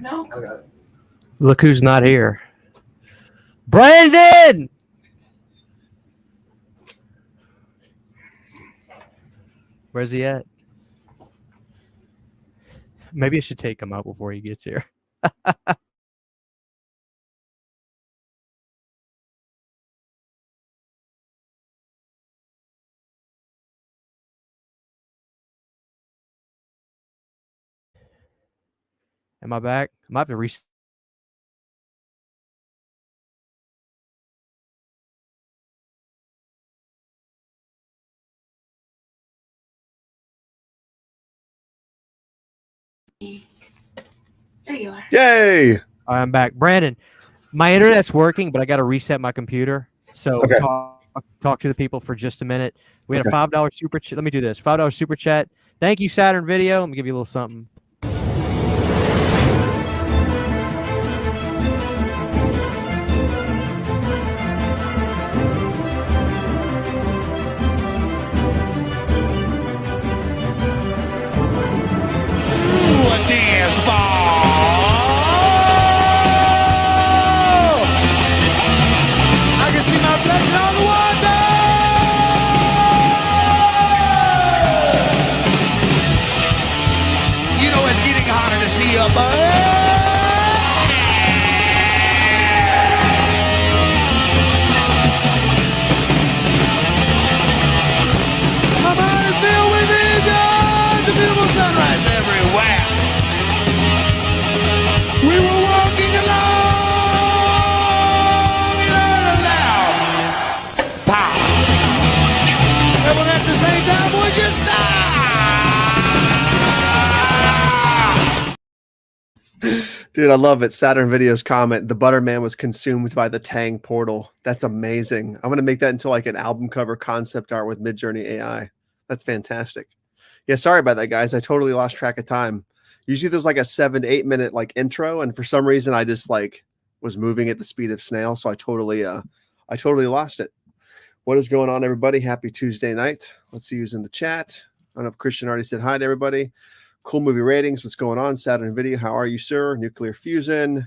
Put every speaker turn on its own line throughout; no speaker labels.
Get milk. Okay.
Look who's not here. Brandon! Where's he at? Maybe I should take him out before he gets here. Am I back? I might have to reset.
There you are.
Yay!
I'm back. Brandon, my internet's working, but I got to reset my computer. So
Okay.
talk to the people for just a minute. We had a $5 super chat. Let me do this. $5 super chat. Thank you, Saturn Video. Let me give you a little something.
Dude, I love it. Saturn Video's comment, the Butterman was consumed by the Tang portal. That's amazing. I'm going to make that into like an album cover concept art with Midjourney AI. That's fantastic. Yeah, sorry about that, guys. I totally lost track of time. Usually there's like a 7 to 8 minute like intro, and for some reason I just like was moving at the speed of snail, so I totally lost it. What is going on, everybody? Happy Tuesday night. Let's see who's in the chat. I don't know if Christian already said hi to everybody. Cool movie ratings. What's going on? Saturn Video. How are you, sir? Nuclear Fusion.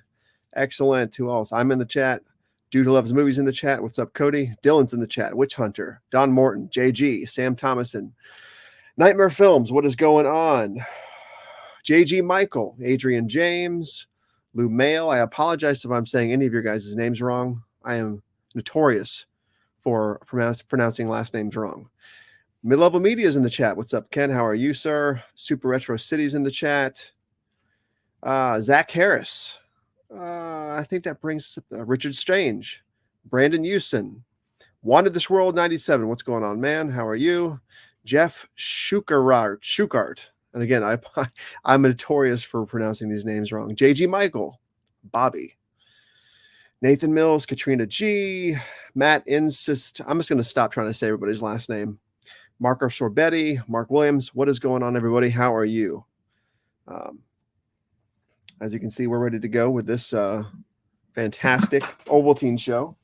Excellent. Who else? I'm in the chat. Dude who loves movies in the chat. What's up, Cody? Dylan's in the chat. Witch Hunter. Don Morton. JG. Sam Thomason. Nightmare Films. What is going on? JG Michael. Adrian James. Lou Mail. I apologize if I'm saying any of your guys' names wrong. I am notorious for pronouncing last names wrong. Mid-Level Media is in the chat. What's up, Ken? How are you, sir? Super Retro City's in the chat. Zach Harris. I think that brings Richard Strange. Brandon Houston. Wanted This World 97. What's going on, man? How are you? Jeff Schukart. And again, I'm notorious for pronouncing these names wrong. JG Michael. Bobby. Nathan Mills. Katrina G. Matt Insist. I'm just going to stop trying to say everybody's last name. Marco Sorbetti, Mark Williams. What is going on, everybody? How are you? As you can see, we're ready to go with this fantastic Ovaltine show.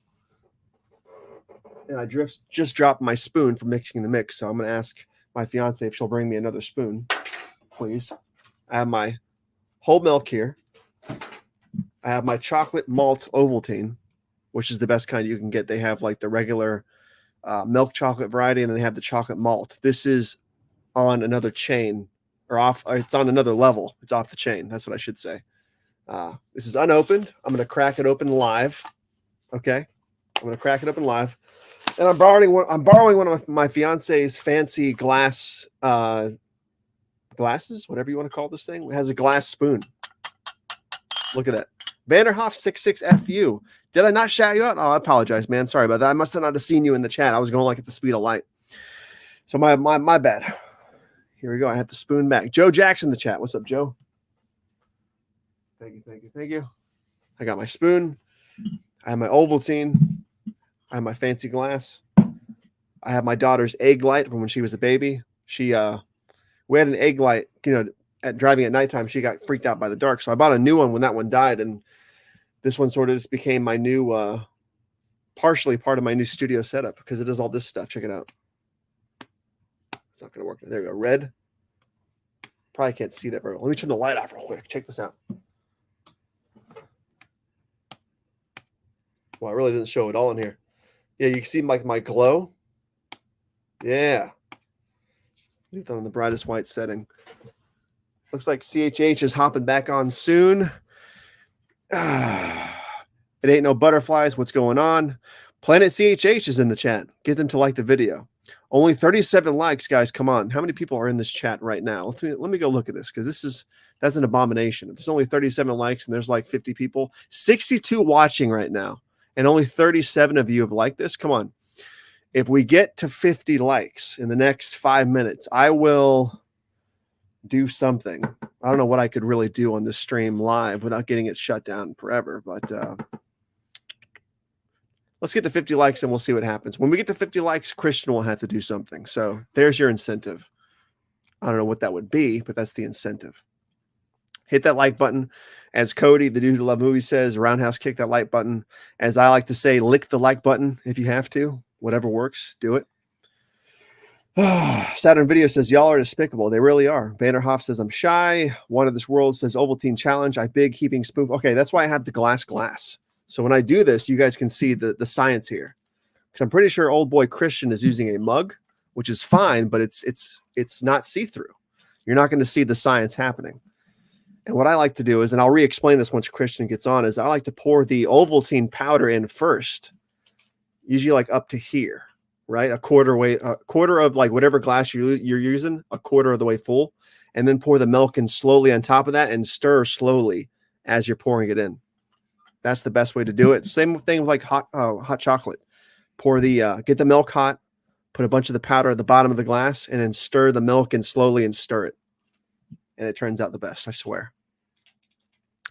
And I just dropped my spoon for mixing the mix, so I'm going to ask my fiance if she'll bring me another spoon, please. I have my whole milk here. I have my chocolate malt Ovaltine, which is the best kind you can get. They have like the regular milk chocolate variety, and then they have the chocolate malt. This is on another chain, or it's on another level. It's off the chain. That's what I should say. This is unopened. I'm going to crack it open live. Okay. I'm going to crack it open live. And I'm borrowing one of my fiance's fancy glasses, whatever you want to call this thing. It has a glass spoon. Look at that. Vanderhoff 66FU. Did I not shout you out? Oh, I apologize, man. Sorry about that. I must have not seen you in the chat. I was going like at the speed of light. So my bad. Here we go. I have the spoon back. Joe Jackson in the chat. What's up, Joe? Thank you. I got my spoon. I have my Ovaltine. I have my fancy glass. I have my daughter's egg light from when she was a baby. We had an egg light, at driving at nighttime. She got freaked out by the dark. So I bought a new one when that one died. And this one sort of just became my new, partially part of my new studio setup because it does all this stuff. Check it out. It's not going to work. There we go. Red. Probably can't see that very well. Let me turn the light off real quick. Check this out. Well, it really doesn't show it all in here. Yeah, you can see like my glow. Yeah. Leave that on the brightest white setting. Looks like CHH is hopping back on soon. It ain't no butterflies. What's going on? Planet CHH is in the chat. Get them to like the video. Only 37 likes, guys. Come on. How many people are in this chat right now? Let me go look at this because that's an abomination. If there's only 37 likes and there's like 50 people, 62 watching right now, and only 37 of you have liked this. Come on. If we get to 50 likes in the next 5 minutes, I will do something. I don't know what I could really do on this stream live without getting it shut down forever, but let's get to 50 likes and we'll see what happens. When we get to 50 likes, Christian will have to do something. So there's your incentive. I don't know what that would be, but that's the incentive. Hit that like button. As Cody, the dude who loves movies, says, roundhouse kick that like button. As I like to say, lick the like button if you have to. Whatever works, do it. Saturn Video says, y'all are despicable. They really are. Vanderhoff says, I'm shy. One of this world says, Ovaltine challenge. I big heaping spoon. Okay, that's why I have the glass. So when I do this, you guys can see the science here. Because I'm pretty sure old boy Christian is using a mug, which is fine, but it's not see-through. You're not going to see the science happening. And what I like to do is, and I'll re-explain this once Christian gets on, is I like to pour the Ovaltine powder in first, usually like up to here, right? A quarter of like whatever glass you're using, a quarter of the way full, and then pour the milk in slowly on top of that and stir slowly as you're pouring it in. That's the best way to do it. Same thing with like hot chocolate. Pour get the milk hot, put a bunch of the powder at the bottom of the glass, and then stir the milk in slowly and stir it. And it turns out the best, I swear.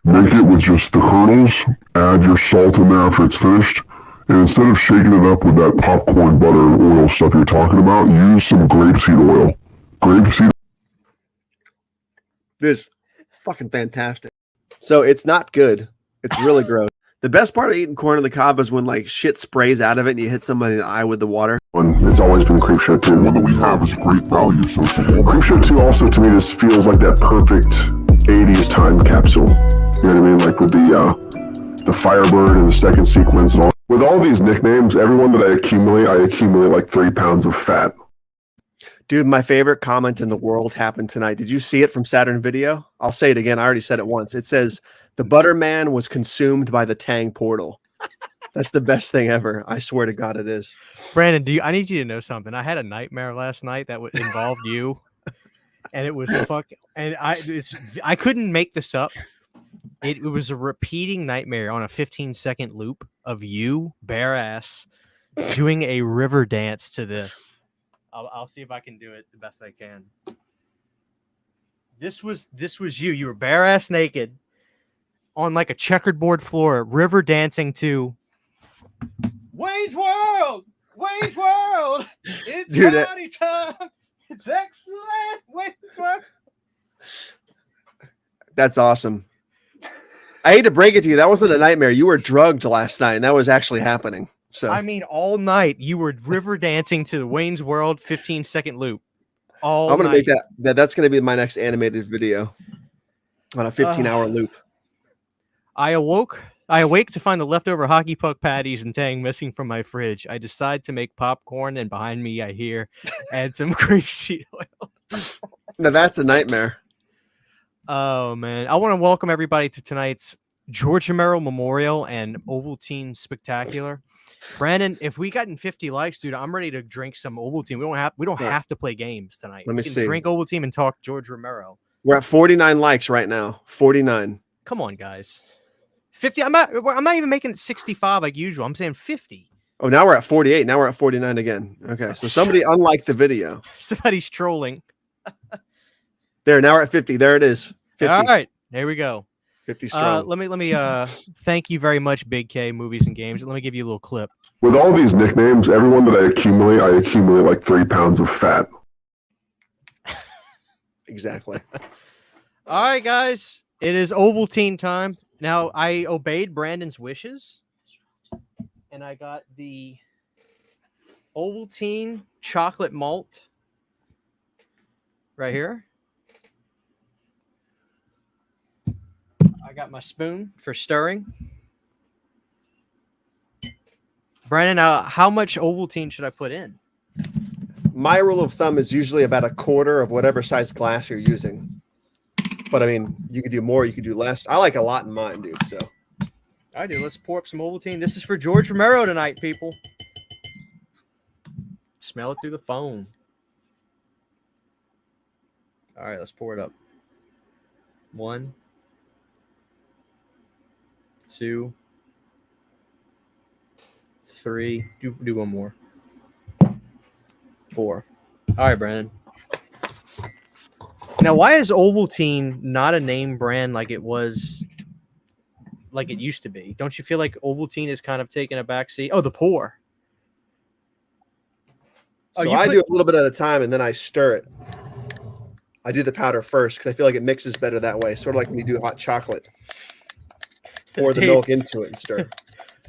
Make it with just the kernels, add your salt in there after it's finished, and instead of shaking it up with that popcorn butter oil stuff you're talking about, use some grapeseed oil. Grapeseed.
It's fucking fantastic. So it's not good. It's really gross. The best part of eating corn on the cob is when like shit sprays out of it and you hit somebody in the eye with the water.
It's always been Creepshow 2. One that we have is great value. So it's Creepshow 2 also to me just feels like that perfect 80s time capsule. You know what I mean? Like with the Firebird and the second sequence and all. With all these nicknames, everyone that I accumulate like 3 pounds of fat.
Dude, my favorite comment in the world happened tonight. Did you see it from Saturn Video? I'll say it again. I already said it once. It says, the Butterman was consumed by the Tang portal. That's the best thing ever. I swear to God it is.
Brandon, I need you to know something. I had a nightmare last night that involved you. And it was I couldn't make this up. It was a repeating nightmare on a 15-second loop of you, bare ass, doing a river dance to this. I'll see if I can do it the best I can. This was you. You were bare ass naked on like a checkered board floor, river dancing to Wayne's World. Wayne's World. It's party time. It's excellent. Wayne's World.
That's awesome. I hate to break it to you. That wasn't a nightmare. You were drugged last night, and that was actually happening. So
I mean, all night you were river dancing to the Wayne's World 15-second loop. I'm
gonna make that's gonna be my next animated video on a 15-hour loop.
I awake to find the leftover hockey puck patties and Tang missing from my fridge. I decide to make popcorn, and behind me I hear add some grapeseed oil.
Now that's a nightmare.
Oh man, I want to welcome everybody to tonight's George Romero Memorial and Ovaltine Spectacular. Brandon, if we gotten 50 likes, dude, I'm ready to drink some Ovaltine. We don't have to play games tonight.
Let me see.
Drink Ovaltine and talk George Romero.
We're at 49 likes right now. 49.
Come on, guys. 50. I'm not even making it 65 like usual. I'm saying 50.
Oh, now we're at 48. Now we're at 49 again. Okay, so somebody unliked the video.
Somebody's trolling.
There, now we're at 50. There it is. 50.
All right, there we go.
50 strong.
Let me thank you very much, Big K Movies and Games. Let me give you a little clip.
With all these nicknames, everyone that I accumulate like 3 pounds of fat.
Exactly.
All right, guys. It is Ovaltine time. Now, I obeyed Brandon's wishes, and I got the Ovaltine chocolate malt right here. I got my spoon for stirring. Brandon, how much Ovaltine should I put in?
My rule of thumb is usually about a quarter of whatever size glass you're using. But I mean, you could do more, you could do less. I like a lot in mine, dude. So
All right, dude. Let's pour up some Ovaltine. This is for George Romero tonight, people. Smell it through the phone. All right, let's pour it up. 1, 2, 3. Do one more. 4. All right, Brandon. Now, why is Ovaltine not a name brand like it was, like it used to be? Don't you feel like Ovaltine is kind of taking a backseat? Oh, the pour.
So I do a little bit at a time, and then I stir it. I do the powder first because I feel like it mixes better that way. Sort of like when you do hot chocolate. Pour the milk into it and stir.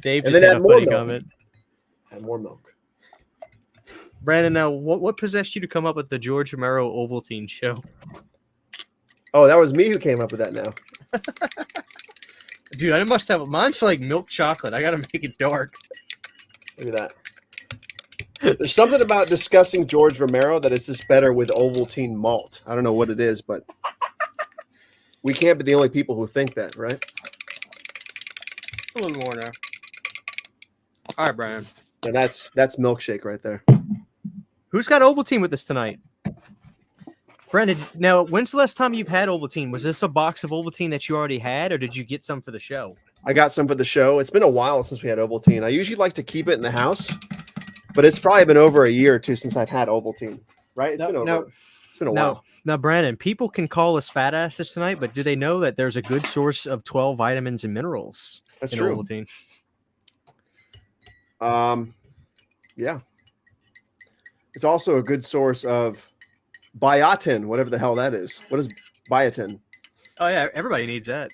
Dave
and
just
then
had
add
a
more
funny
milk.
comment.
Add more milk.
Brandon, now what possessed you to come up with the George Romero Ovaltine show?
Oh, that was me who came up with that now.
Dude, I must have mine's like milk chocolate. I gotta make it dark.
Look at that. There's something about discussing George Romero that is just better with Ovaltine malt. I don't know what it is, but we can't be the only people who think that, right?
A little more now. All right, Brian.
And that's milkshake right there.
Who's got Ovaltine with us tonight? Brandon, now, when's the last time you've had Ovaltine? Was this a box of Ovaltine that you already had, or did you get some for the show?
I got some for the show. It's been a while since we had Ovaltine. I usually like to keep it in the house, but it's probably been over a year or two since I've had Ovaltine, right? It's been a while.
Now, Brandon, people can call us fat asses tonight, but do they know that there's a good source of 12 vitamins and minerals
That's
in
true.
Ovaltine?
Yeah. It's also a good source of biotin, whatever the hell that is. What is biotin?
Oh yeah, everybody needs that.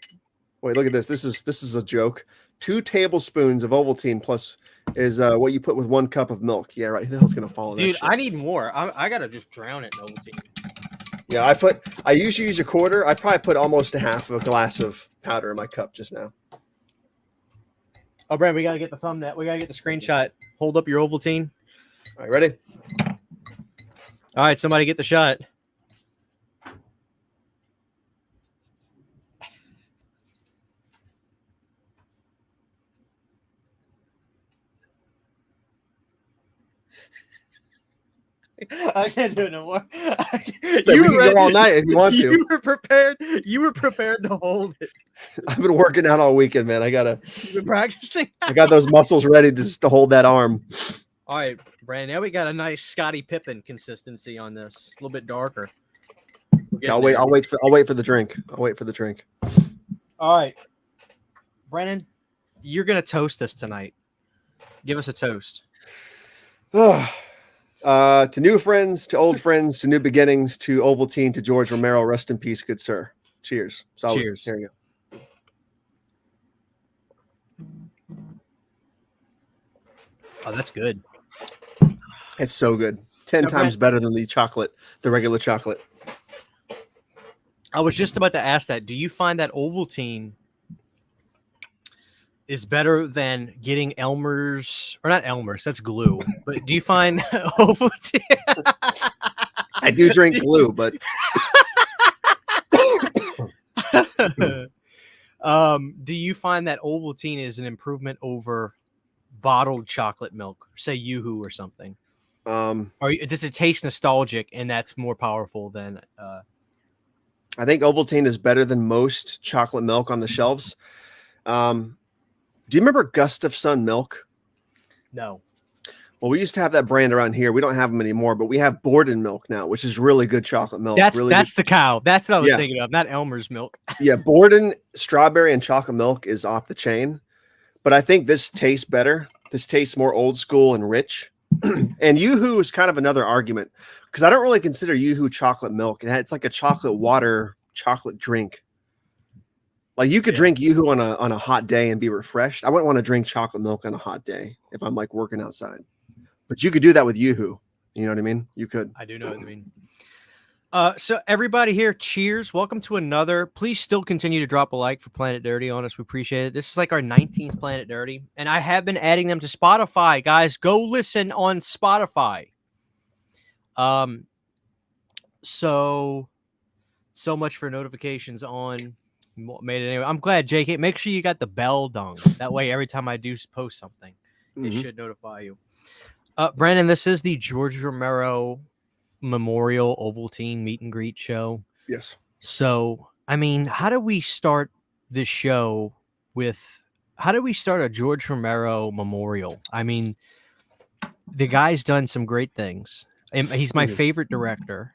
Wait, look at this. This is a joke. 2 tablespoons of Ovaltine plus is what you put with 1 cup of milk. Yeah, right. The hell's gonna fall in
Dude,
that shit?
I need more. I gotta just drown it in Ovaltine.
Yeah, I usually use a quarter. I probably put almost a half of a glass of powder in my cup just now.
Oh, Brandon, we gotta get the thumbnail. We gotta get the screenshot. Hold up your Ovaltine.
All right, ready?
All right, somebody get the shot. I can't do it no more.
So we can go all night if you want to.
You were prepared. You were prepared to hold it.
I've been working out all weekend, man.
You've been practicing.
I got those muscles ready to hold that arm.
All right, Brandon. Now we got a nice Scottie Pippen consistency on this. A little bit darker.
I'll wait for the drink. I'll wait for the drink.
All right, Brandon, you're gonna toast us tonight. Give us a toast.
To new friends, to old friends, to new beginnings, to Ovaltine, to George Romero. Rest in peace, good sir. Cheers. Salud.
Cheers.
Here you go.
Oh, that's good.
It's so good. 10 times better than the regular chocolate.
I was just about to ask that. Do you find that Ovaltine is better than getting Elmer's, or not Elmer's, that's glue, but do you find Ovaltine?
I do drink glue, but
do you find that Ovaltine is an improvement over bottled chocolate milk, say Yoo-Hoo or something? Or does it taste nostalgic and that's more powerful than
I think Ovaltine is better than most chocolate milk on the shelves. Do you remember Gustafson milk?
No.
Well, we used to have that brand around here. We don't have them anymore, but we have Borden milk now, which is really good chocolate milk.
That's
really
the cow. That's what I was
Yeah.
thinking of, not Elmer's milk.
Yeah, Borden strawberry and chocolate milk is off the chain, but I think this tastes better. This tastes more old school and rich. And Yoo-Hoo is kind of another argument because I don't really consider Yoo-Hoo chocolate milk. It's like a chocolate water, chocolate drink. Like you could drink Yoo-Hoo on a hot day and be refreshed. I wouldn't want to drink chocolate milk on a hot day if I'm like working outside. But you could do that with Yoo-Hoo. You know what I mean? You could.
I do know what I mean. So everybody here, cheers. Welcome to another. Please still continue to drop a like for Planet Dirty on us. We appreciate it. This is like our 19th Planet Dirty, and I have been adding them to Spotify. Guys, go listen on Spotify. So much for notifications on. Made it anyway. I'm glad, JK. Make sure you got the bell dong. That way, every time I do post something, it should notify you. Brandon, this is the George Romero Memorial Ovaltine meet and greet show.
Yes.
So, I mean, how do we start this show with? How do we start a George Romero memorial? I mean, the guy's done some great things. And he's my favorite director.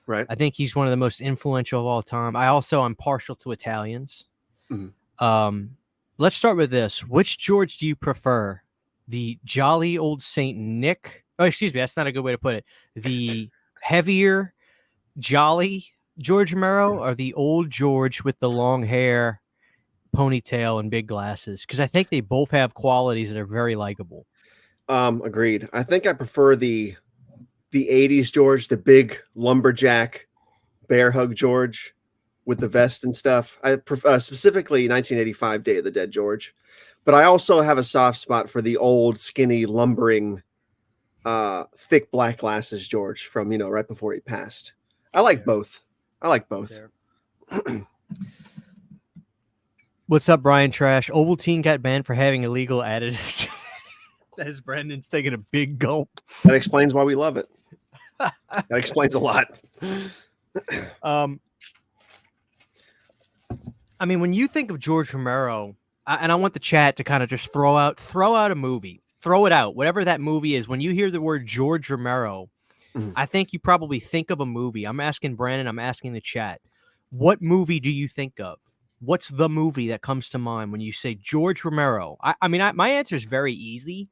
Right.
I think he's one of the most influential of all time. I'm partial to Italians. Let's start with this. Which George do you prefer? The jolly old Saint Nick? Oh, excuse me. That's not a good way to put it. The heavier, jolly George Romero, or the old George with the long hair, ponytail, and big glasses? Because I think they both have qualities that are very likable.
Agreed. I think I prefer the 80s George, the big lumberjack bear hug George with the vest and stuff. I prefer specifically 1985 Day of the Dead George, but I also have a soft spot for the old skinny lumbering thick black glasses George from right before he passed. I like both.
What's up, Brian Trash? Ovaltine got banned for having illegal additives. As Brendan's taking a big gulp.
That explains why we love it. That explains a lot.
I mean, when you think of George Romero, and I want the chat to kind of just throw out a movie, throw it out, whatever that movie is. When you hear the word George Romero, I think you probably think of a movie. I'm asking Brandon, I'm asking the chat. What movie do you think of? What's the movie that comes to mind when you say George Romero? I mean, my answer is very easy,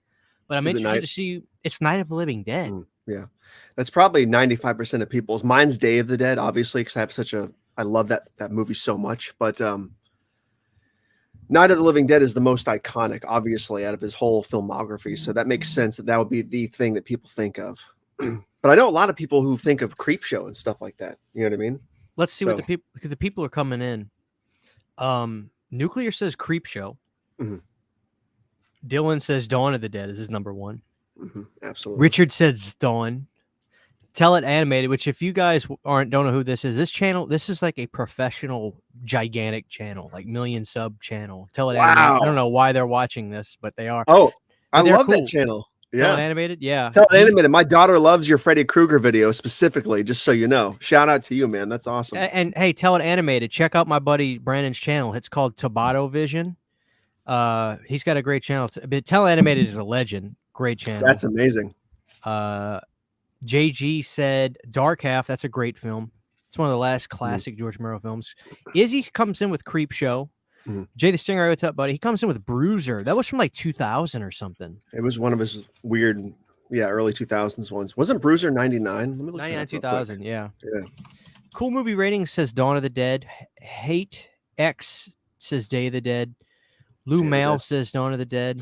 but I'm interested to see. It's Night of the Living Dead.
Yeah, that's probably 95% of people's. Mine's Day of the Dead, obviously, because I love that movie so much. But Night of the Living Dead is the most iconic, obviously, out of his whole filmography. So that makes sense that would be the thing that people think of. But I know a lot of people who think of Creepshow and stuff like that. You know what I mean?
Let's see what the people are coming in. Nuclear says Creepshow. Dylan says Dawn of the Dead is his number one.
Absolutely.
Richard says Dawn. Tell It Animated, which if you guys don't know who this is, this is like a professional, gigantic channel, like million sub channel. Tell It Animated. I don't know why they're watching this, but they are.
Oh, I love that channel. Yeah.
Tell It Animated, yeah.
Tell It Animated. My daughter loves your Freddy Krueger video specifically, just so you know. Shout out to you, man. That's awesome.
And hey, Tell It Animated. Check out my buddy Brandon's channel. It's called Tabata Vision. He's got a great channel. But Tell It Animated is a legend. Great channel.
That's amazing.
JG said Dark Half. That's a great film. It's one of the last classic George Romero films. Izzy comes in with Creepshow. Jay the Stinger, what's up, buddy? He comes in with Bruiser. That was from like 2000 or something.
It was one of his weird, early 2000s ones. Wasn't Bruiser 99? Let me look
99, 2000, yeah.
Yeah.
Cool Movie Rating says Dawn of the Dead. Hate X says Day of the Dead. Lou Mail says Dawn of the Dead.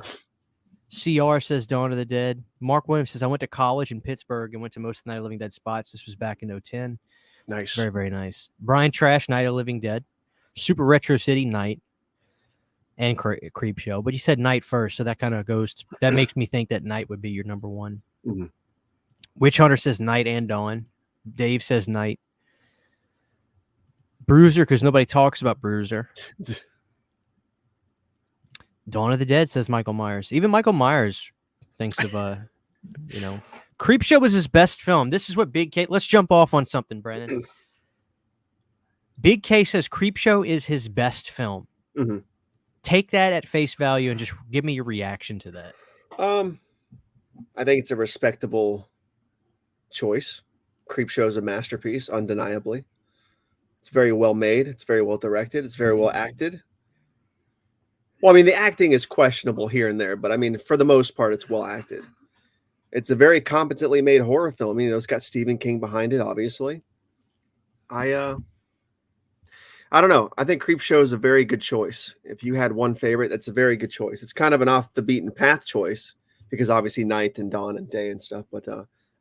CR says Dawn of the Dead. Mark Williams says, I went to college in Pittsburgh and went to most of the Night of the Living Dead spots. This was back in 2010.
Nice.
Very, very nice. Brian Trash, Night of the Living Dead. Super Retro City, Night. And Creepshow. But you said Night first, so that kind of that makes me think that Night would be your number one. Witch Hunter says Night and Dawn. Dave says Night. Bruiser, because nobody talks about Bruiser. Dawn of the Dead says Michael Myers. Even Michael Myers thinks of Creepshow was his best film. This is what Big K. Let's jump off on something, Brandon. Big K says Creepshow is his best film. Take that at face value and just give me your reaction to that.
I think it's a respectable choice. Creepshow is a masterpiece, undeniably. It's very well made. It's very well directed. It's very well acted. Well, I mean, the acting is questionable here and there, but I mean, for the most part, it's well acted. It's a very competently made horror film. It's got Stephen King behind it, obviously. I don't know. I think Creepshow is a very good choice. If you had one favorite, that's a very good choice. It's kind of an off the beaten path choice because obviously night and dawn and day and stuff, but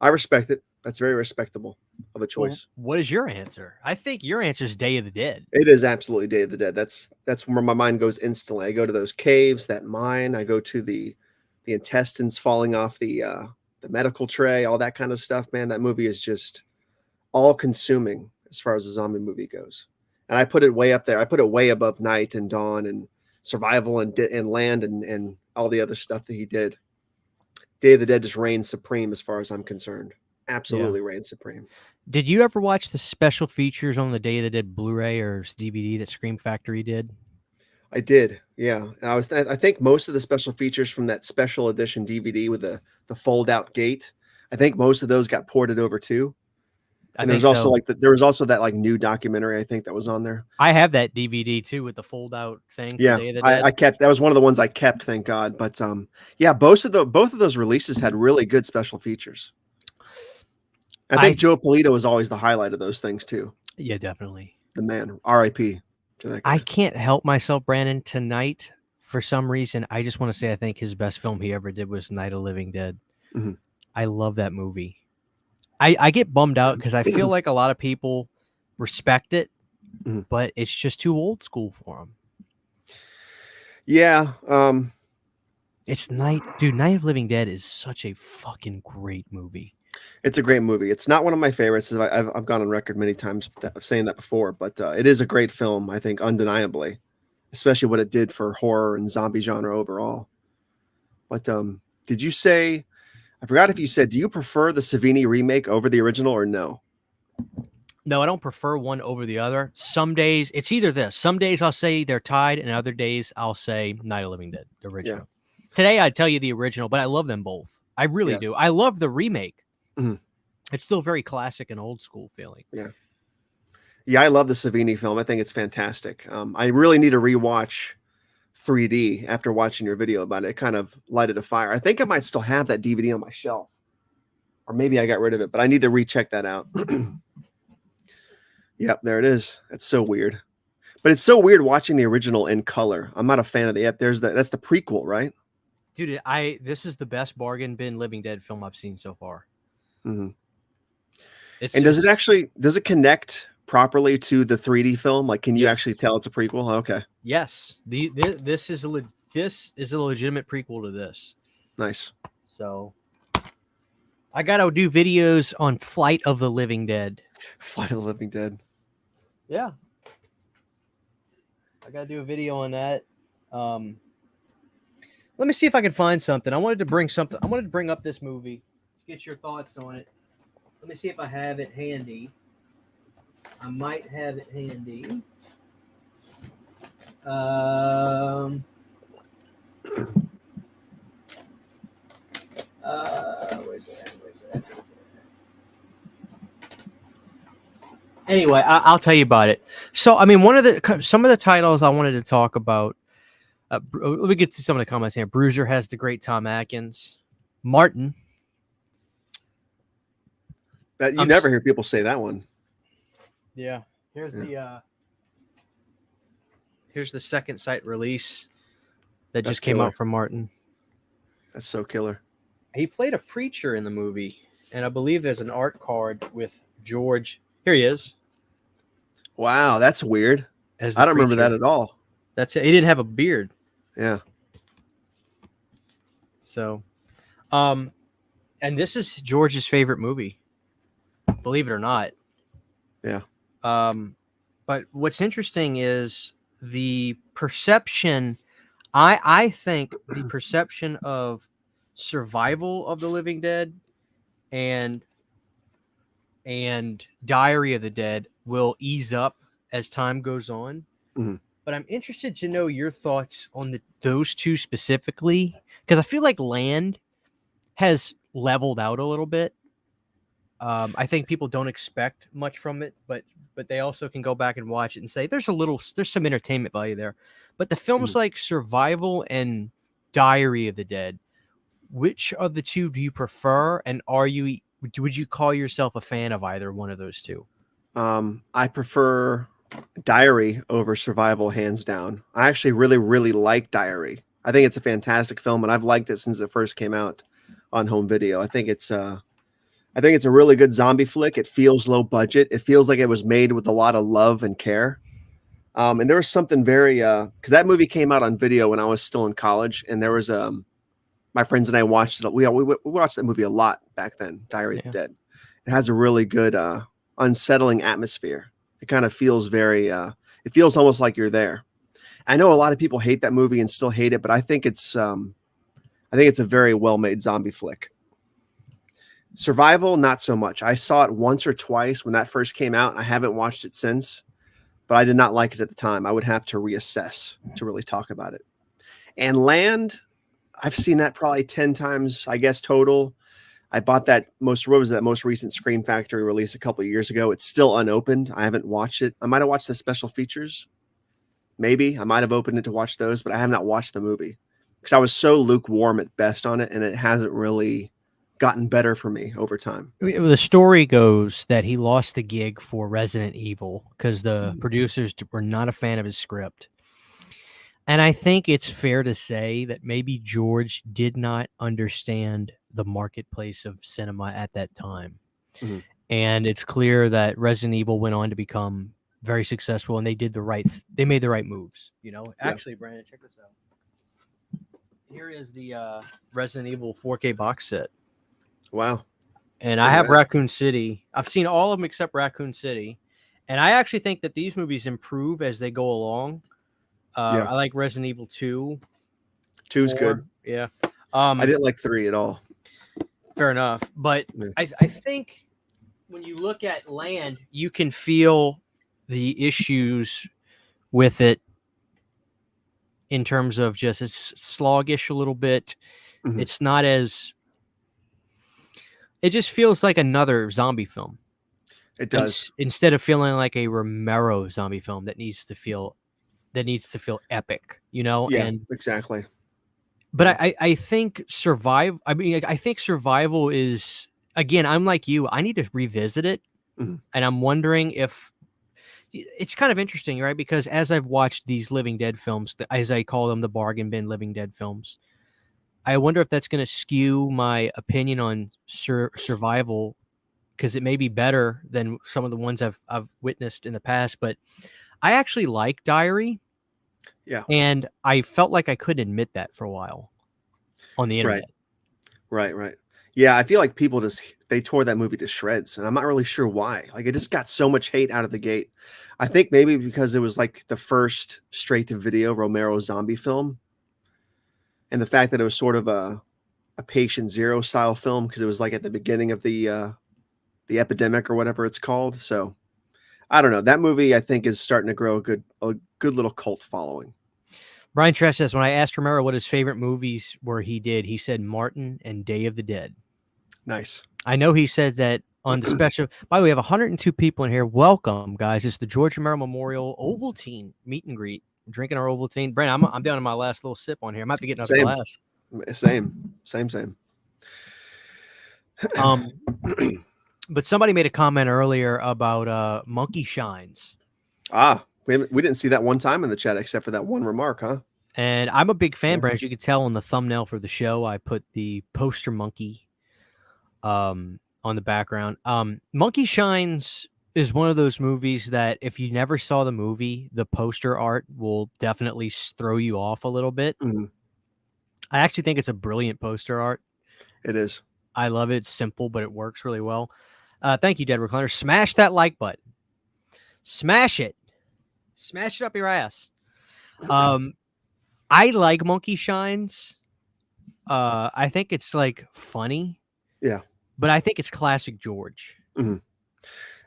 I respect it. That's very respectable of a
Well,
choice.
what is your answer? I think your answer is Day of the Dead.
It is absolutely Day of the Dead. That's where my mind goes instantly. I go to those caves, that mine. I go to the intestines falling off the medical tray, all that kind of stuff. Man, that movie is just all consuming as far as a zombie movie goes. And I put it way up there. I put it way above Night and Dawn and Survival and Land and all the other stuff that he did. Day of the Dead just reigns supreme as far as I'm concerned. Absolutely reigns supreme.
Did you ever watch the special features on the Day of the Dead Blu-ray or DVD that Scream Factory did?
I did, yeah. I think most of the special features from that special edition DVD with the fold-out gate, I think most of those got ported over too. And there's also there was also that like new documentary I think that was on there.
I have that DVD too with the fold-out thing.
Yeah,
Day of the Dead.
I kept that was one of the ones I kept, thank God. But yeah, both of those releases had really good special features. I think Joe Polito was always the highlight of those things too.
Yeah, definitely.
The man, R.I.P. to that guy.
I can't help myself, Brandon. Tonight, for some reason, I just want to say I think his best film he ever did was Night of the Living Dead.
Mm-hmm.
I love that movie. I get bummed out because I feel like a lot of people respect it, but it's just too old school for them.
Yeah.
It's Night of the Living Dead is such a fucking great movie.
It's a great movie. It's not one of my favorites. I've gone on record many times of saying that before, but it is a great film, I think, undeniably, especially what it did for horror and zombie genre overall. But did you say, I forgot if you said, do you prefer the Savini remake over the original or no?
No, I don't prefer one over the other. Some days, it's either this. Some days I'll say they're tied, and other days I'll say Night of the Living Dead, the original. Yeah. Today I'd tell you the original, but I love them both. I really do. I love the remake. Mm-hmm. It's still very classic and old school feeling.
Yeah. Yeah, I love the Savini film. I think it's fantastic. I really need to rewatch 3D after watching your video about it. It kind of lighted a fire. I think I might still have that DVD on my shelf. Or maybe I got rid of it, but I need to recheck that out. Yep, there it is. That's so weird. But it's so weird watching the original in color. I'm not a fan of the that's the prequel, right?
Dude, this is the best bargain bin Living Dead film I've seen so far.
Mm-hmm. Does it connect properly to the 3D film? Like, can you actually tell it's a prequel? Okay.
Yes. This is a legitimate prequel to this.
Nice.
So I gotta do videos on Flight of the Living Dead.
Flight of the Living Dead.
Yeah. I gotta do a video on that. Let me see if I can find something. I wanted to bring up this movie. Get your thoughts on it. Let me see if I have it handy. I might have it handy. Where's that? Anyway, I'll tell you about it. So, I mean, some of the titles I wanted to talk about. Let me get to some of the comments here. Bruiser has the great Tom Atkins. Martin.
That you never hear people say that one.
Yeah. Here's the second site release that just came out from Martin.
That's so killer.
He played a preacher in the movie, and I believe there's an art card with George. Here he is.
Wow, that's weird. I don't remember that at all.
That's it. He didn't have a beard.
Yeah.
So, and this is George's favorite movie. Believe it or not.
Yeah.
But what's interesting is the perception. I think the perception of Survival of the Living Dead and Diary of the Dead will ease up as time goes on. Mm-hmm. But I'm interested to know your thoughts on those two specifically, because I feel like Land has leveled out a little bit. I think people don't expect much from it, but they also can go back and watch it and say there's some entertainment value there. But the films like Survival and Diary of the Dead, which of the two do you prefer? And would you call yourself a fan of either one of those two?
I prefer Diary over Survival, hands down. I actually really, really like Diary. I think it's a fantastic film, and I've liked it since it first came out on home video. I think it's I think it's a really good zombie flick. It feels low budget. It feels like it was made with a lot of love and care. And there was something very because that movie came out on video when I was still in college, and there was my friends and I watched it. We watched that movie a lot back then. Diary of the Dead. It has a really good unsettling atmosphere. It kind of feels very. It feels almost like you're there. I know a lot of people hate that movie and still hate it, but I think it's a very well made zombie flick. Survival, not so much. I saw it once or twice when that first came out. I haven't watched it since, but I did not like it at the time. I would have to reassess to really talk about it. And Land, I've seen that probably 10 times, I guess, total. I bought that most recent Scream Factory release a couple of years ago. It's still unopened. I haven't watched it. I might have watched the special features. Maybe I might have opened it to watch those, but I have not watched the movie because I was so lukewarm at best on it, and it hasn't really gotten better for me over time.
The story goes that he lost the gig for Resident Evil because the producers were not a fan of his script. And I think it's fair to say that maybe George did not understand the marketplace of cinema at that time.
Mhm.
And it's clear that Resident Evil went on to become very successful, and they made the right moves. Actually, Brandon, check this out. Here is the Resident Evil 4K box set.
Wow.
And I have Raccoon City. I've seen all of them except Raccoon City. And I actually think that these movies improve as they go along. I like Resident Evil 2.
2's good.
Yeah.
I didn't like 3 at all.
Fair enough. But I think when you look at Land, you can feel the issues with it in terms of just it's sluggish a little bit.
Mhm.
It's not as... It just feels like another zombie film.
It does.
Instead of feeling like a Romero zombie film that needs to feel epic,
Yeah,
and
exactly.
but I think I think Survival is, again, I'm like you, I need to revisit it.
Mhm.
And I'm wondering if it's kind of interesting, right? Because as I've watched these Living Dead films, as I call them, the bargain bin Living Dead films, I wonder if that's going to skew my opinion on Survival, because it may be better than some of the ones I've witnessed in the past. But I actually like Diary.
Yeah.
And I felt like I couldn't admit that for a while on the internet.
Right. Yeah, I feel like people they tore that movie to shreds, and I'm not really sure why. Like, it just got so much hate out of the gate. I think maybe because it was like the first straight to video Romero zombie film, and the fact that it was sort of a Patient Zero style film because it was like at the beginning of the epidemic or whatever it's called. So I don't know. That movie, I think, is starting to grow a good little cult following.
Brian Tresh says, when I asked Romero what his favorite movies were he said Martin and Day of the Dead.
Nice.
I know he said that on the special. By the way, we have 102 people in here. Welcome, guys. It's the George Romero Memorial Ovaltine meet and greet. I'm drinking our Ovaltine. Brandon, I'm down to my last little sip on here. I might be getting another glass.
Same.
But somebody made a comment earlier about monkey shines.
We didn't see that one time in the chat except for that one remark, huh?
And I'm a big fan, Brad. As you can tell on the thumbnail for the show, I put the poster monkey on the background. Monkey Shines is one of those movies that if you never saw the movie, the poster art will definitely throw you off a little bit.
Mm-hmm.
I actually think it's a brilliant poster art.
It is.
I love it. It's simple, but it works really well. Thank you, Dead Recliner. Smash that like button. Smash it. Smash it up your ass. I like Monkey Shines. I think it's like funny.
Yeah.
But I think it's classic George.
Mm-hmm.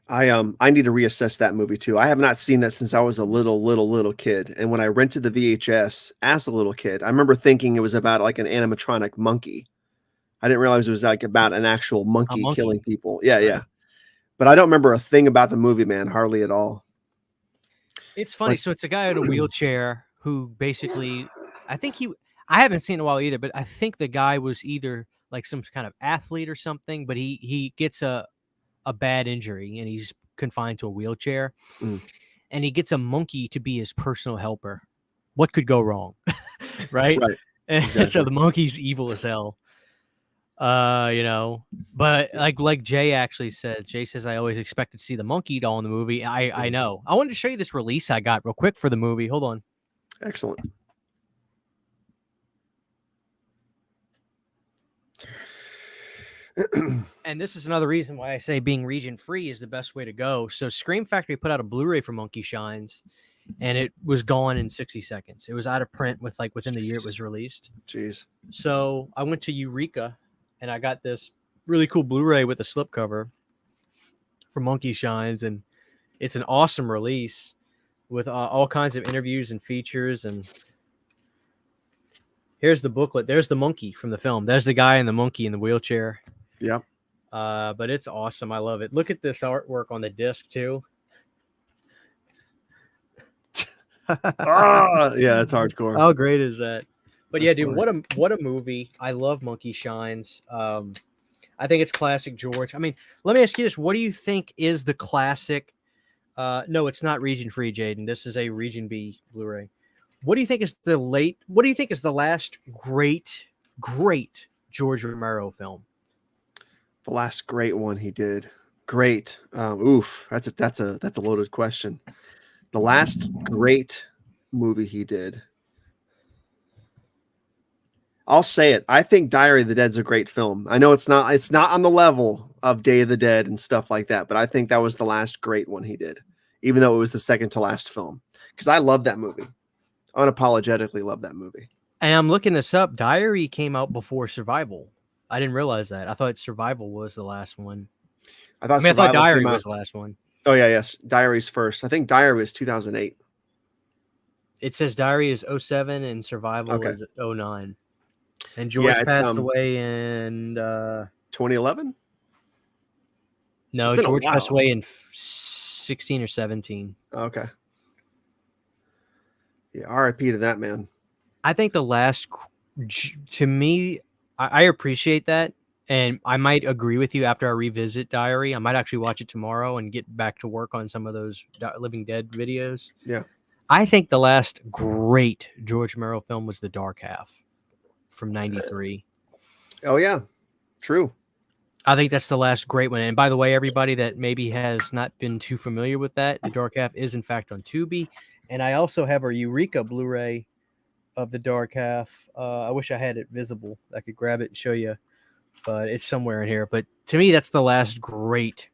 I need to reassess that movie too. I have not seen that since I was a little kid. And when I rented the VHS as a little kid, I remember thinking it was about like an animatronic monkey. I didn't realize it was like about an actual monkey killing people. Yeah, right. Yeah. But I don't remember a thing about the movie, man, hardly at all.
It's funny. So it's a guy in a wheelchair who basically, I haven't seen it in a while either, but I think the guy was either like some kind of athlete or something, but he gets a bad injury and he's confined to a wheelchair. And he gets a monkey to be his personal helper. What could go wrong? Right?
Right.
And
exactly.
so the monkey's evil as hell. You know, but like Jay actually says, Jay says I always expected to see the monkey doll in the movie. I know. I wanted to show you this release I got real quick for the movie. Hold on.
Excellent.
And this is another reason why I say being region free is the best way to go. So Scream Factory put out a Blu-ray for Monkey Shines, and it was gone in 60 seconds. It was out of print within the year it was released.
Jeez.
So I went to Eureka, and I got this really cool Blu-ray with a slipcover for Monkey Shines, and it's an awesome release with all kinds of interviews and features. And here's the booklet. There's the monkey from the film. There's the guy and the monkey in the wheelchair.
Yep.
But it's awesome. I love it. Look at this artwork on the disc too.
Yeah, that's hardcore.
How great is that? But yeah,
That's
dude,
funny.
what a movie. I love Monkey Shines. I think it's classic George. I mean, let me ask you this. What do you think is the classic? No, it's not region free, Jaden. This is a region B Blu-ray. What do you think is the last great George Romero film?
The last great one he did. Great. Oof. That's a loaded question. The last great movie he did. I'll say it. I think Diary of the Dead's a great film. I know it's not on the level of Day of the Dead and stuff like that, but I think that was the last great one he did, even though it was the second to last film. Because I love that movie. Unapologetically love that movie.
And I'm looking this up. Diary came out before Survival. I didn't realize that. I thought Survival was the last one.
I thought
Diary was the last one.
Oh yeah, yes. Diary's first. I think Diary was 2008.
It says Diary is 07 and Survival is 09. And George
Yeah,
passed away in
2011?
No,
It's been a
George passed
while.
away in 16 or 17.
Okay. Yeah, RIP to that man.
I think the last, to me, I appreciate that. And I might agree with you after I revisit Diary. I might actually watch it tomorrow and get back to work on some of those Living Dead videos.
Yeah.
I think the last great George Romero film was The Dark Half from 93.
Oh, yeah. True.
I think that's the last great one. And by the way, everybody that maybe has not been too familiar with that, The Dark Half is, in fact, on Tubi. And I also have a Eureka Blu-ray of The Dark Half. I wish I had it visible. I could grab it and show you, but it's somewhere in here. But to me, that's the last great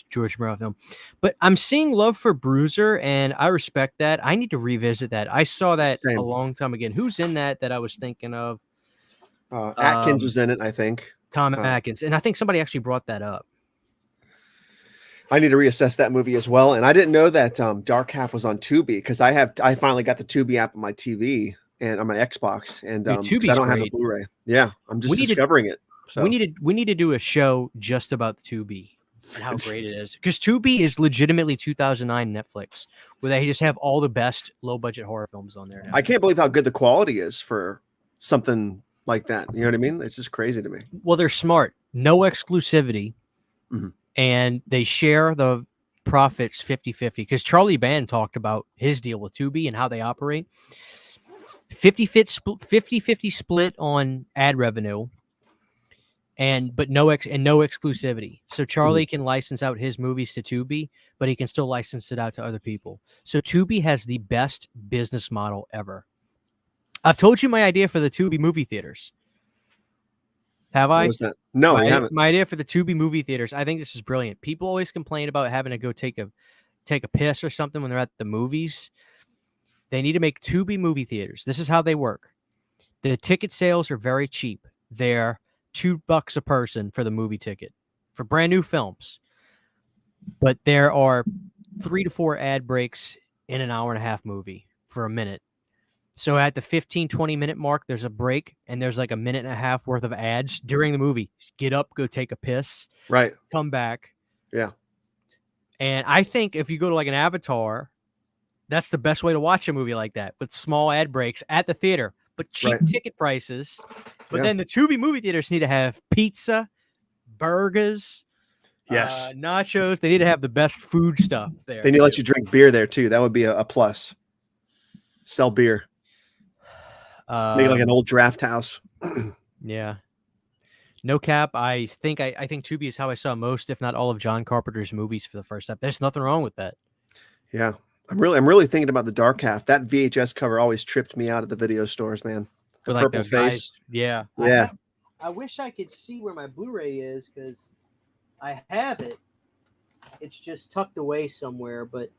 George Romero film. But I'm seeing Love for Bruiser, and I respect that. I need to revisit that. I saw that
Same.
a long time ago. Who's in that I was thinking of?
Atkins was in it, I think.
Tom Atkins. And I think somebody actually brought that up.
I need to reassess that movie as well. And I didn't know that Dark Half was on Tubi because I finally got the Tubi app on my TV and on my Xbox. And
Dude,
'cause
Tubi's
I don't have
great.
the Blu-ray. Yeah, I'm just discovering it. So
We need to do a show just about the Tubi and how great it is. Because Tubi is legitimately 2009 Netflix, where they just have all the best low-budget horror films on there now.
I can't believe how good the quality is for something like that. You know what I mean? It's just crazy to me.
Well, they're smart. No exclusivity.
Mhm.
And they share the profits 50-50. Because Charlie Band talked about his deal with Tubi and how they operate. 50-50 split on ad revenue. But no exclusivity. So Charlie can license out his movies to Tubi, but he can still license it out to other people. So Tubi has the best business model ever. I've told you my idea for the Tubi movie theaters. Have I?
What was that? No, you haven't.
My idea for the Tubi movie theaters. I think this is brilliant. People always complain about having to go take a piss or something when they're at the movies. They need to make Tubi movie theaters. This is how they work. The ticket sales are very cheap. They're $2 a person for the movie ticket for brand new films. But there are 3 to 4 ad breaks in an hour and a half movie for a minute. So at the 15-20 minute mark, there's a break and there's like a minute and a half worth of ads during the movie. Get up, go take a piss,
Right.
come back.
Yeah.
And I think if you go to like an Avatar, that's the best way to watch a movie like that, with small ad breaks at the theater, but cheap ticket prices. But then the Tubi movie theaters need to have pizza, burgers, nachos. They need to have the best food stuff there.
They need to let you drink beer there too. That would be a plus. Sell beer. Make it like an old draft house.
Yeah. No cap. I think Tubi is how I saw most, if not all, of John Carpenter's movies for the first time. There's nothing wrong with that.
Yeah. I'm really thinking about the Dark Half. That VHS cover always tripped me out at the video stores, man. The
With, like,
purple
the guys.
face.
Yeah.
Yeah.
I wish I could see where my Blu-ray is because I have it. It's just tucked away somewhere, but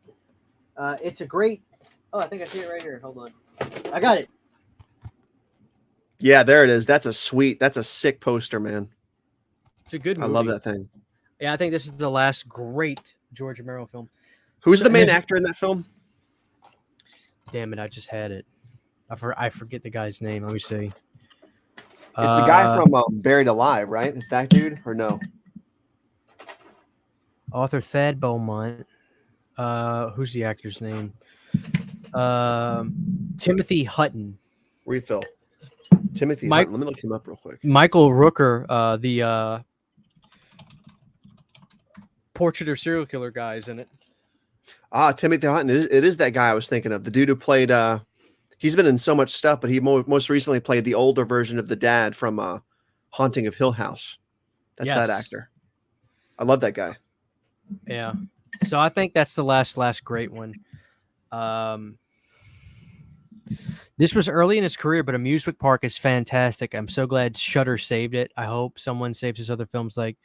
it's a great. Oh, I think I see it right here. Hold on, I got it.
Yeah, there it is. That's a sick poster, man.
It's a good movie.
I love that thing.
Yeah, I think this is the last great George Romero film.
Who's the main actor in that film?
Damn it, I just had it. I forget the guy's name. Let me see.
It's the guy from Buried Alive, right? Is that dude or no?
Author Thad Beaumont. Who's the actor's name? Timothy Hutton.
Refill. Timothy Hutton. Let me look him up real quick.
Michael Rooker, the Portrait of Serial Killer guy, is in it.
Timothy Hutton. It is that guy I was thinking of. The dude who played. He's been in so much stuff, but he most recently played the older version of the dad from Haunting of Hill House. That's that actor. I love that guy.
Yeah. So I think that's the last great one. This was early in his career, but Amusement Park is fantastic. I'm so glad Shudder saved it. I hope someone saves his other films like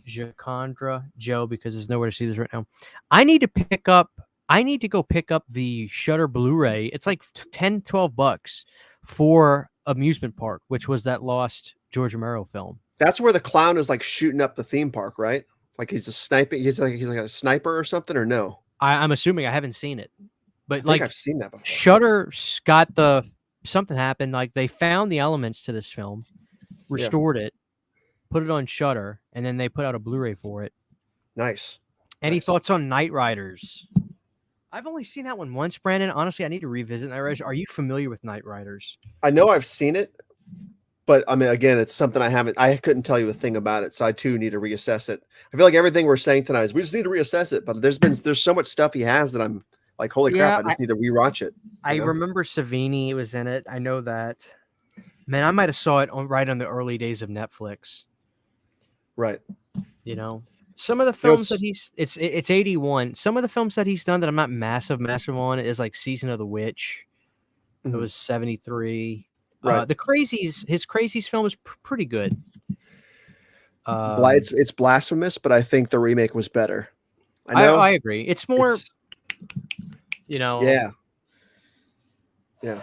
Jacondra Joe, because there's nowhere to see this right now. I need to go pick up the Shudder Blu-ray. It's like $10-12 for Amusement Park, which was that lost George Romero film.
That's where the clown is like shooting up the theme park, right? Like he's a sniper. He's like a sniper or something, or no?
I'm assuming. I haven't seen it, but
I think I've seen that before.
Shudder got something happened. Like they found the elements to this film, restored it, put it on Shudder, and then they put out a Blu-ray for it.
Nice.
Any thoughts on Night Riders? I've only seen that one once, Brandon. Honestly, I need to revisit Night Riders. Are you familiar with Night Riders?
I know I've seen it, but I mean, again, it's something I couldn't tell you a thing about it, so I too need to reassess it. I feel like everything we're saying tonight is we just need to reassess it, but there's so much stuff he has that I'm like, holy crap, I just need to rewatch it.
I remember Savini was in it. I know that. Man, I might have saw it right on the early days of Netflix.
Right.
You know, some of the films that it's 81. Some of the films that he's done that I'm not massive on is like Season of the Witch. It was 73.
Right.
The Crazies, his Crazies film is pretty good.
It's blasphemous, but I think the remake was better.
I agree. It's more, you know.
Yeah. Yeah.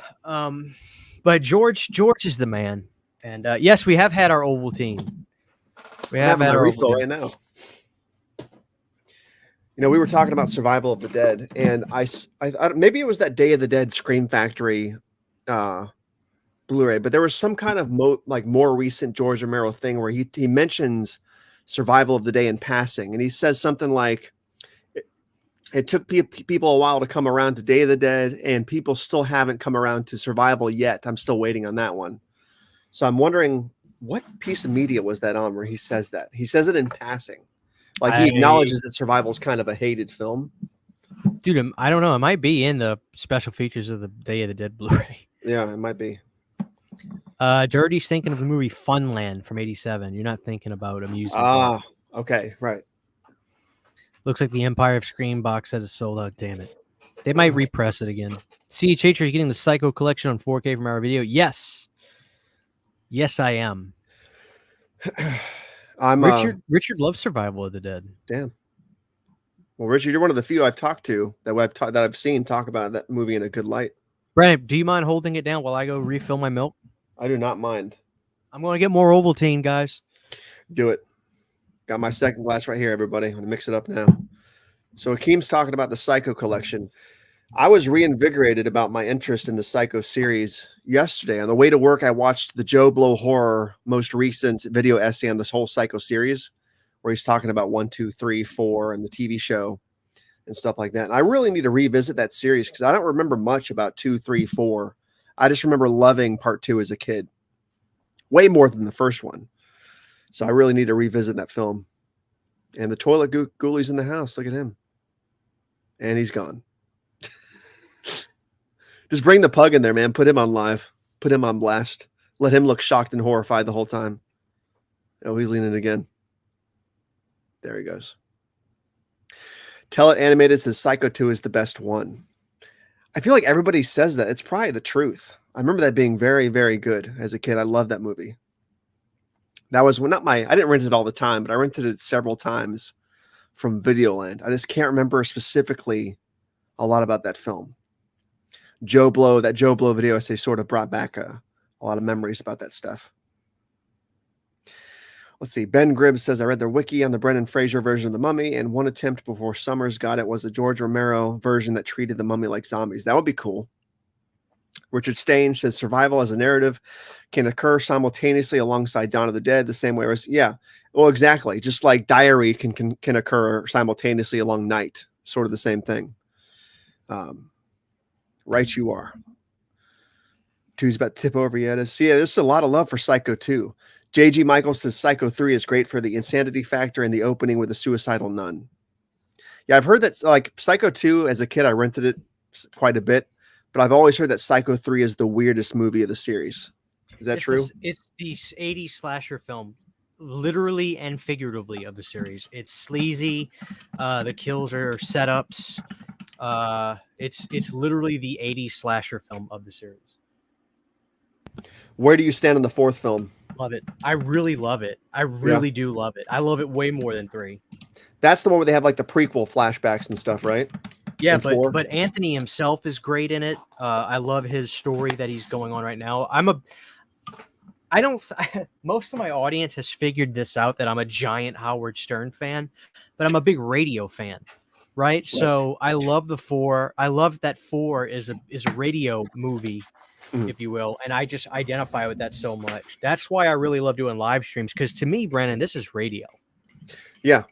But George is the man, and yes, we have had our Ovaltine. We have had our
refill right now. You know, we were talking about Survival of the Dead, and I maybe it was that Day of the Dead Scream Factory Blu-ray, but there was some kind of more recent George Romero thing where he mentions Survival of the Day in passing, and he says something like, it took people a while to come around to Day of the Dead, and people still haven't come around to Survival yet. I'm still waiting on that one. So I'm wondering, what piece of media was that on where he says that? He says it in passing. Like he acknowledges that Survival is kind of a hated film.
Dude, I don't know. It might be in the special features of the Day of the Dead Blu-ray.
Yeah, it might be.
Dirty's thinking of the movie Funland from 87. You're not thinking about amusement.
Okay, right.
Looks like the Empire of Scream box set is sold out. Damn it. They might repress it again. CHH, are you getting the Psycho collection on 4K from our video? Yes. Yes, I am. Richard loves Survival of the Dead.
Damn. Well, Richard, you're one of the few I've talked to that I've seen talk about that movie in a good light.
Brandon, do you mind holding it down while I go refill my milk?
I do not mind.
I'm going to get more Ovaltine, guys.
Do it. Got my second glass right here, everybody. I'm going to mix it up now. So Akeem's talking about the Psycho collection. I was reinvigorated about my interest in the Psycho series yesterday. On the way to work, I watched the Joe Blow Horror most recent video essay on this whole Psycho series, where he's talking about 1, 2, 3, 4 and the TV show and stuff like that. And I really need to revisit that series because I don't remember much about 2, 3, 4. I just remember loving part 2 as a kid, way more than the first one. So I really need to revisit that film. And the toilet ghoulies in the house. Look at him. And he's gone. Just bring the pug in there, man. Put him on live. Put him on blast. Let him look shocked and horrified the whole time. Oh, he's leaning again. There he goes. Tell It Animated says Psycho 2 is the best one. I feel like everybody says that. It's probably the truth. I remember that being very, very good as a kid. I loved that movie. That was not my, I didn't rent it all the time, but I rented it several times from Videoland. I just can't remember specifically a lot about that film. That Joe Blow video essay sort of brought back a lot of memories about that stuff. Let's see. Ben Gribbs says, I read the wiki on the Brendan Fraser version of The Mummy, and one attempt before Summers got it was the George Romero version that treated the mummy like zombies. That would be cool. Richard Stain says, survival as a narrative can occur simultaneously alongside Dawn of the Dead, the same way as, yeah, well, exactly. Just like Diary can occur simultaneously along Night. Sort of the same thing. Right you are. Two's about to tip over yet. Yeah, there's a lot of love for Psycho 2. JG Michael says Psycho 3 is great for the insanity factor and the opening with the suicidal nun. Yeah, I've heard that like Psycho 2 as a kid, I rented it quite a bit, but I've always heard that Psycho 3 is the weirdest movie of the series. Is that true?
It's the 80s slasher film, literally and figuratively, of the series. It's sleazy. The kills are setups. It's literally the 80s slasher film of the series.
Where do you stand on the fourth film?
Love it. I really love it. I really do love it. I love it way more than 3.
That's the one where they have like the prequel flashbacks and stuff, right?
Yeah,
And 4?
but Anthony himself is great in it. I love his story that he's going on right now. Most of my audience has figured this out, that I'm a giant Howard Stern fan, but I'm a big radio fan, right? So I love the 4. I love that 4 is a radio movie, if you will, and I just identify with that so much. That's why I really love doing live streams, because to me, Brandon, this is radio.
Yeah,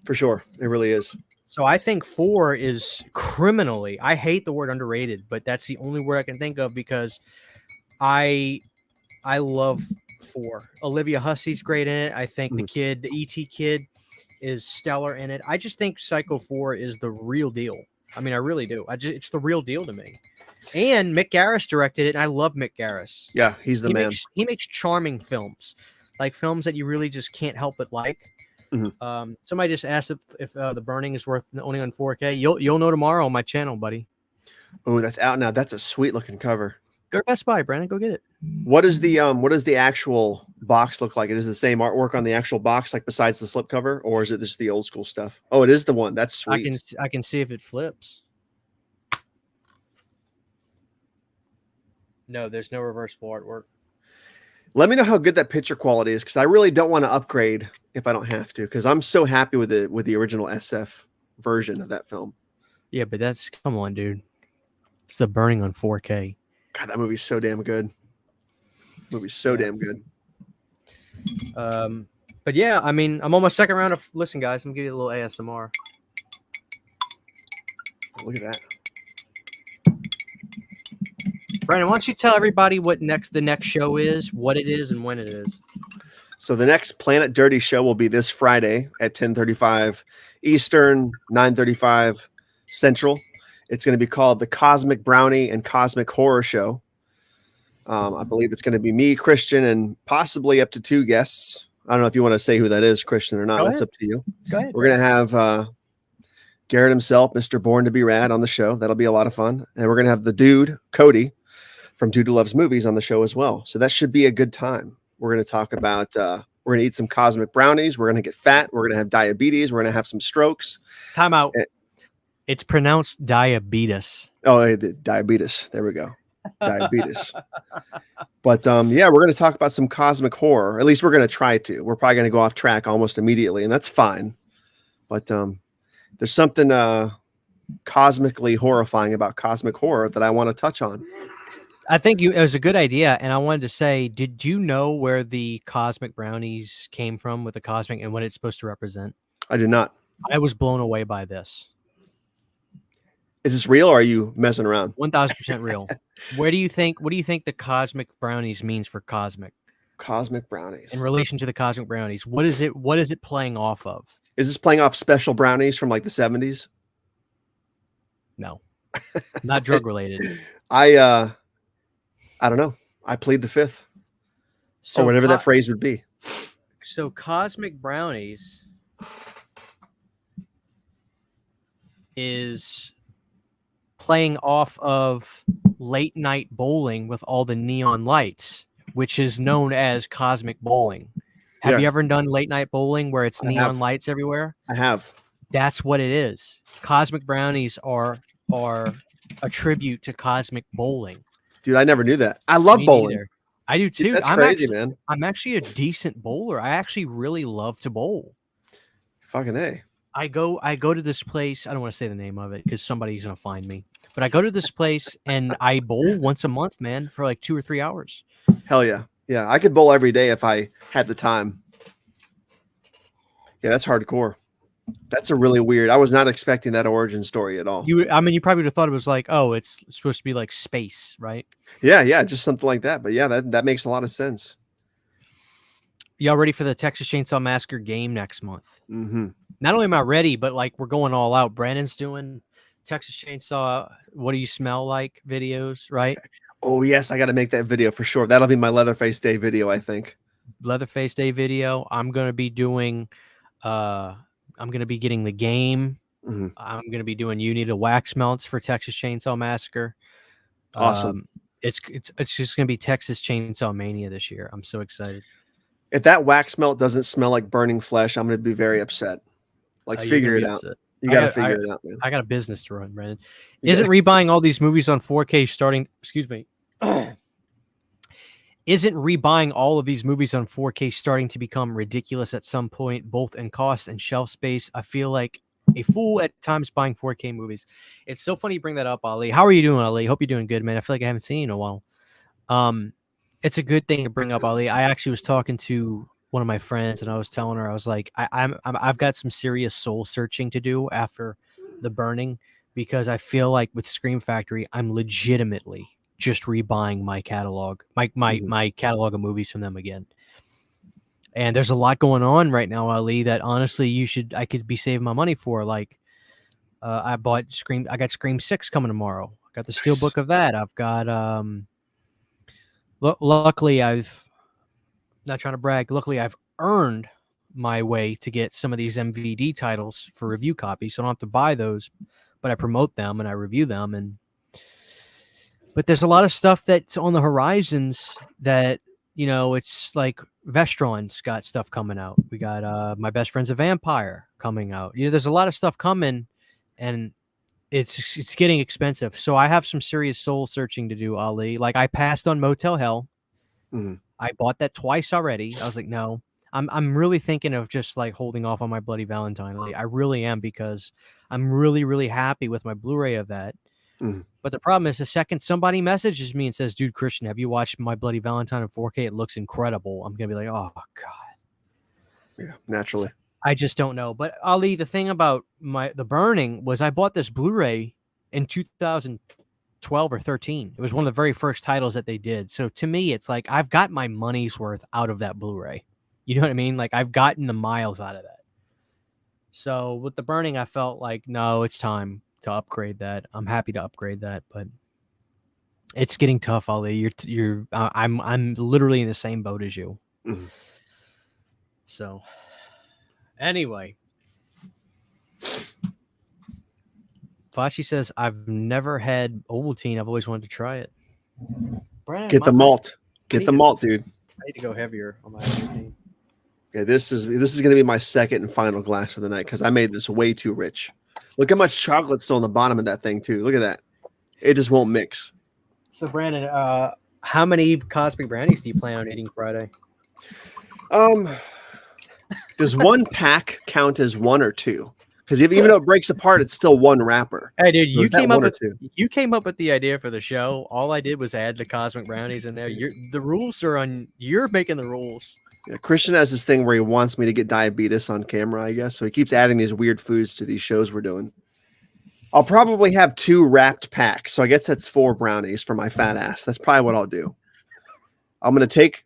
for sure. It really is.
So I think 4 is criminally, I hate the word underrated, but that's the only word I can think of, because I love 4. Olivia Hussey's great in it. I think the E.T. kid is stellar in it. I just think Psycho 4 is the real deal. I mean, I really do. It's the real deal to me. And Mick Garris directed it, and I love Mick Garris.
Yeah, he's the man.
He makes charming films, like films that you really just can't help but like. Somebody just asked if The Burning is worth owning on 4K. You'll know tomorrow on my channel, buddy.
Oh, that's out now. That's a sweet looking cover.
Go to Best Buy, Brandon. Go get it.
What does the actual box look like? It is the same artwork on the actual box, like besides the slipcover, or is it just the old school stuff? Oh, it is the one. That's sweet.
I can see if it flips. No, there's no reversible artwork.
Let me know how good that picture quality is, because I really don't want to upgrade if I don't have to, because I'm so happy with the original SF version of that film.
Yeah, but come on, dude. It's The Burning on 4K.
God, that movie's so damn good. Damn good.
But yeah, I mean, I'm on my second round of. Listen, guys, I'm gonna give you a little ASMR.
Look at that.
Brandon, why don't you tell everybody what the next show is, what it is, and when it is?
So the next Planet Dirty show will be this Friday at 10:35 Eastern, 9:35 Central. It's going to be called the Cosmic Brownie and Cosmic Horror Show. I believe it's going to be me, Christian, and possibly up to 2 guests. I don't know if you want to say who that is, Christian, or not. That's up to you.
Go ahead.
We're going to have Garrett himself, Mr. Born to be Rad, on the show. That'll be a lot of fun. And we're going to have the dude, Cody, from Dude Who Loves Movies, on the show as well. So that should be a good time. We're going to talk about, we're going to eat some cosmic brownies. We're going to get fat. We're going to have diabetes. We're going to have some strokes.
Time out. It's pronounced diabetes.
Oh, diabetes. There we go. Diabetes. But yeah, we're going to talk about some cosmic horror. At least we're going to try to. We're probably going to go off track almost immediately, and that's fine. But there's something cosmically horrifying about cosmic horror that I want to touch on.
I think it was a good idea, and I wanted to say, did you know where the cosmic brownies came from with the cosmic and what it's supposed to represent?
I did not.
I was blown away by this.
Is this real, or are you messing around?
1000% real. What do you think the cosmic brownies means for cosmic?
Cosmic brownies.
In relation to the cosmic brownies, what is it playing off of?
Is this playing off special brownies from like the 70s?
No. Not drug related.
I don't know. I plead the fifth.
So
or whatever that phrase would be.
So Cosmic Brownies is playing off of late night bowling with all the neon lights, which is known as cosmic bowling. Have
Yeah.
you ever done late night bowling where it's
I
neon
have.
lights everywhere?
I have.
That's what it is. Cosmic Brownies are a tribute to cosmic bowling.
Dude, I never knew that. I love
Me
bowling.
neither. I do too.
Dude, that's crazy, man.
I'm actually a decent bowler. I actually really love to bowl.
Fucking A.
I go to this place. I don't want to say the name of it because somebody's gonna find me. But I go to this place and I bowl once a month, man, for like 2 or 3 hours.
Hell yeah. Yeah, I could bowl every day if I had the time. Yeah, that's hardcore. That's a really weird. I was not expecting that origin story at all.
You probably would have thought it was like, oh, it's supposed to be like space, right?
Yeah, just something like that. But yeah, that makes a lot of sense.
Y'all ready for the Texas Chainsaw Massacre game next month?
Mm-hmm.
Not only am I ready, but like we're going all out. Brandon's doing Texas Chainsaw What Do You Smell Like videos, right?
Oh yes, I got to make that video for sure. That'll be my Leatherface Day video, I think.
Leatherface Day video. I'm gonna be doing. I'm gonna be getting the game.
Mm-hmm.
I'm gonna be doing You Need a Wax Melts for Texas Chainsaw Massacre.
Awesome.
It's just gonna be Texas Chainsaw Mania this year. I'm so excited.
If that wax melt doesn't smell like burning flesh, I'm going to be very upset. Like, figure it out.
Upset.
You got to figure it out, man.
I got a business to run, Brandon. Isn't rebuying all these movies on 4K starting? Excuse me. Isn't rebuying all of these movies on 4K starting to become ridiculous at some point, both in cost and shelf space? I feel like a fool at times buying 4K movies. It's so funny you bring that up, Ali. How are you doing, Ali? Hope you're doing good, man. I feel like I haven't seen you in a while. It's a good thing to bring up, Ali. I actually was talking to one of my friends, and I was telling her, I was like, I've got some serious soul searching to do after the burning, because I feel like with Scream Factory, I'm legitimately just rebuying my catalog, my catalog of movies from them again. And there's a lot going on right now, Ali, that honestly I could be saving my money for. Like, I got Scream 6 coming tomorrow. I got the steelbook of that. I've got luckily, not trying to brag. Luckily, I've earned my way to get some of these MVD titles for review copies, so I don't have to buy those, but I promote them and I review them. But there's a lot of stuff that's on the horizons that, it's like Vestron's got stuff coming out. We got My Best Friend's a Vampire coming out. There's a lot of stuff coming, and it's getting expensive. So I have some serious soul searching to do, Ali. Like, I passed on Motel Hell.
Mm-hmm.
I bought that twice already. I was like, no. I'm really thinking of just like holding off on my Bloody Valentine. Ali. I really am, because I'm really, really happy with my Blu-ray of that.
Mm-hmm.
But the problem is, the second somebody messages me and says, dude, Christian, have you watched My Bloody Valentine in 4K? It looks incredible. I'm going to be like, oh, God.
Yeah, naturally.
I just don't know. But Ali, the thing about the burning was I bought this Blu-ray in 2012 or 13. It was one of the very first titles that they did. So to me, it's like I've got my money's worth out of that Blu-ray. You know what I mean? Like, I've gotten the miles out of that. So with the burning, I felt like, no, it's time to upgrade that. I'm happy to upgrade that, but it's getting tough, Ali. I'm literally in the same boat as you.
Mm-hmm.
So anyway, Fachi says, I've never had Ovaltine. I've always wanted to try it. Brandon,
Get the malt. Get the malt, dude.
I need to go heavier on my Ovaltine.
Yeah, this is going to be my second and final glass of the night, because I made this way too rich. Look how much chocolate's still on the bottom of that thing, too. Look at that. It just won't mix.
So, Brandon, how many Cosmic Brownies do you plan on eating Friday?
Does one pack count as one or two? Because even though it breaks apart, it's still one wrapper.
Hey, dude,
So
you came up with the idea for the show. All I did was add the Cosmic Brownies in there. The rules are on. You're making the rules.
Yeah, Christian has this thing where he wants me to get diabetes on camera, I guess. So he keeps adding these weird foods to these shows we're doing. I'll probably have 2 wrapped packs. So I guess that's 4 brownies for my fat ass. That's probably what I'll do. I'm gonna take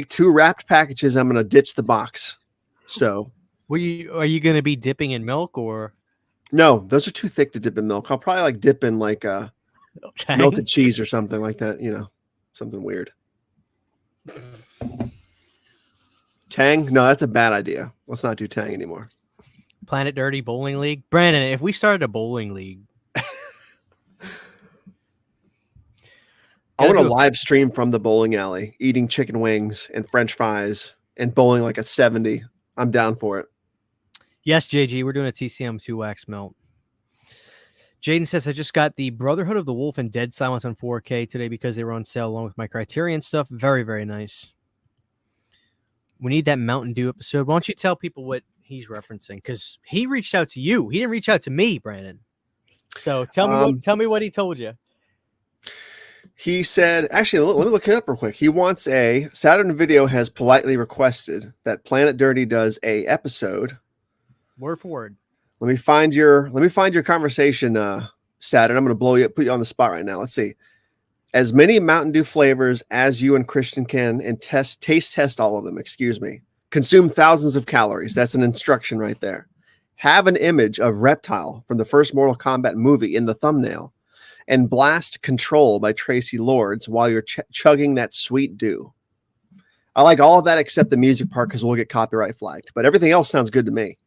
2 wrapped packages. I'm gonna ditch the box. So
Are you gonna be dipping in milk or?
No, those are too thick to dip in milk. I'll probably like dip in like melted cheese or something like that. Something weird. Tang? No, that's a bad idea. Let's not do Tang anymore.
Planet Dirty Bowling League. Brandon, if we started a bowling league,
I want to
do a-
live stream from the bowling alley, eating chicken wings and French fries and bowling like a 70. I'm down for it.
Yes, JG, we're doing a TCM2 wax melt. Jaden says, I just got the Brotherhood of the Wolf and Dead Silence on 4K today because they were on sale along with my Criterion stuff. Very, very nice. We need that Mountain Dew episode. Why don't you tell people what he's referencing? Because he reached out to you. He didn't reach out to me, Brandon. So tell me what he told you.
He said, actually, let me look it up real quick. He wants Saturn Video has politely requested that Planet Dirty does a episode.
Word for word.
Let me find your conversation, Saturn. I'm going to blow you up, put you on the spot right now. Let's see. As many Mountain Dew flavors as you and Christian can, and taste test all of them. Excuse me. Consume thousands of calories. That's an instruction right there. Have an image of Reptile from the first Mortal Kombat movie in the thumbnail, and blast Control by Tracy Lords while you're chugging that sweet dew. I like all of that except the music part because we'll get copyright flagged. But everything else sounds good to me.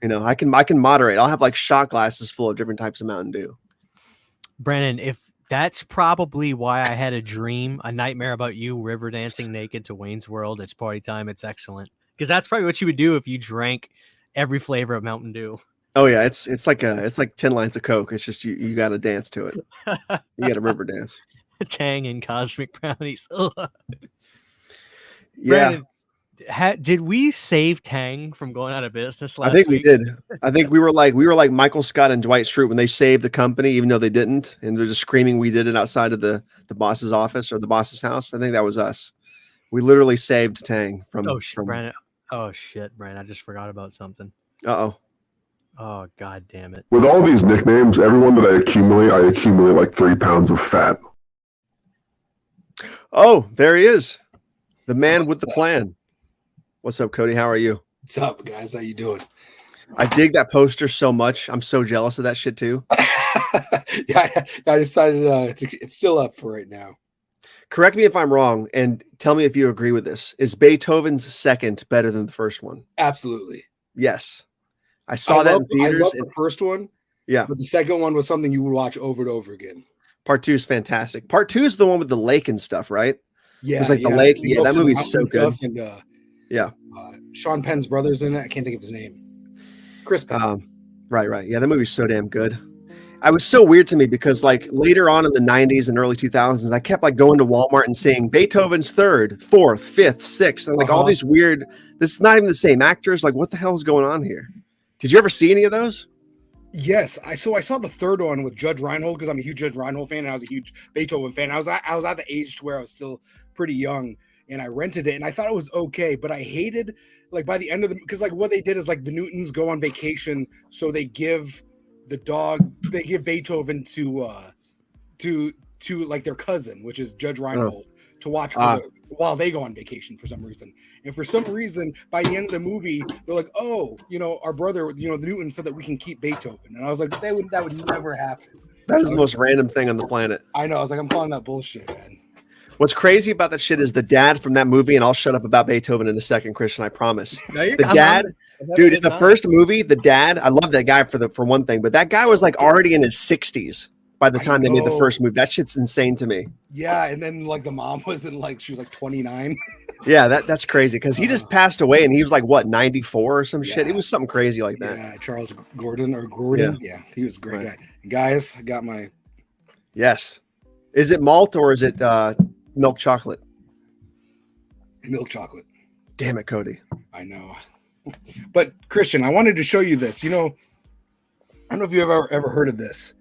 You know, I can moderate. I'll have like shot glasses full of different types of Mountain Dew.
Brandon, if that's probably why I had a dream, a nightmare about you river dancing naked to Wayne's World. It's party time. It's excellent. Because that's probably what you would do if you drank every flavor of Mountain Dew.
Oh yeah, it's like 10 lines of Coke. It's just you got to dance to it. You got to river dance.
Tang and cosmic brownies. Ugh.
Yeah.
Brandon, did we save Tang from going out of business last
I think
week?
we did. I think we were like Michael Scott and Dwight Schrute when they saved the company, even though they didn't, and they're just screaming we did it outside of the boss's office or the boss's house. I think that was us. We literally saved Tang from.
Brandon. Oh shit, Brandon! I just forgot about something.
Uh-oh.
Oh god damn it!
With all these nicknames, everyone that I accumulate like 3 pounds of fat.
Oh, there he is, the man with the plan. What's up, Cody? How are you?
What's up, guys? How you doing?
I dig that poster so much. I'm so jealous of that shit too.
Yeah, I decided it's still up for right now.
Correct me if I'm wrong, and tell me if you agree with this. Is Beethoven's second better than the first one?
Absolutely.
Yes. I saw that in theaters.
I love the first one.
Yeah.
But the second one was something you would watch over and over again.
Part 2 is fantastic. Part 2 is the one with the lake and stuff, right?
Yeah.
It was like the lake. Yeah, that movie's so good.
And,
yeah.
Sean Penn's brother's in it. I can't think of his name. Chris Penn.
Right. Yeah, that movie's so damn good. It was so weird to me because like later on in the 90s and early 2000s, I kept like going to Walmart and seeing Beethoven's 3rd, 4th, 5th, 6th, and like all these weird. This is not even the same actors. Like, what the hell is going on here? Did you ever see any of those?
Yes, I saw the third one with Judge Reinhold because I'm a huge Judge Reinhold fan and I was a huge Beethoven fan. I was at the age to where I was still pretty young and I rented it and I thought it was okay, but I hated like by the end of the because like what they did is like the Newtons go on vacation, so they give Beethoven to like their cousin, which is Judge Reinhold, to watch while they go on vacation for some reason. And for some reason, by the end of the movie, they're like, "Oh, our brother, the Newton said that we can keep Beethoven." And I was like, "That would never happen."
That is the most random thing on the planet.
I know. I was like, "I'm calling that bullshit, man."
What's crazy about that shit is the dad from that movie, and I'll shut up about Beethoven in a second, Christian, I promise. The dad, dude, in the first movie, the dad, I love that guy for one thing, but that guy was like already in his 60s by the time they made the first movie. That shit's insane to me.
Yeah, and then like the mom wasn't like she was like 29.
Yeah, that's crazy because he just passed away and he was like what 94 or some shit. It was something crazy like that.
Yeah, Charles Gordon. Yeah, he was a great guy. Guys, I got my.
Yes, is it malt or is it milk chocolate?
Milk chocolate.
Damn it, Cody.
I know. But Christian, I wanted to show you this. I don't know if you've ever heard of this,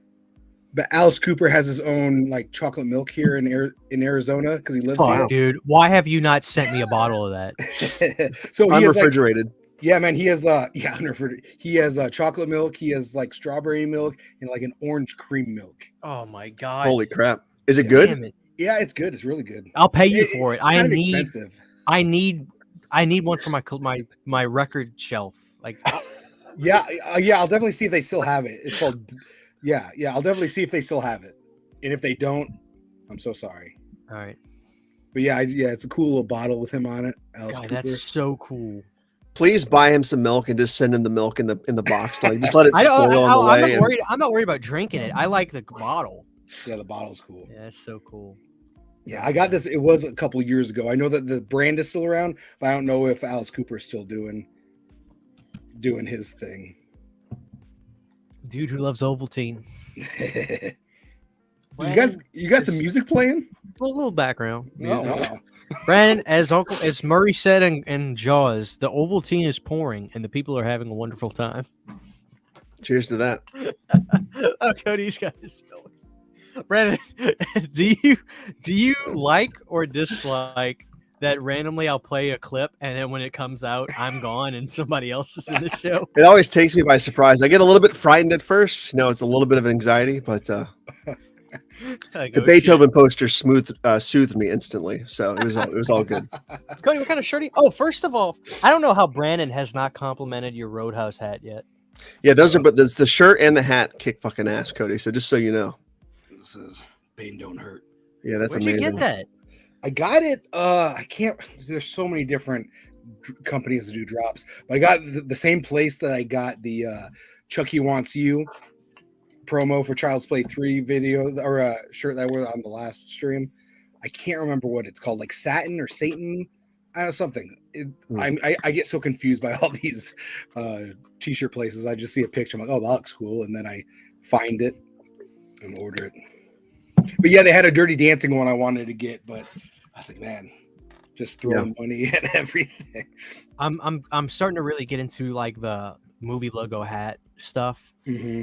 but Alice Cooper has his own like chocolate milk here in Arizona because he lives here.
Dude, why have you not sent me a bottle of that?
So he unrefrigerated.
Yeah, man, he has unrefrigerated. He has chocolate milk. He has like strawberry milk and like an orange cream milk.
Oh my god!
Holy crap! Is it good?
Damn it.
Yeah, it's good. It's really good.
I'll pay you for it.
Expensive.
I need one for my record shelf. Like,
yeah. I'll definitely see if they still have it. It's called. Yeah. I'll definitely see if they still have it, and if they don't, I'm so sorry.
All right.
But yeah, it's a cool little bottle with him on it. Alice
God,
Cooper.
that's so cool.
Please buy him some milk and just send him the milk in the box. Like just let it
I don't.
spoil on the
I'm
way.
not worried. I'm not worried about drinking it. I like the bottle.
Yeah, the bottle's cool.
Yeah, that's so cool.
Yeah, I got this. It was a couple of years ago. I know that the brand is still around, but I don't know if Alice Cooper is still doing his thing.
Dude who loves Ovaltine.
You got some music playing?
A little background.
Oh.
Brandon, as Murray said in Jaws, the Ovaltine is pouring and the people are having a wonderful time.
Cheers to that.
Oh, Cody's got his milk. Brandon, do you like or dislike that randomly I'll play a clip and then when it comes out, I'm gone and somebody else is in the show?
It always takes me by surprise. I get a little bit frightened at first. It's a little bit of anxiety, but the Beethoven poster soothed me instantly. So it was all good.
Cody, what kind of shirt? Oh, first of all, I don't know how Brandon has not complimented your Roadhouse hat yet.
Yeah, but the shirt and the hat kick fucking ass, Cody. So just so you know.
This is pain don't hurt.
Yeah, that's
Where'd
amazing.
you get that?
I got it. I can't. There's so many different companies that do drops, but I got the same place that I got the Chucky Wants You promo for Child's Play 3 video or shirt that I wore on the last stream. I can't remember what it's called, like Satin or Satan. I don't know, something. I get so confused by all these t-shirt places. I just see a picture. I'm like, oh, that looks cool, and then I find it and order it. But yeah, they had a Dirty Dancing one I wanted to get, but I was like, man, just throwing money at everything.
I'm starting to really get into like the movie logo hat stuff.
Mm-hmm.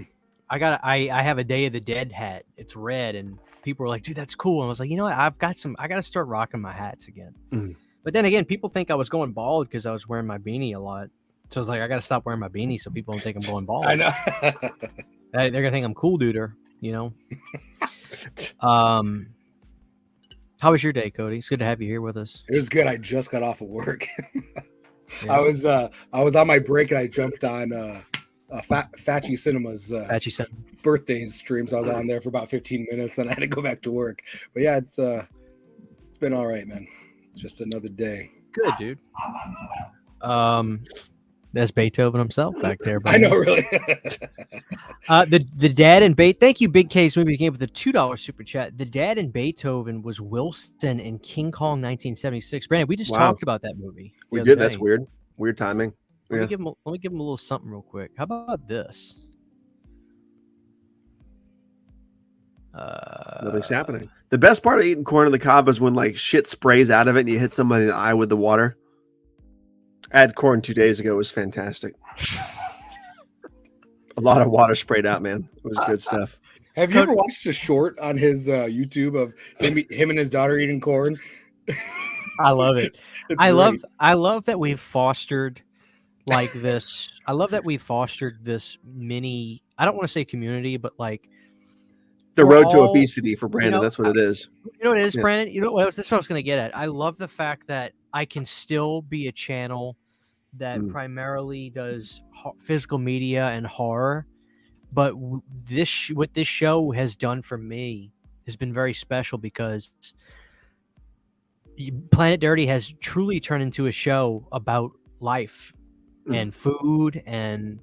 I have a Day of the Dead hat. It's red, and people were like, dude, that's cool. And I was like, you know what? I got to start rocking my hats again.
Mm.
But then again, people think I was going bald because I was wearing my beanie a lot. So I was like, I got to stop wearing my beanie so people don't think I'm going bald.
I know.
They're gonna think I'm cool, duder. How was your day, Cody? It's good to have you here with us.
It was good. I just got off of work.
Yeah.
I was on my break and I jumped on Fatchy Cinema's birthday stream. So I was on there for about 15 minutes and I had to go back to work. But yeah, it's been all right, man. It's just another day.
Good, dude. That's Beethoven himself back there.
I know, really.
The dad in Beethoven. Thank you, Big Case Movie Game, with the $2 super chat. The dad in Beethoven was Wilson in King Kong 1976. Brandon, we just talked about that movie.
We did. That's weird. Weird timing.
Let me give him a little something real quick. How about this?
Nothing's happening. The best part of eating corn on the cob is when like shit sprays out of it and you hit somebody in the eye with the water. I had corn 2 days ago. It was fantastic. A lot of water sprayed out, man. It was good stuff.
Have you ever watched a short on his YouTube of him and his daughter eating corn?
I love it. I
great.
love that we've fostered like this. I love that we've fostered this mini, I don't want to say community, but like
the road to obesity for Brandon. That's what it is.
You know what it is, Brandon? You know what? This is what I was going to get at. I love the fact that I can still be a channel that primarily does physical media and horror, but what this show has done for me has been very special because Planet Dirty has truly turned into a show about life and food, and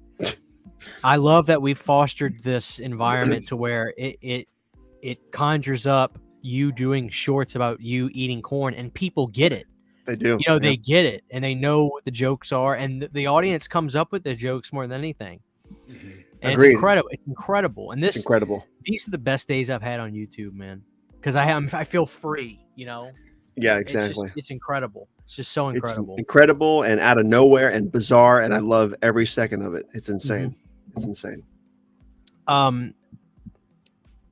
I love that we've fostered this environment to where it conjures up you doing shorts about you eating corn, and people get it.
They do.
They get it, and they know what the jokes are, and the audience comes up with the jokes more than anything. And
Agreed.
It's incredible. It's incredible, and
It's incredible.
These are the best days I've had on YouTube, man, because I feel free.
Yeah, exactly.
It's incredible. It's just so incredible.
It's incredible and out of nowhere and bizarre, and I love every second of it. It's insane. It's insane.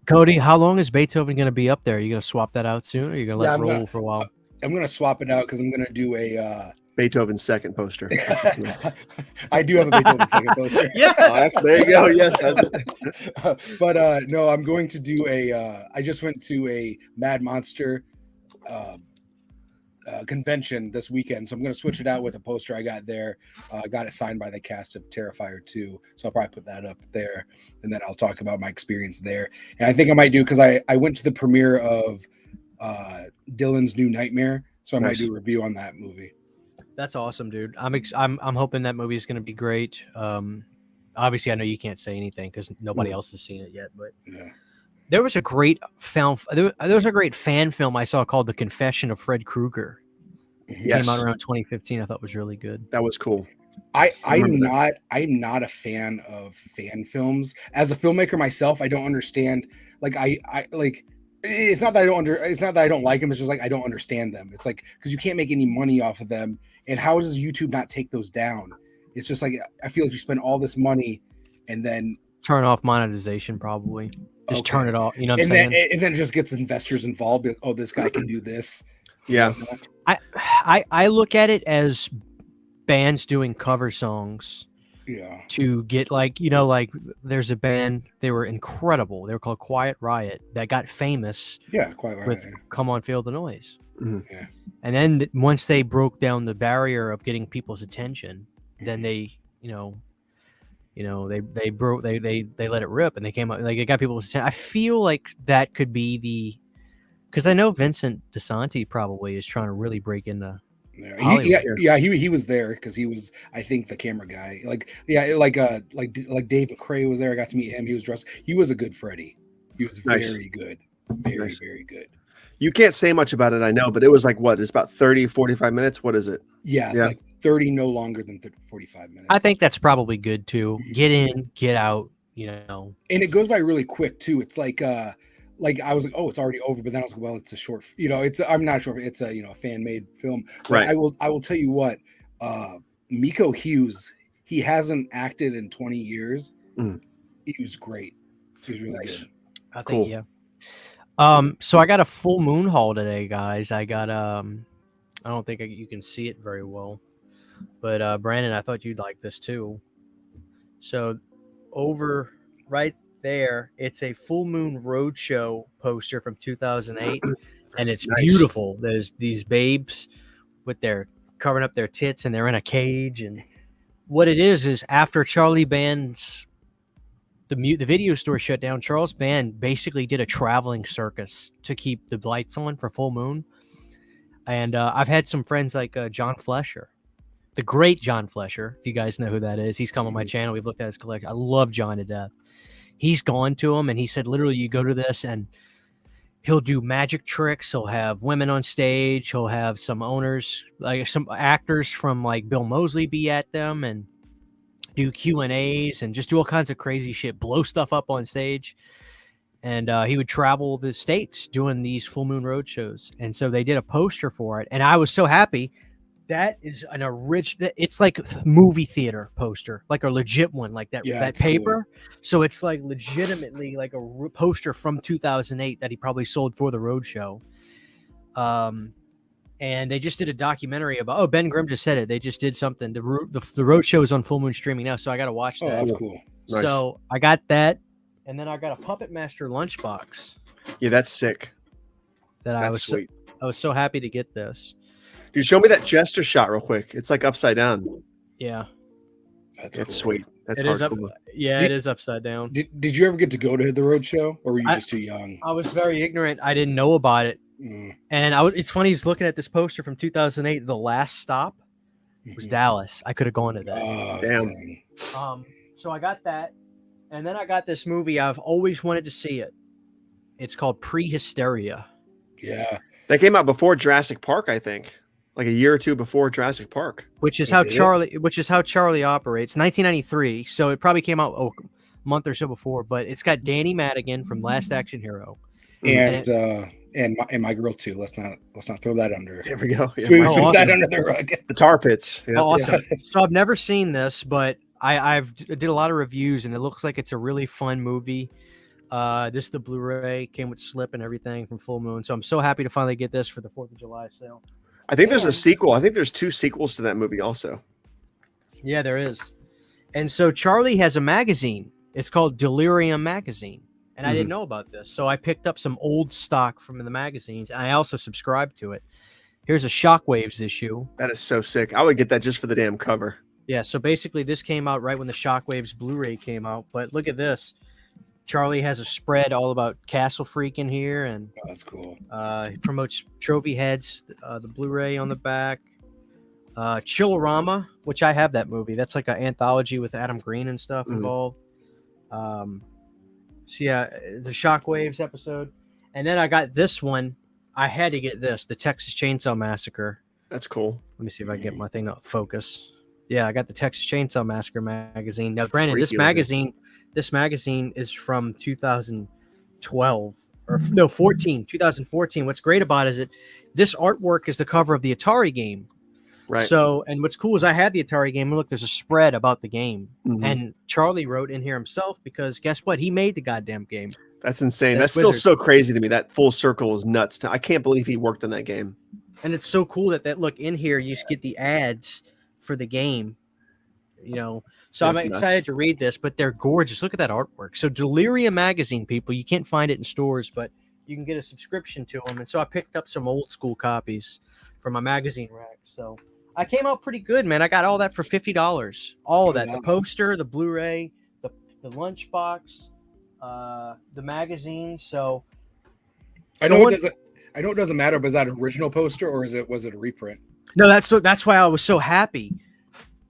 Cody, how long is Beethoven going to be up there? Are you going to swap that out soon, or are you going to let it roll for a while?
I'm going to swap it out because I'm going to do a
Beethoven's second poster.
I do have a Beethoven second poster.
Yeah,
there you go. Yes, that's it.
But no, I'm going to do I just went to a Mad Monster convention this weekend, so I'm going to switch it out with a poster I got there. I got it signed by the cast of Terrifier 2, so I'll probably put that up there, and then I'll talk about my experience there. And I think I might do, because I went to the premiere of Dylan's New Nightmare, so I might
Nice.
do a review on that movie.
That's awesome, dude. I'm hoping that movie is going to be great. Obviously, I know you can't say anything because nobody else has seen it yet, but
Yeah.
there was a great film. There was a great fan film I saw called "The Confession of Fred Krueger." It
Yes.
came out around 2015. I thought was really good.
That was cool.
I'm not a fan of fan films. As a filmmaker myself, I don't understand. Like I like. It's not that I don't like them. It's just like I don't understand them. It's like because you can't make any money off of them. And how does YouTube not take those down? It's just like I feel like you spend all this money and then
Turn off monetization, probably. Just
Okay.
turn it off. You know what I'm
and
saying?
then it just gets investors involved. Like, oh, this guy can do this.
Yeah.
I look at it as bands doing cover songs
Yeah.
to get like there's a band, they were incredible. They were called Quiet Riot that got famous
Yeah. Quite right.
with Come On Feel the Noise.
Mhm.
Yeah.
And then once they broke down the barrier of getting people's attention, then they they let it rip and they came out like it got people's attention. I feel like that could be because I know Vincent DeSanti probably is trying to really break into Hollywood.
He was there because he was, I think, the camera guy. Like Dave McCrae was there. I got to meet him. He was dressed. He was a good Freddy. He was
Nice.
very good. Very,
Nice.
very good.
You can't say much about it, I know, but it was like what? It's about 30, 45 minutes. What is it?
Yeah,
Yeah.
like 30, no longer than 45 minutes.
I think that's probably good too. Get in, get out,
and it goes by really quick too. It's like I was like, oh, it's already over, but then I was like, well, it's a short. I'm not sure. It's a fan made film. But
Right.
I will tell you what. Miko Hughes, he hasn't acted in 20 years.
Mm.
He was great. He was really
Nice.
good.
I think
Cool.
yeah. So I got a full moon haul today, guys. I got I don't think you can see it very well, but Brandon, I thought you'd like this too. So over right there, it's a Full Moon Roadshow poster from 2008, and it's
Nice.
beautiful. There's these babes with their covering up their tits, and they're in a cage. And what it is after Charlie Band's the video store shut down, Charles Band basically did a traveling circus to keep the lights on for Full Moon. And I've had some friends like John Flesher, the great John Flesher, if you guys know who that is. He's come on my channel. We've looked at his collection. I love John to death. He's gone to him, and he said, literally, you go to this, and he'll do magic tricks. He'll have women on stage. He'll have some owners, like some actors from like Bill Moseley be at them, and do Q&As and just do all kinds of crazy shit, blow stuff up on stage. And he would travel the states doing these Full Moon Road shows. And so they did a poster for it. And I was so happy. That is an original, it's like a movie theater poster, like a legit one, like that,
Yeah,
that
it's
paper. So it's like legitimately like a poster from 2008 that he probably sold for the road show. And they just did a documentary about. Ben Grimm just said it. They just did something. The road show is on Full Moon streaming now, so I got to watch that.
Oh, that's cool.
Nice.
So I got that, and then I got a Puppet Master lunchbox
Yeah, that's sick.
that
That's sweet.
I was so happy to get this.
Dude, show me that Jester shot real quick. It's like upside down.
Yeah,
That's
It's
cool.
sweet. That's
it is up.
hardcool.
Yeah, it is upside down.
Did you ever get to go to the road show, or were you just too young?
I was very ignorant. I didn't know about it,
Mm.
and it's funny. He's looking at this poster from 2008. The last stop was Dallas. I could have gone to that.
Damn.
dang.
So I got that, and then I got this movie. I've always wanted to see it. It's called Prehysteria.
Yeah.
That came out before Jurassic Park, I think. Like a year or two before Jurassic Park.
Which is
Oh,
how
did it?
Charlie operates. 1993, so it probably came out a month or so before. But it's got Danny Madigan from Last Action Hero,
And my girl too. Let's not throw that under.
There we go. Yeah,
Sweep
Oh,
that
awesome.
under the rug.
the tar pits. Yeah.
Oh, awesome. So I've never seen this, but I did a lot of reviews, and it looks like it's a really fun movie. This the Blu-ray came with slip and everything from Full Moon, so I'm so happy to finally get this for the 4th of July sale.
I think there's a sequel. I think there's 2 sequels to that movie also.
Yeah, there is. And so Charlie has a magazine. It's called Delirium Magazine. And I didn't know about this. So I picked up some old stock from the magazines, and I also subscribed to it. Here's a Shockwaves issue.
That is so sick. I would get that just for the damn cover.
Yeah, so basically this came out right when the Shockwaves Blu-ray came out. But look at this. Charlie has a spread all about Castle Freak in here, and
Oh, that's cool.
he promotes Trophy Heads, the Blu-ray on the back. Chillerama, which I have that movie. That's like an anthology with Adam Green and stuff involved. So yeah, it's a Shockwaves episode. And then I got this one. I had to get this, the Texas Chainsaw Massacre.
That's cool.
Let me see if I can get my thing to focus. Yeah, I got the Texas Chainsaw Massacre magazine. Now, granted,
Freaky
this magazine is from 2012 or no, 2014. What's great about it is this artwork is the cover of the Atari game.
Right.
So, and what's cool is I had the Atari game. And look, there's a spread about the game, and Charlie wrote in here himself because guess what? He made the goddamn game.
That's insane.
That's
That's still
Wizards.
so crazy to me. That full circle is nuts. I can't believe he worked on that game.
And it's so cool that look in here, you just get the ads for the game, you know. So
That's
I'm
nuts.
excited to read this, but they're gorgeous. Look at that artwork. So Delirium magazine, people, you can't find it in stores, but you can get a subscription to them. And so I picked up some old school copies for my magazine rack. So I came out pretty good, man. I got all that for $50. All of that, the poster, the Blu-ray, the lunchbox, the magazine. So
I know it doesn't matter, but is that an original poster or was it a reprint?
no, that's why I was so happy.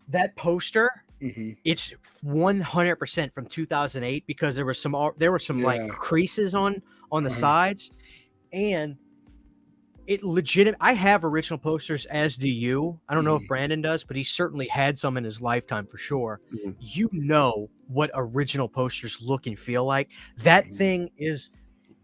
That poster, it's 100% from 2008 because there were some like creases on the sides, and it legitimate. I have original posters, as do you. I don't know if Brandon does, but he certainly had some in his lifetime for sure. You know what original posters look and feel like. That thing is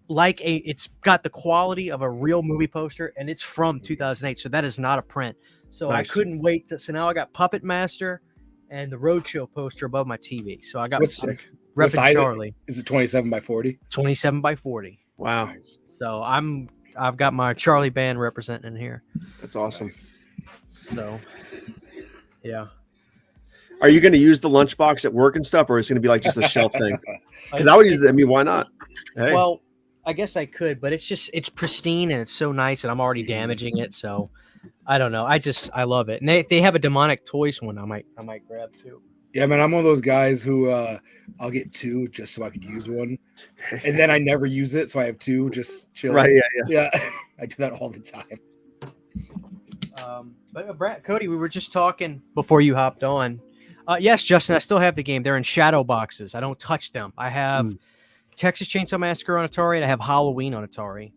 like it's got the quality of a real movie poster, and it's from 2008, so that is not a print. So
Nice.
I couldn't wait so now I got Puppet Master and the Roadshow poster above my TV. So I got
What's sick?
What
repping
size
Charlie.
Is it 27 by 40?
27 by 40.
Wow.
Nice.
So I've got my Charlie band representing in here.
That's awesome.
So yeah.
Are you going to use the lunchbox at work and stuff, or is it going to be like just a shelf thing? Because I would use it. I mean, why not? Hey.
Well, I guess I could, but it's pristine and it's so nice, and I'm already damaging it. So I don't know. I love it. And they have a demonic toys one. I might grab too.
Yeah, man, I'm one of those guys who I'll get two just so I could use one, and then I never use it, so I have two just chill.
Right? Yeah.
Yeah, I do that all the time.
But Brad, Cody, we were just talking before you hopped on. Yes, Justin, I still have the game. They're in shadow boxes. I don't touch them. I have Texas Chainsaw Massacre on Atari, and I have Halloween on Atari.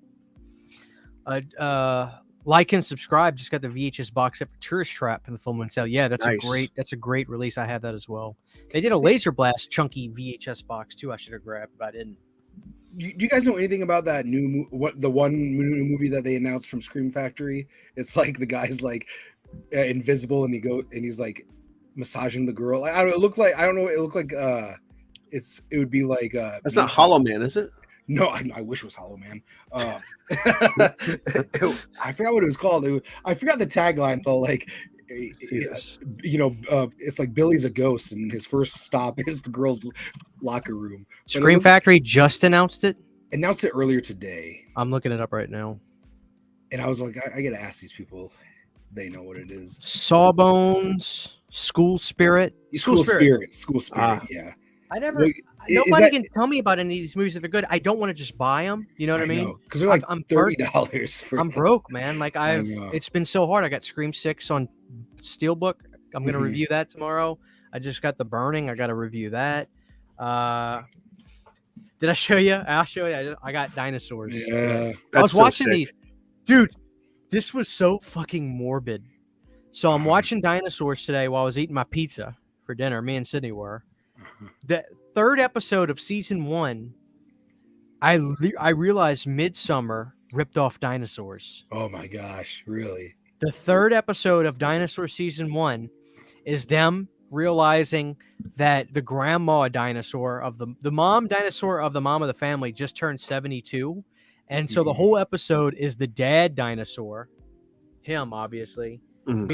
Like and subscribe. Just got the VHS box set for Tourist Trap in the full moon sale. Yeah, that's
Nice.
a great release. I have that as well. They did a Laser Blast chunky VHS box too. I should have grabbed, but I didn't.
Do you guys know anything about that new one new movie that they announced from Scream Factory? It's like the guy's like invisible, and he's like massaging the girl. I don't know. It looked like it would be like
That's not Hollow Man, is it?
No, I wish it was Hollow Man. I forgot what it was called. I forgot the tagline though. Like,
Yes.
It's like Billy's a ghost, and his first stop is the girls' locker room. But
Scream Factory just announced it.
announced it earlier today,
I'm looking it up right now.
and I was like, I gotta ask these people. They know what it is.
Sawbones, School Spirit.
School Spirit.
Ah.
Yeah.
I never.
Wait, is
nobody
that-
can tell me about any of these movies if they're good. I don't want to just buy them. You know what I mean?
Because they're like
I'm
$30 for.
I'm broke, man. Like
I know.
it's been so hard. I got Scream 6 on Steelbook. I'm gonna
Mhm.
review that tomorrow. I just got The Burning. I got to review that. Did I show you? I'll show you. I got Dinosaurs.
Yeah.
I was
so
watching
sick.
these, dude. This was so fucking morbid. So I'm watching Dinosaurs today while I was eating my pizza for dinner. Me and Sydney were. The third episode of season 1, I realized Midsummer ripped off Dinosaurs.
Oh my gosh! Really?
The third episode of Dinosaur season 1 is them realizing that the grandma dinosaur of the mom dinosaur of the mom of the family just turned 72. And so the whole episode is the dad dinosaur, him obviously,
Mhm.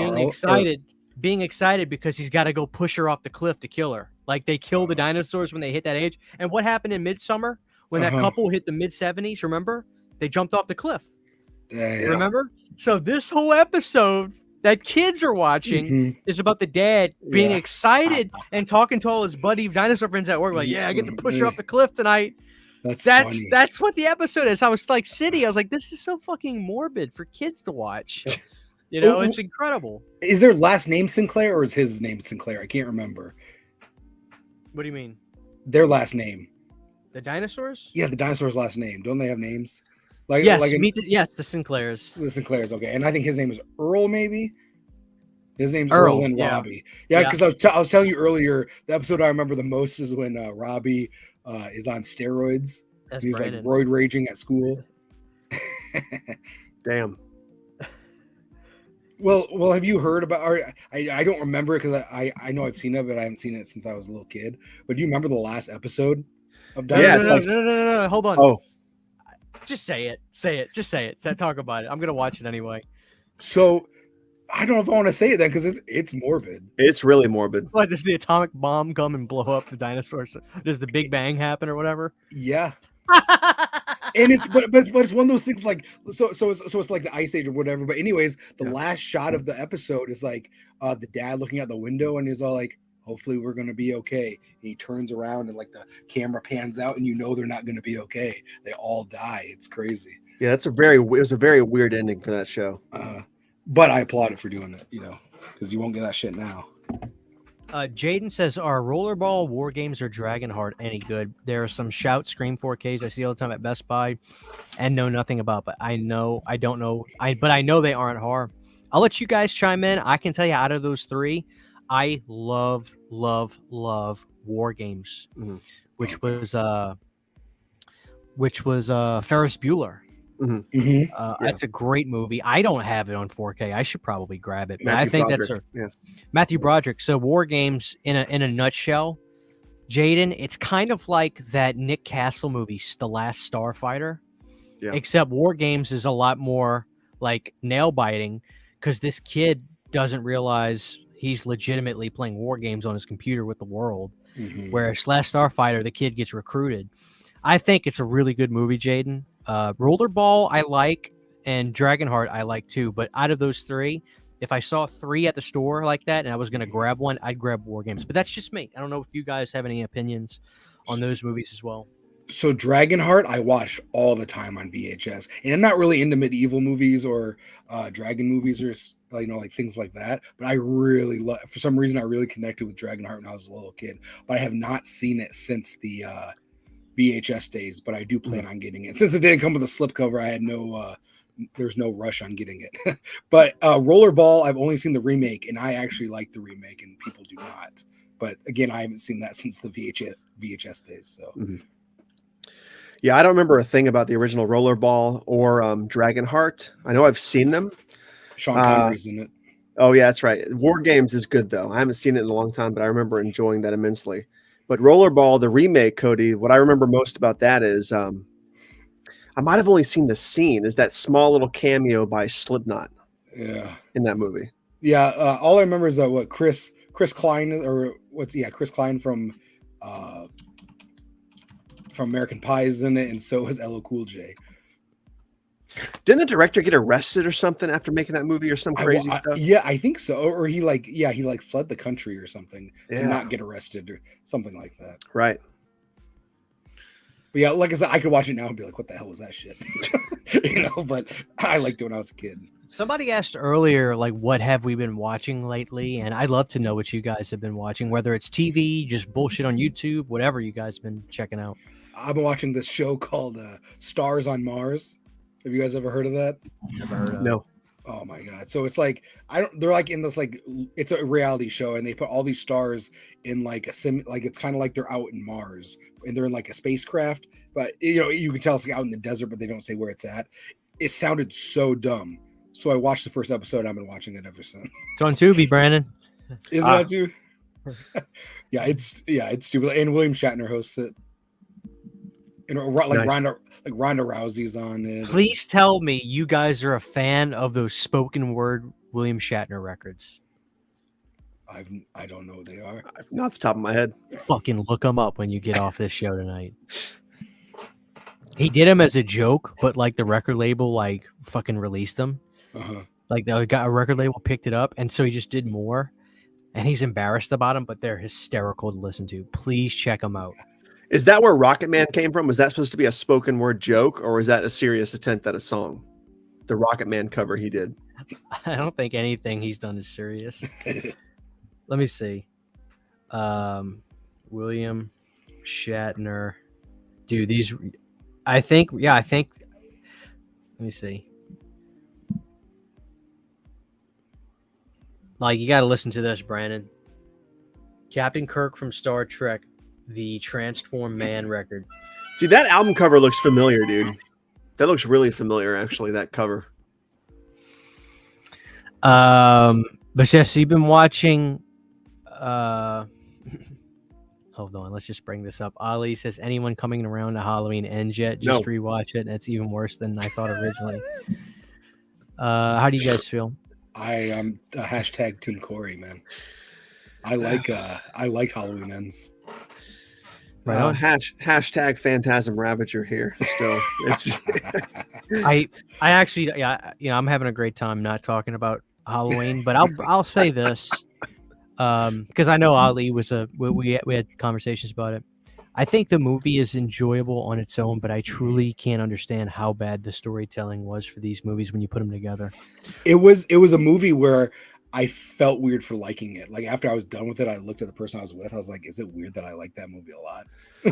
being excited because he's got to go push her off the cliff to kill her. Like they kill the dinosaurs when they hit that age. And what happened in Midsummer when that couple hit the mid-70s, remember? They jumped off the cliff.
Yeah.
Remember? So this whole episode that kids are watching
Mhm.
is about the dad being
Yeah.
excited and talking to all his buddy dinosaur friends at work. Like, yeah, I get to push her off the cliff tonight.
That's
That's
funny.
that's what the episode is. I was like, City. I was like, this is so fucking morbid for kids to watch. You know, it's incredible.
Is their last name Sinclair or is his name Sinclair? I can't remember.
What do you mean?
Their last name.
The dinosaurs?
Yeah, the dinosaur's last name. Don't they have names? Like
Yes,
like
yes, the Sinclairs.
the Sinclairs. Okay, and I think his name is Earl. Maybe his name's
Earl,
Earl and
yeah.
Robbie. Yeah, because I was telling you earlier, the episode I remember the most is when Robbie is on steroids.
That's
He's
Brandon.
like roid raging at school.
Damn.
Well, have you heard about? Or I don't remember it because I know I've seen it, but I haven't seen it since I was a little kid. But do you remember the last episode of
Yeah,
Dinosaur?
it's
no,
like-
no. Hold on.
Oh,
Just say it. Say it. Just say it. Talk about it. I'm gonna watch it anyway.
So I don't know if I want to say it then because it's morbid.
it's really morbid.
What, does the atomic bomb come and blow up the dinosaurs? Does the Big Bang happen or whatever?
Yeah. And it's but it's one of those things like so it's like the Ice Age or whatever. But anyways, the
Yeah.
last shot of the episode is like the dad looking out the window and he's all like, "Hopefully we're gonna be okay." And he turns around and like the camera pans out and you know they're not gonna be okay. They all die. It's crazy.
Yeah, it was a very weird ending for that show.
But I applaud it for doing it, you know, because you won't get that shit now.
Jaden says, "Are Rollerball, War Games, or Dragonheart any good? There are some Shout Scream 4Ks I see all the time at Best Buy, and know nothing about. But I know I know they aren't horror. I'll let you guys chime in. I can tell you, out of those three, I love War Games,
Mhm.
which was Ferris Bueller.
Mm-hmm.
That's a great movie. I don't have it on 4K. I should probably grab it. But I
Matthew
think
Broderick,
that's Matthew Broderick. So War Games in a nutshell, Jaden, it's kind of like that Nick Castle movie, The Last Starfighter.
Yeah.
Except War Games is a lot more like nail biting because this kid doesn't realize he's legitimately playing war games on his computer with the world.
Mm-hmm.
Whereas Last Starfighter, the kid gets recruited. I think it's a really good movie, Jaden. Rollerball I like, and Dragonheart I like too. But out of those three, if I saw three at the store like that and I was going to grab one, I'd grab War Games. But that's just me. I don't know if you guys have any opinions on those movies as well.
So Dragonheart, I watched all the time on VHS, and I'm not really into medieval movies or dragon movies or like things like that. But I really love. For some reason, I really connected with Dragonheart when I was a little kid. But I have not seen it since the VHS days. But I do plan on getting it. Since it didn't come with a slipcover, I had there's no rush on getting it. But Rollerball, I've only seen the remake, and I actually like the remake, and people do not. But again, I haven't seen that since the VHS days. So.
Mhm. Yeah, I don't remember a thing about the original Rollerball or Dragonheart. I know I've seen them.
Sean Connery's in it.
Oh, yeah, that's right. War Games is good, though. I haven't seen it in a long time, but I remember enjoying that immensely. But Rollerball, the remake, Cody, what I remember most about that is I might have only seen the scene, is that small little cameo by Slipknot
Yeah.
in that movie.
Yeah, all I remember is what Chris Klein Chris Klein from American Pie is in it, and so is LL Cool J.
Didn't the director get arrested or something after making that movie or some crazy stuff?
Yeah, I think so. Or he fled the country or something to
Yeah.
not get arrested or something like that.
Right.
But yeah, like I said, I could watch it now and be like, "What the hell was that shit?" But I liked it when I was a kid.
Somebody asked earlier, like, what have we been watching lately? And I'd love to know what you guys have been watching, whether it's TV, just bullshit on YouTube, whatever you guys been checking out.
I've been watching this show called Stars on Mars. Have you guys ever heard of that?
Never heard of.
No.
Oh my god! So it's like they're like in this it's a reality show, and they put all these stars in like it's kind of like they're out in Mars, and they're in like a spacecraft. But you can tell it's like out in the desert, but they don't say where it's at. It sounded so dumb, so I watched the first episode. I've been watching it ever since.
It's on Tubi, Brandon.
Isn't that too? It's stupid. And William Shatner hosts it. And
Nice.
Ronda Rousey's on it.
Please tell me you guys are a fan of those spoken word William Shatner records.
I don't know what they are.
Not off the top of my head.
Fucking look them up when you get off this show tonight. He did them as a joke, but like the record label like fucking released them.
Uh-huh.
Like a record label picked it up, and so he just did more. And he's embarrassed about them, but they're hysterical to listen to. Please check them out.
Is that where Rocket Man came from? Was that supposed to be a spoken word joke, or was that a serious attempt at a song? The Rocket Man cover he did.
I don't think anything he's done is serious. Let me see. William Shatner. Dude, these. I think. Let me see. Like, you got to listen to this, Brandon. Captain Kirk from Star Trek, the Transform Man record.
See, that album cover looks familiar, dude. That looks really familiar, actually, that cover.
But yes, so you've been watching. Hold on, let's just bring this up. Ali says, anyone coming around to Halloween ends yet? Just rewatch it. That's even worse than I thought originally. How do you guys feel?
I am hashtag Team Corey, man. I like Halloween Ends.
Right on.
Hashtag Phantasm Ravager here. Still, it's
I actually, I'm having a great time not talking about Halloween, but I'll say this, because I know Ali was we had conversations about it. I think the movie is enjoyable on its own, but I truly can't understand how bad the storytelling was for these movies when you put them together.
It was a movie where I felt weird for liking it. Like, after I was done with it, I looked at the person I was with. I was like, "Is it weird that I like that movie a lot?"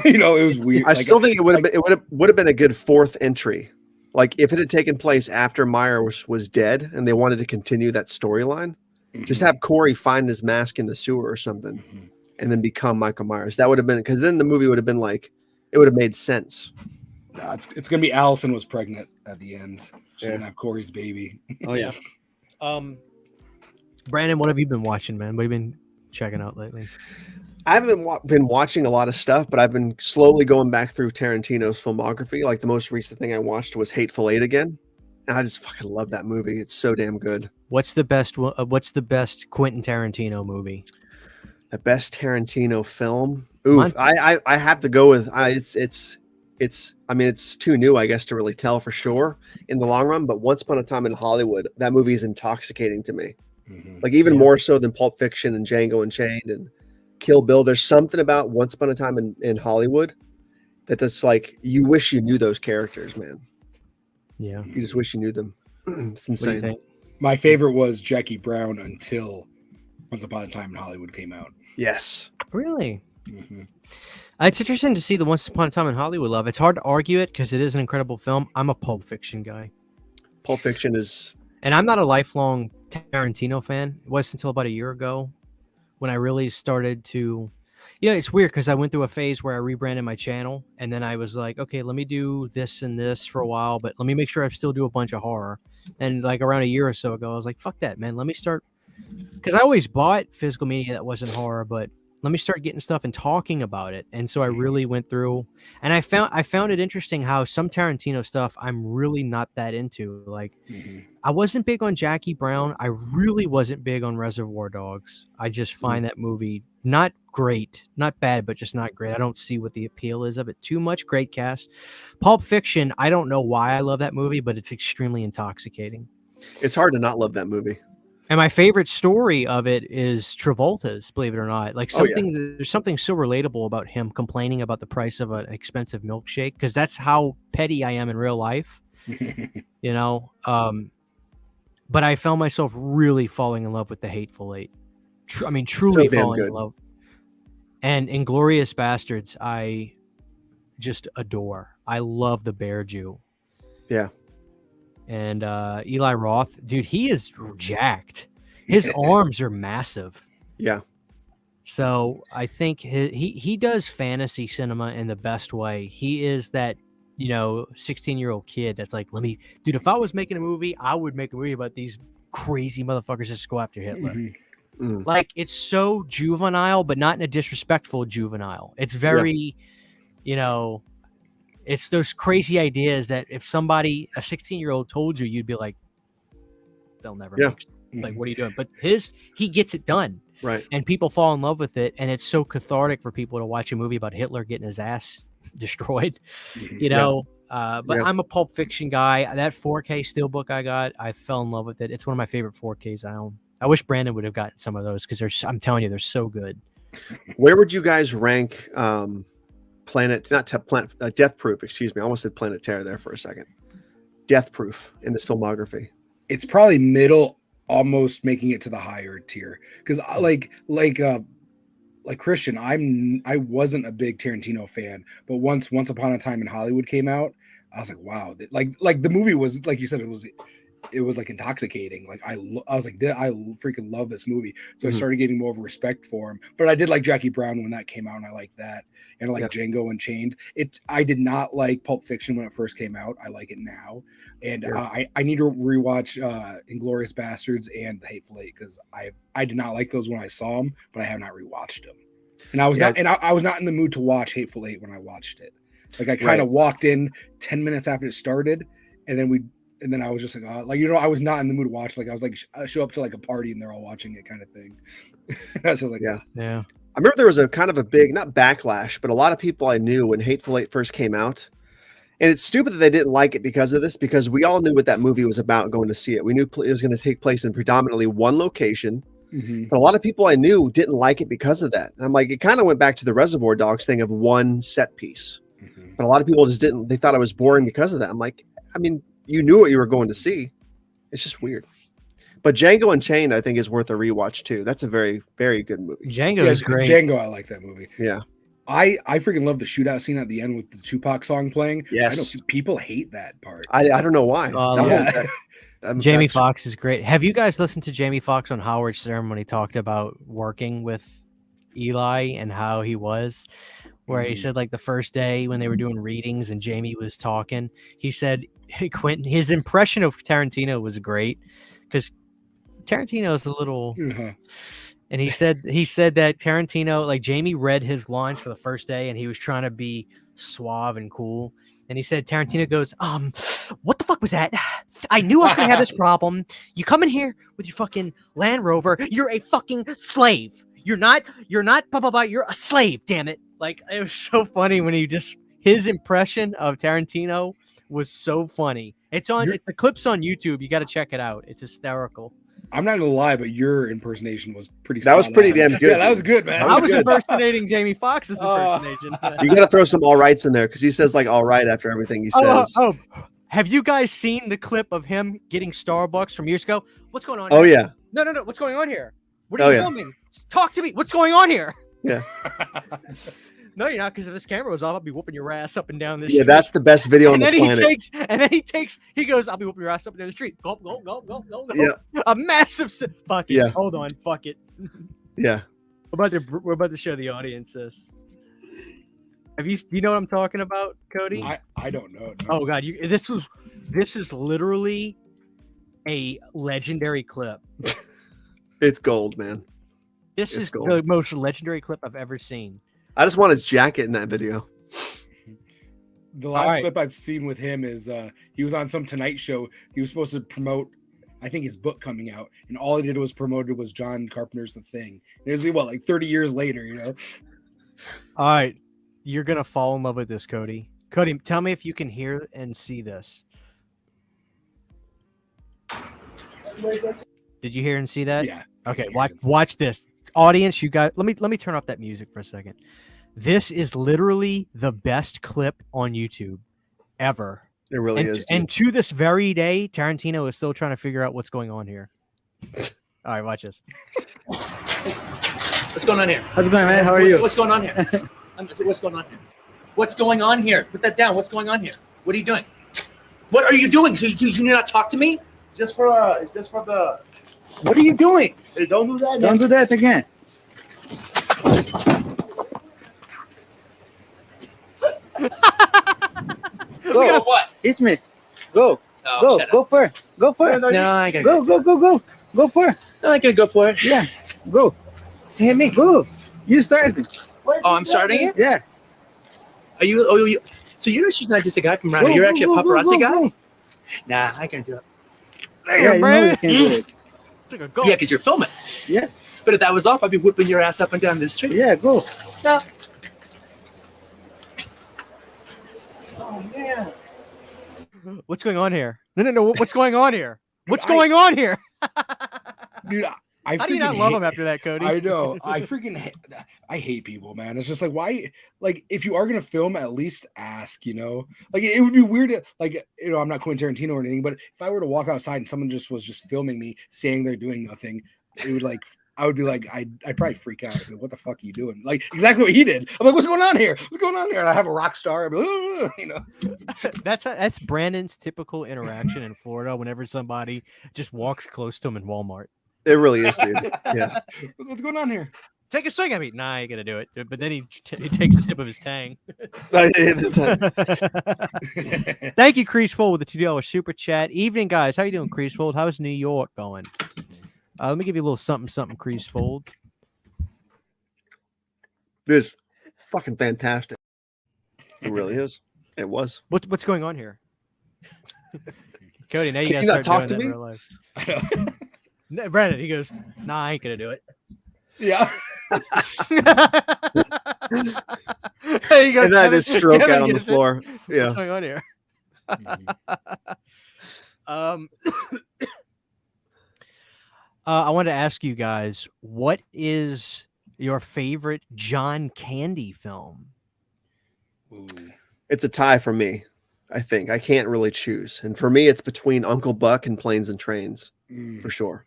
It was weird.
I still think it would have been a good fourth entry. Like, if it had taken place after Meyer was dead and they wanted to continue that storyline, just have Corey find his mask in the sewer or something. And then become Michael Myers. That would have been, because then the movie would have been like, it would have made sense.
No, it's gonna be Allison was pregnant at the end. She's gonna have Corey's baby.
Oh yeah. Brandon, what have you been watching, man? What have you been checking out lately?
I haven't been watching a lot of stuff, but I've been slowly going back through Tarantino's filmography. Like, the most recent thing I watched was Hateful Eight again, and I just fucking love that movie. It's so damn good. What's the best
Quentin Tarantino movie?
The best Tarantino film? Ooh, I have to go with it's I mean, it's too new, I guess, to really tell for sure in the long run. But Once Upon a Time in Hollywood, that movie is intoxicating to me. Like, even more so than Pulp Fiction and Django Unchained and Kill Bill. There's something about Once Upon a Time in Hollywood that's like, you wish you knew those characters, man.
Yeah,
you just wish you knew them. It's insane.
What do you think?
My favorite was Jackie Brown until Once Upon a Time in Hollywood came out.
Yes.
Really? It's interesting to see the Once Upon a Time in Hollywood love. It's hard to argue it because it is an incredible film. I'm a Pulp Fiction guy.
Pulp Fiction is...
And I'm not a lifelong Tarantino fan. It wasn't until about a year ago when I really started to... it's weird because I went through a phase where I rebranded my channel, and then I was like, okay, let me do this and this for a while, but let me make sure I still do a bunch of horror. And like around a year or so ago, I was like, fuck that, man. Let me start... Because I always bought physical media that wasn't horror, but let me start getting stuff and talking about it. And so I really went through, and I found it interesting how some Tarantino stuff I'm really not that into. Like, I wasn't big on Jackie Brown. I really wasn't big on Reservoir Dogs. I just find that movie not great, not bad, but just not great. I don't see what the appeal is of it too much. Great cast. Pulp Fiction, I don't know why I love that movie, but it's extremely intoxicating.
It's hard to not love that movie.
And my favorite story of it is Travolta's, believe it or not. Like, there's something so relatable about him complaining about the price of an expensive milkshake, because that's how petty I am in real life, But I found myself really falling in love with The Hateful Eight. Truly falling in love. And Inglourious Bastards, I just adore. I love the Bear Jew.
Yeah.
And Eli Roth, dude, he is jacked. His arms are massive.
Yeah.
So I think he does fantasy cinema in the best way. He is that, 16-year-old kid that's like, dude, if I was making a movie, I would make a movie about these crazy motherfuckers just go after Hitler. Like, it's so juvenile, but not in a disrespectful juvenile. It's very, it's those crazy ideas that if a 16-year-old told you, you'd be like, they'll never make like, what are you doing? But he gets it done.
Right.
And people fall in love with it. And it's so cathartic for people to watch a movie about Hitler getting his ass destroyed. But I'm a Pulp Fiction guy. That 4K Steelbook I got, I fell in love with it. It's one of my favorite 4Ks I own. I wish Brandon would have gotten some of those because I'm telling you, they're so good.
Where would you guys rank Death Proof? Excuse me, I almost said Planet Terror there for a second. Death Proof in this filmography.
It's probably middle, almost making it to the higher tier. Because like Christian, I wasn't a big Tarantino fan, but once Upon a Time in Hollywood came out, I was like, wow, like the movie was, like you said, it was like intoxicating. Like I was like, I freaking love this movie. So I started getting more of a respect for him. But I did like Jackie Brown when that came out, and I like that. And I like Django Unchained. I did not like Pulp Fiction when it first came out. I like it now. And I need to rewatch Inglourious Bastards and The Hateful Eight, because I did not like those when I saw them, but I have not rewatched them. And I was I was not in the mood to watch Hateful Eight when I watched it. Like I kind of walked in 10 minutes after it started, and then I was just like, I was not in the mood to watch. Like I was like, I show up to like a party and they're all watching it, kind of thing. I was like, yeah.
I remember there was a kind of a big, not backlash, but a lot of people I knew when Hateful Eight first came out. And it's stupid that they didn't like it because of this, because we all knew what that movie was about going to see it. We knew it was going to take place in predominantly one location. But a lot of people I knew didn't like it because of that. And I'm like, it kind of went back to the Reservoir Dogs thing of one set piece. But a lot of people just didn't. They thought it was boring because of that. I'm like, I mean, you knew what you were going to see. It's just weird. But Django Unchained, I think, is worth a rewatch too. That's a very, very good movie.
Django is great.
Django, I like that movie.
Yeah.
I freaking love the shootout scene at the end with the Tupac song playing.
Yes.
I know people hate that part.
I don't know why.
Jamie Foxx is great. Have you guys listened to Jamie Foxx on Howard Stern when he talked about working with Eli and how he was? Where he said, like, the first day when they were doing readings and Jamie was talking, he said Quentin, his impression of Tarantino was great because Tarantino is a little, and he said that Tarantino, like, Jamie read his lines for the first day and he was trying to be suave and cool. And he said, Tarantino goes, what the fuck was that? I knew I was going to have this problem. You come in here with your fucking Land Rover. You're a fucking slave. You're not, blah, blah, blah. You're a slave, damn it. Like, it was so funny when his impression of Tarantino was so funny. The clip's on YouTube. You got to check it out. It's hysterical.
I'm not going to lie, but your impersonation was pretty
That was pretty damn good.
Yeah, that was good, man.
I was impersonating Jamie Foxx's impersonation.
You got to throw some all rights in there because he says, like, all right after everything he says.
Have you guys seen the clip of him getting Starbucks from years ago? What's going on
here? Oh, yeah.
No. What's going on here? What are you filming? Talk to me. What's going on here?
Yeah.
No, you're not, because if this camera was off, I'll be whooping your ass up and down this
street.
Yeah,
that's the best video on the planet.
He goes, I'll be whooping your ass up and down the street. Go.
Yeah.
A massive fuck it. Yeah. Hold on, fuck it.
Yeah.
We're about to show the audience this. Do you know what I'm talking about, Cody?
I don't know. No.
Oh god, this is literally a legendary clip.
It's gold, man.
This is the most legendary clip I've ever seen.
I just want his jacket in that video.
The last clip I've seen with him is he was on some Tonight Show. He was supposed to promote, I think, his book coming out, and all he did was promoted was John Carpenter's The Thing. And it was like 30 years later, you know. All
right, you're gonna fall in love with this, Cody. Cody, tell me if you can hear and see this. Did you hear and see that?
Yeah.
Okay, watch this. Audience, you got let me turn off that music for a second. This is literally the best clip on YouTube ever.
It really is.
And to this very day, Tarantino is still trying to figure out what's going on here. All right, watch this.
What's going on here?
How's it going, man? How are you?
What's going on here? What's going on here? What's going on here? Put that down. What's going on here? What are you doing? What are you doing? So you not talk to me?
Just for the.
What are you doing?
Hey, don't do that. Don't do that again.
Go. What?
Hit me. Go.
Oh,
go for it. Go for it.
No, I gotta
go. Go for it.
No, I gotta go for it.
Yeah. Go.
Hit me.
Go. You started.
Oh, I'm starting it?
Yeah.
Are you? Oh, you. So you're just not just a guy from around here. You're actually a paparazzi guy?
Go.
Nah, I can't do it.
Yeah, you know you can do it.
Yeah, because you're filming.
Yeah.
But if that was off, I'd be whipping your ass up and down this street.
Yeah, go.
No.
Oh, man.
What's going on here? No. What's going on here? What's
I-
going on here?
Dude, I
How do you not
freaking
love
hate-
him after that, Cody?
I know. I hate people, man. It's just like, why? Like, if you are gonna film, at least ask. Like it would be weird. I'm not Quentin Tarantino or anything, but if I were to walk outside and someone was just filming me, saying they're doing nothing, it would I would be like, I'd probably freak out. I'd be, what the fuck are you doing? Like exactly what he did. I'm like, what's going on here? What's going on here? And I have a rock star. I'd be,
That's Brandon's typical interaction in Florida. Whenever somebody just walks close to him in Walmart,
It really is, dude. Yeah.
what's going on here?
take a swing at me. Nah, I ain't gonna do it. But then he takes a sip of his Tang.
Thank
Thank you, Creasefold, with the $2 super chat. Evening, guys. How you doing, Creasefold? How's New York going? Let me give you a little something, Creasefold.
It's fucking fantastic. It really is. It was.
What's going on here? Cody, now you
Can
gotta
you
start
not talk
doing
to
that
me?
in real life. No, Brandon, he goes, nah, I ain't gonna do it.
Yeah.
There you go.
And then I
Kevin.
just stroke
Kevin
out on the
gets it.
floor. Yeah.
What's going on here? I wanted to ask you guys, what is your favorite John Candy film?
Ooh.
It's a tie for me, I think. I can't really choose. And for me, it's between Uncle Buck and Planes and Trains, for sure.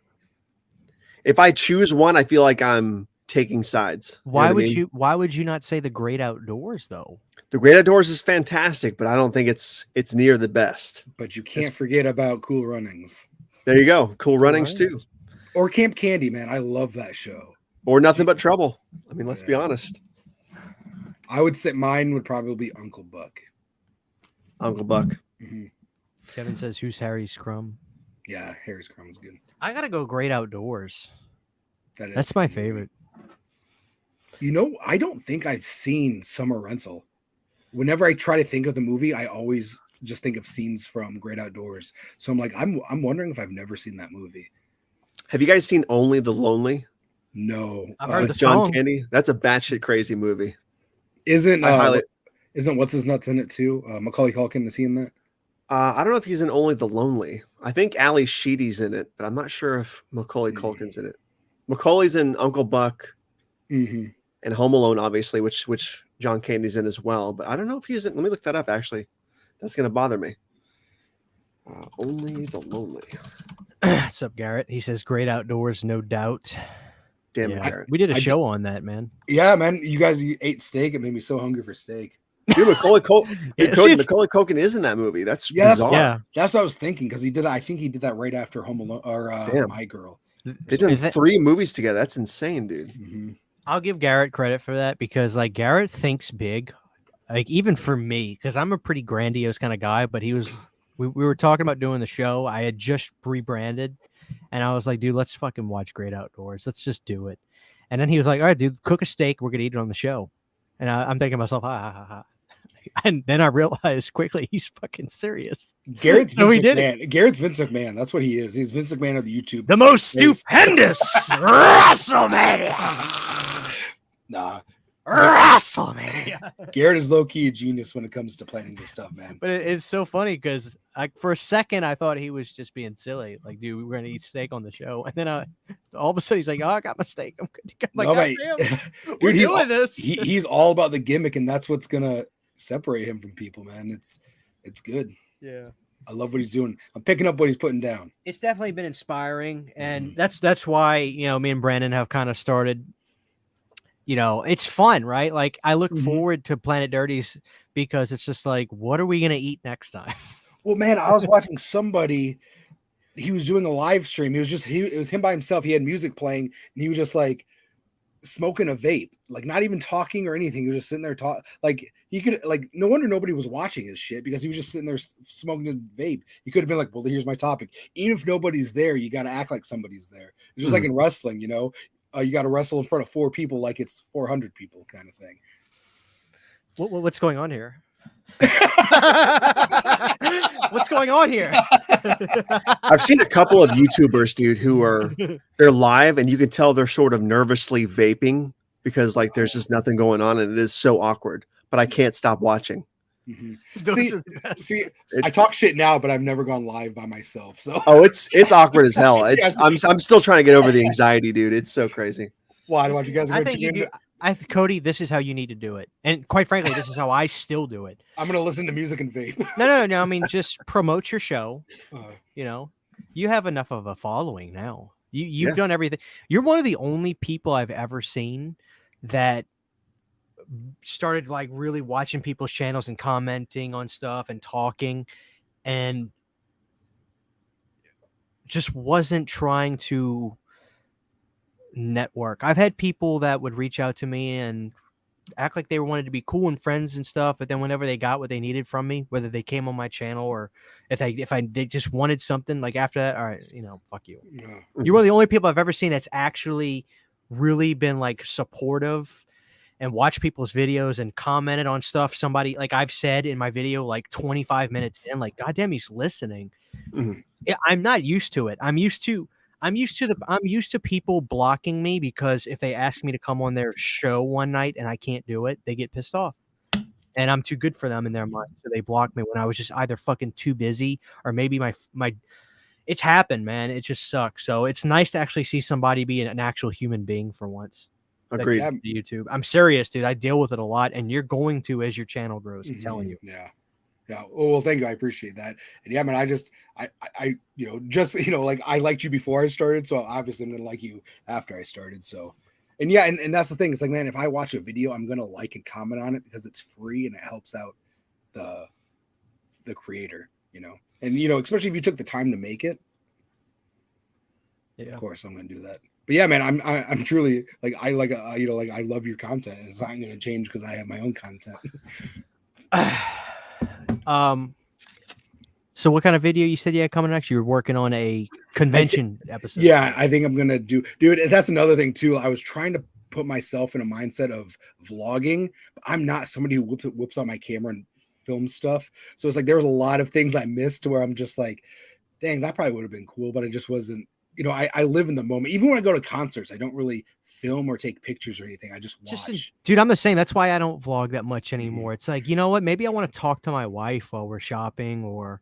If I choose one, I feel like I'm taking sides. You know
Why
what I
would
mean?
you? Why would you not say The Great Outdoors though?
The Great Outdoors is fantastic, but I don't think it's near the best.
But you can't forget about Cool Runnings
There you go. Cool Runnings too.
or Camp Candy, man. I love that show.
Or Nothing But Trouble. I mean, let's be
Yeah.
honest.
I would say mine would probably be Uncle Buck.
Uncle Buck.
Mhm.
Kevin says, "Who's Harry Scrum?"
Yeah, Harry's Crumb's good.
I gotta go Great Outdoors.
That is
That's my
a good movie.
favorite.
I don't think I've seen Summer Rental. Whenever I try to think of the movie, I always just think of scenes from Great Outdoors. So I'm like, I'm wondering if I've never seen that movie.
Have you guys seen Only the Lonely
No,
I've heard
with
the
John
song.
Candy? That's a batshit crazy movie.
isn't
I highly-
isn't What's His Nuts in it too? Macaulay Culkin, is he in that?
I don't know if he's in Only the Lonely. I think Ali Sheedy's in it, but I'm not sure if Macaulay Culkin's in it. Macaulay's in Uncle Buck
Mm-hmm.
and Home Alone, obviously, which John Candy's in as well. But I don't know if he's in. Let me look that up. Actually, that's gonna bother me. Only the Lonely.
What's up, Garrett? He says, "Great Outdoors, no doubt."
Damn it,
Yeah.
Garrett.
We did a
I
show on that, man.
Yeah, man, you guys ate steak. It made me so hungry for steak.
Dude, Macaulay
Yeah, see, it's-
Culkin is in that movie. That's
Yeah, that's-
bizarre.
Yeah,
That's what I was thinking because he did. I think he did that right after Home Alone or
Damn.
My Girl.
They've done 3 movies together. That's insane, dude.
Mm-hmm.
I'll give Garrett credit for that because like Garrett thinks big, like even for me, because I'm a pretty grandiose kind of guy. But he was, we were talking about doing the show. I had just rebranded, and I was like, dude, let's fucking watch Great Outdoors. Let's just do it. And then he was like, all right, dude, cook a steak. We're gonna eat it on the show. And I'm thinking to myself, ha ha ha ha. And then I realized quickly he's fucking serious.
Garrett's
So
Vince
we did
McMahon. Garrett's Vince McMahon. That's what he is. He's Vince McMahon of the YouTube.
The most
Yes.
stupendous WrestleMania.
Nah,
WrestleMania.
Garrett is low key a genius when it comes to planning this stuff, man.
But it's so funny because for a second I thought he was just being silly. Like, dude, we're gonna eat steak on the show, and then all of a sudden he's like, "Oh, I got my steak. I'm good to go." I'm like,
No,
"God
mate.
damn, we're
Dude,
doing this."
he's all about the gimmick, and that's what's gonna separate him from people, man. It's good.
Yeah,
I love what he's doing. I'm picking up what he's putting down.
it's definitely been inspiring, and that's why me and Brandon have kind of started. It's fun, right? Like I look
Mhm.
forward to Planet Dirties because it's just like, what are we gonna eat next time?
Well, man, I was watching somebody. He was doing a live stream. It was him by himself. He had music playing, and he was just like smoking a vape, like not even talking or anything. He was just sitting there talking. Like he could, like, no wonder nobody was watching his shit because he was just sitting there smoking his vape. He could have been like, "Well, here's my topic." Even if nobody's there, you got to act like somebody's there. It's just like in wrestling, you got to wrestle in front of 4 people like it's 400 people, kind of thing.
What's going on here? What's going on here?
I've seen a couple of YouTubers, dude, they're live and you can tell they're sort of nervously vaping because like there's just nothing going on and it is so awkward, but I can't stop watching.
Those
See,
are the best.
see, I talk shit now, but I've never gone live by myself. So
Oh, it's awkward as hell. It's
Yes.
I'm still trying to get over the anxiety, dude. It's so crazy.
why do you guys?
I think you do. Cody, this is how you need to do it. And quite frankly, this is how I still do it.
I'm gonna listen to music and vape.
No. I mean, just promote your show. You know, you have enough of a following now. You've done everything. You're one of the only people I've ever seen that started like really watching people's channels and commenting on stuff and talking, and just wasn't trying to network. I've had people that would reach out to me and act like they wanted to be cool and friends and stuff, but then whenever they got what they needed from me, whether they came on my channel or they just wanted something, like after that, all right, fuck you.
Yeah.
You're one of the only people I've ever seen that's actually really been like supportive and watched people's videos and commented on stuff. Somebody, like I've said in my video, like 25 minutes in, like, goddamn, he's listening. Yeah, I'm not used to it. I'm used to people blocking me because if they ask me to come on their show one night and I can't do it, they get pissed off. And I'm too good for them in their mind. So they block me when I was just either fucking too busy or maybe my it's happened, man. It just sucks. So it's nice to actually see somebody be an actual human being for once.
Agreed.
YouTube. I'm serious, dude. I deal with it a lot, and you're going to as your channel grows. I'm telling you.
Yeah. Yeah. Well, thank you. I appreciate that. And yeah, man, like I liked you before I started, so obviously I'm gonna like you after I started. So, and yeah, and that's the thing. It's like, man, if I watch a video, I'm gonna like and comment on it because it's free and it helps out the creator, and especially if you took the time to make it. Yeah. Of course, I'm gonna do that. But yeah, man, I'm truly like I love your content, and it's not gonna change because I have my own content.
So what kind of video you said you had coming next? You were working on a convention episode.
Yeah, I think I'm gonna dude. That's another thing too. I was trying to put myself in a mindset of vlogging. But I'm not somebody who whips out my camera and films stuff. So it's like there was a lot of things I missed where I'm just like, dang, that probably would have been cool, but it just wasn't. I live in the moment. Even when I go to concerts, I don't really film or take pictures or anything. I just watch.
Dude, I'm the same. That's why I don't vlog that much anymore. It's like, you know what? Maybe I want to talk to my wife while we're shopping or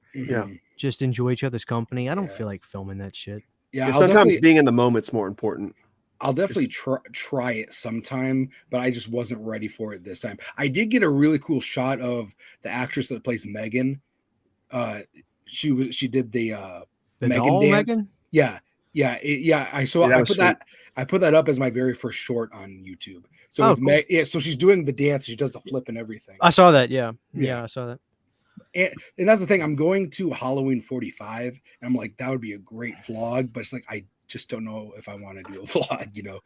just enjoy each other's company. I don't feel like filming that shit.
Yeah, sometimes being in the moment's more important.
I'll definitely try it sometime, but I just wasn't ready for it this time. I did get a really cool shot of the actress that plays Megan. She did the Megan dance. Megan? Yeah. Yeah, I put that up as my very first short on YouTube. So cool. So she's doing the dance. She does the flip and everything.
I saw that. Yeah, I saw that.
And that's the thing. I'm going to Halloween 45, and I'm like, that would be a great vlog. But it's like I just don't know if I want to do a vlog.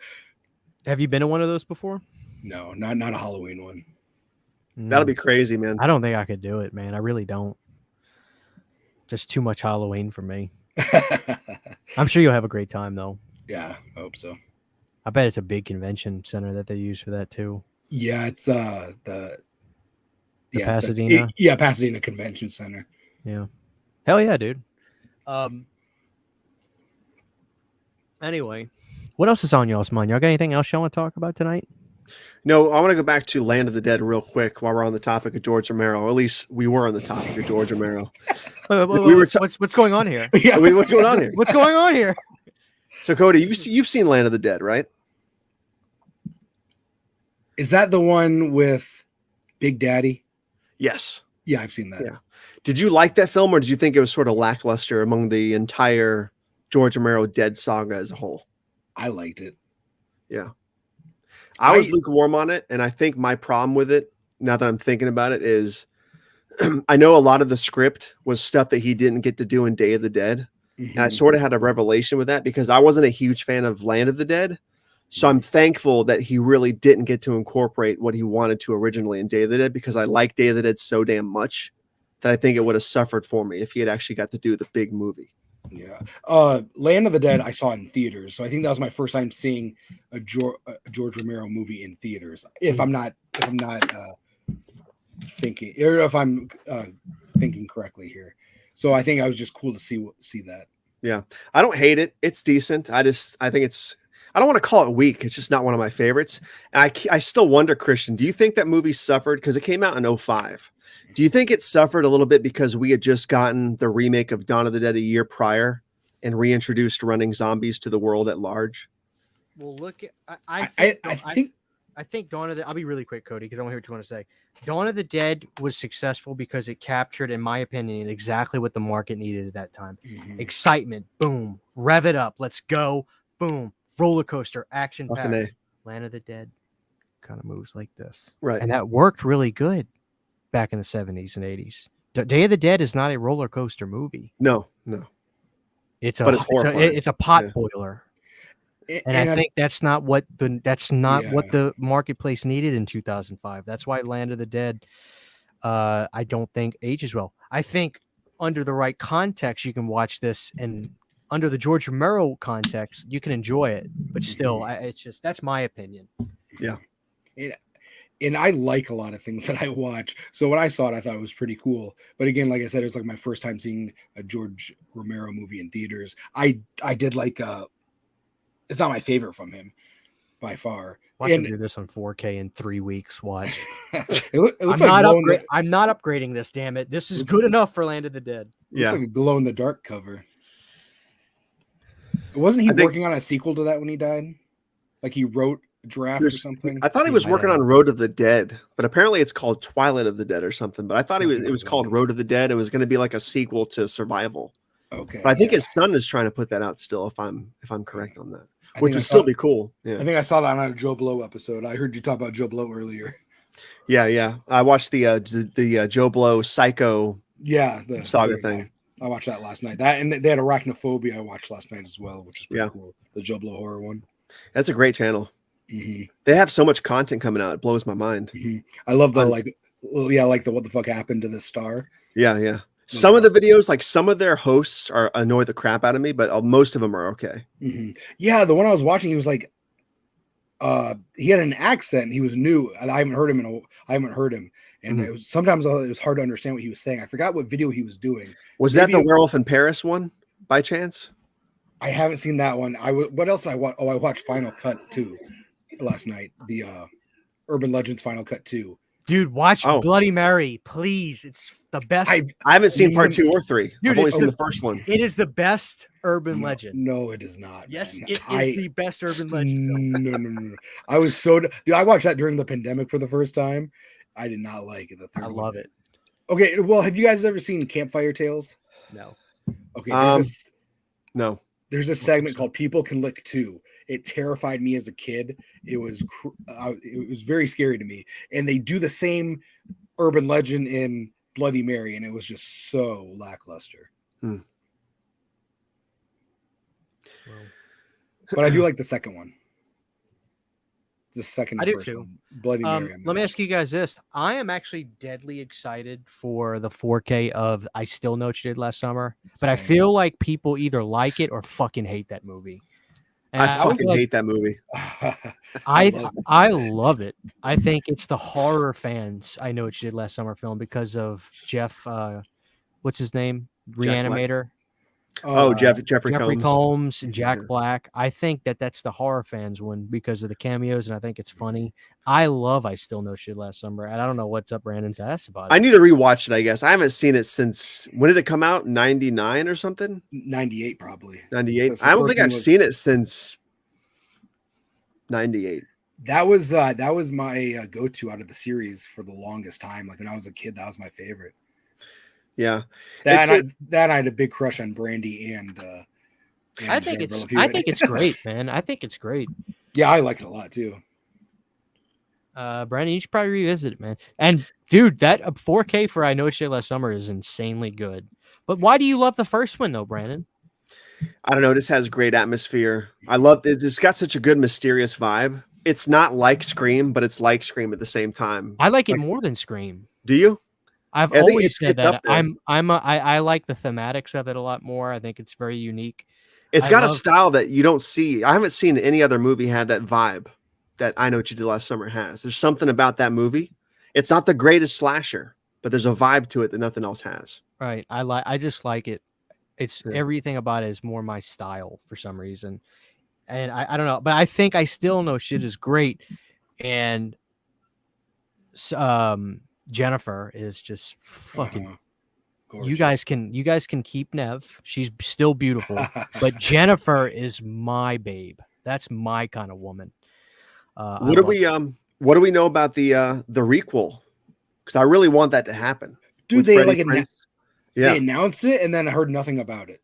Have you been to one of those before?
No, not a Halloween one.
That'll be crazy, man.
I don't think I could do it, man. I really don't. Just too much Halloween for me. I'm sure you'll have a great time though.
Yeah, I hope so.
I bet it's a big convention center that they use for that too.
Yeah, it's the
Pasadena.
Pasadena Convention Center.
Yeah. Hell yeah, dude. Anyway, what else is on y'all's mind? Y'all got anything else y'all want to talk about tonight?
No, I want to go back to Land of the Dead real quick while we're on the topic of George Romero. Or at least we were on the topic of George Romero.
What's going on here?
What's going on here?
What's going on here?
So, Cody, you've seen Land of the Dead, right?
Is that the one with Big Daddy?
Yes.
Yeah, I've seen that.
Yeah. Did you like that film, or did you think it was sort of lackluster among the entire George Romero Dead saga as a whole?
I liked it.
Yeah. I was lukewarm on it, and I think my problem with it, now that I'm thinking about it, is I know a lot of the script was stuff that he didn't get to do in Day of the Dead. And I sort of had a revelation with that because I wasn't a huge fan of Land of the Dead. So I'm thankful that he really didn't get to incorporate what he wanted to originally in Day of the Dead, because I like Day of the Dead so damn much that I think it would have suffered for me if he had actually got to do the big movie.
Yeah. Land of the Dead I saw in theaters. So I think that was my first time seeing a George Romero movie in theaters. If I'm not thinking, or if I'm thinking correctly here. So I think I was just cool to see that.
Yeah. I don't hate it. It's decent. I think it's, I don't want to call it weak. It's just not one of my favorites. And I still wonder, Christian, do you think that movie suffered? Because it came out in 2005. Do you think it suffered a little bit because we had just gotten the remake of Dawn of the Dead a year prior and reintroduced running zombies to the world at large?
Well, look at I think Dawn of the. I'll be really quick, Cody, because I want to hear what you want to say. Dawn of the Dead was successful because it captured, in my opinion, exactly what the market needed at that time. Excitement, boom, rev it up, let's go, boom, roller coaster, action packed. Land of the Dead kind of moves like this,
right?
And that worked really good back in the 70s and 80s. Day of the Dead is not a roller coaster movie.
No.
It's
but it's horrifying.
It's a pot boiler. And I think that's not what the marketplace needed in 2005. That's why Land of the Dead, I don't think ages well. I think under the right context, you can watch this, and under the George Romero context, you can enjoy it. But still, it's just that's my opinion.
Yeah.
And I like a lot of things that I watch. So when I saw it, I thought it was pretty cool. But again, like I said, it was like my first time seeing a George Romero movie in theaters. I did like it's not my favorite from him by far.
Watch him do this on 4K in 3 weeks. Watch.
I'm
not upgrading this. Damn it! This is good enough for Land of the Dead.
It's like a glow in the dark cover. Wasn't he working on a sequel to that when he died? Like he wrote a draft or something?
I thought he was working on Road of the Dead, but apparently it's called Twilight of the Dead or something. But I thought it was called Road of the Dead. It was going to be like a sequel to Survival.
Okay.
But I think his son is trying to put that out still, if I'm correct on that. Which would still be cool. Yeah.
I think I saw that on a Joe Blow episode. I heard you talk about Joe Blow earlier.
Yeah. I watched the Joe Blow Psycho
the
saga thing.
I watched that last night. That and they had Arachnophobia I watched last night as well, which is pretty cool. The Joe Blow horror one.
That's a great channel.
Mm-hmm.
They have so much content coming out. It blows my mind.
Mm-hmm. I love the like the what the fuck happened to this star.
Yeah. Some of the videos, like some of their hosts annoy the crap out of me, but most of them are okay.
Mm-hmm. Yeah, the one I was watching, he was like, he had an accent. He was new, and I haven't heard him, and it was sometimes it was hard to understand what he was saying. I forgot what video he was doing.
Was that the Werewolf in Paris one by chance?
I haven't seen that one. What else did I watch? Oh, I watched Final Cut 2 last night. The Urban Legends Final Cut 2.
Dude, watch Bloody Mary, please. It's the best.
I haven't seen part 2 or 3.
Dude,
I've only seen the first one.
It is the best urban legend.
No, it is not.
Yes,
man.
it is the best urban legend.
No. I was dude, I watched that during the pandemic for the first time. I did not like it.
I love it.
Okay, well, have you guys ever seen Campfire Tales?
No.
Okay,
no.
There's a segment called People Can Lick Too. It terrified me as a kid. It was very scary to me. And they do the same urban legend in Bloody Mary, and it was just so lackluster. But I do like the second one. The second,
I do
first
too.
one. Bloody Mary.
Let me ask you guys this: I am actually deadly excited for the 4K of "I Still Know What You Did Last Summer," but I feel like people either like it or fucking hate that movie. And
I fucking hate that movie.
I love it. I think it's the horror fans I Know What You Did Last Summer film because of Jeff. What's his name? Reanimator.
Jeffrey
Combs and Jack Black. I think that's the horror fans one because of the cameos, and I think it's funny. I Still Know Shit Last Summer, and I don't know what's up Brandon's ass about it.
I need to rewatch it, I guess. I haven't seen it since, when did it come out? 99 or something?
98 probably.
98. I don't think I've seen it since 98.
That was my go-to out of the series for the longest time. Like when I was a kid, that was my favorite.
Yeah,
I had a big crush on Brandy and
I think it's great, man. I think it's great.
Yeah, I like it a lot too.
Brandon, you should probably revisit it, man. And dude, that 4K for I Know Shit Last Summer is insanely good. But why do you love the first one though, Brandon?
I don't know. This has great atmosphere. I love it. It's got such a good mysterious vibe. It's not like Scream, but it's like Scream at the same time.
I like it more than Scream.
Do you?
I've always said that. I like the thematics of it a lot more. I think it's very unique.
It's got a style that you don't see. I haven't seen any other movie had that vibe that I Know What You Did Last Summer has. There's something about that movie. It's not the greatest slasher, but there's a vibe to it that nothing else has.
Right. I just like it. It's everything about it is more my style for some reason. And I don't know, but I think I Still Know Shit is great. And Jennifer is just fucking.
Gorgeous.
You guys can keep Nev. She's still beautiful, but Jennifer is my babe. That's my kind of woman.
What do we know about the requel? Because I really want that to happen.
Dude,
with
they
Freddie
like
Prinze.
they announced it and then I heard nothing about it.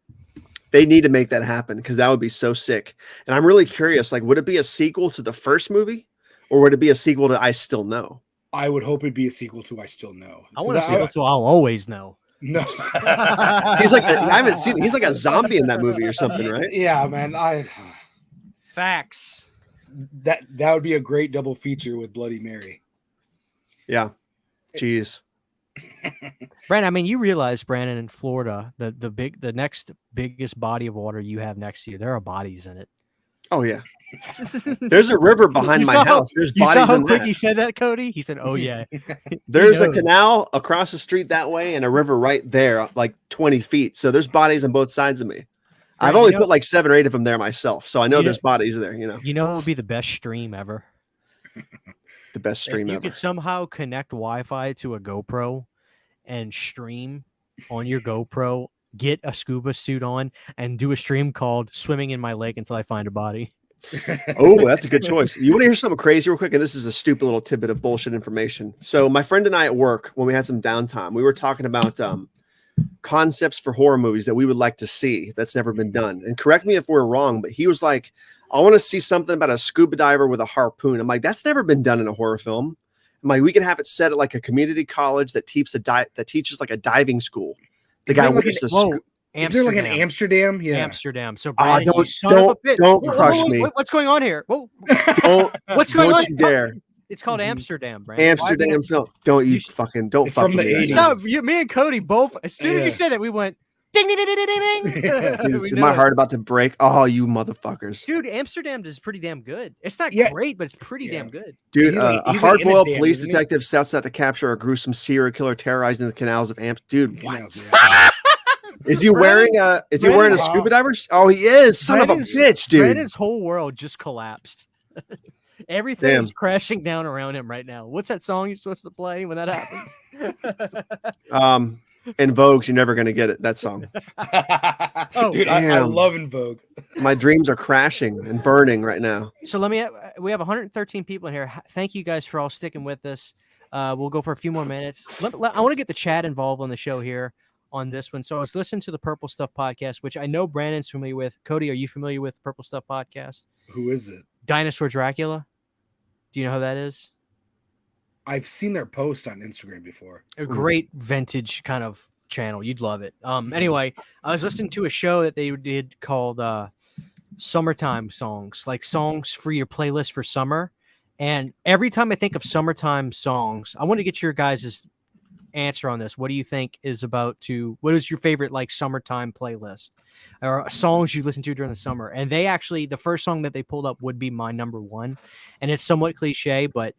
They need to make that happen because that would be so sick. And I'm really curious, like, would it be a sequel to the first movie, or would it be a sequel to I Still Know?
I would hope it'd be a sequel to I Still Know.
I want a sequel to I'll Always Know.
No,
He's like I haven't seen. He's like a zombie in that movie or something, right?
Yeah, man.
Facts.
That would be a great double feature with Bloody Mary.
Yeah. Jeez.
Brandon, I mean, you realize, Brandon, in Florida, the next biggest body of water you have next to you, there are bodies in it.
Oh yeah. There's a river behind my house. There's
you
bodies
saw how
in
quick
that.
he said that, Cody? He said, "Oh yeah."
There's a canal across the street that way and a river right there, like 20 feet. So there's bodies on both sides of me. I've only put like 7 or 8 of them there myself, so I know there's bodies there. You know.
You know, it would be the best stream ever.
The best stream
if you
ever.
could somehow connect Wi-Fi to a GoPro and stream on your GoPro, get a scuba suit on, and do a stream called "Swimming in My Lake Until I Find a Body."
Oh, that's a good choice. You want to hear something crazy real quick? And this is a stupid little tidbit of bullshit information. So my friend and I at work, when we had some downtime, we were talking about concepts for horror movies that we would like to see that's never been done. And correct me if we're wrong, but he was like, I want to see something about a scuba diver with a harpoon. I'm like, that's never been done in a horror film. I'm like, we can have it set at like a community college that teaches like a diving school. The guy wears a
Is there like an Amsterdam? Yeah,
Amsterdam. So Brian,
don't crush me.
What's going on here? Whoa. What's going on?
You dare.
It's called Amsterdam, Brandon.
Amsterdam film. Don't you fucking don't
It's
fucking
from the
me.
80s.
So me and Cody both. As soon as you said that, we went ding ding ding ding ding ding.
Is my heart about to break? Oh, you motherfuckers!
Dude, Amsterdam is pretty damn good. It's not great, but it's pretty damn good.
Dude, a hard-boiled
dam,
police
isn't he?
detective sets out to capture a gruesome serial killer terrorizing the canals of Dude, what? Is he wearing a scuba diver? Oh, he is. Son of a bitch, dude.
Brandon's whole world just collapsed. Everything is crashing down around him right now. What's that song you're supposed to play when that happens?
In Vogue's You're Never Gonna Get It. That song.
Dude, I love In Vogue.
My dreams are crashing and burning right now.
So we have 113 people in here. Thank you guys for all sticking with us. We'll go for a few more minutes. I want to get the chat involved on the show here on this one. So I was listening to the Purple Stuff podcast, which I know Brandon's familiar with. Cody, are you familiar with Purple Stuff podcast?
Who is it?
Dinosaur Dracula. Do you know who that is?
I've seen their post on Instagram before.
A great vintage kind of channel. You'd love it. Anyway, I was listening to a show that they did called Summertime Songs, like songs for your playlist for summer. And every time I think of summertime songs, I want to get your guys' answer on this. What do you think what is your favorite like summertime playlist or songs you listen to during the summer? And the first song that they pulled up would be my number one. And it's somewhat cliche, but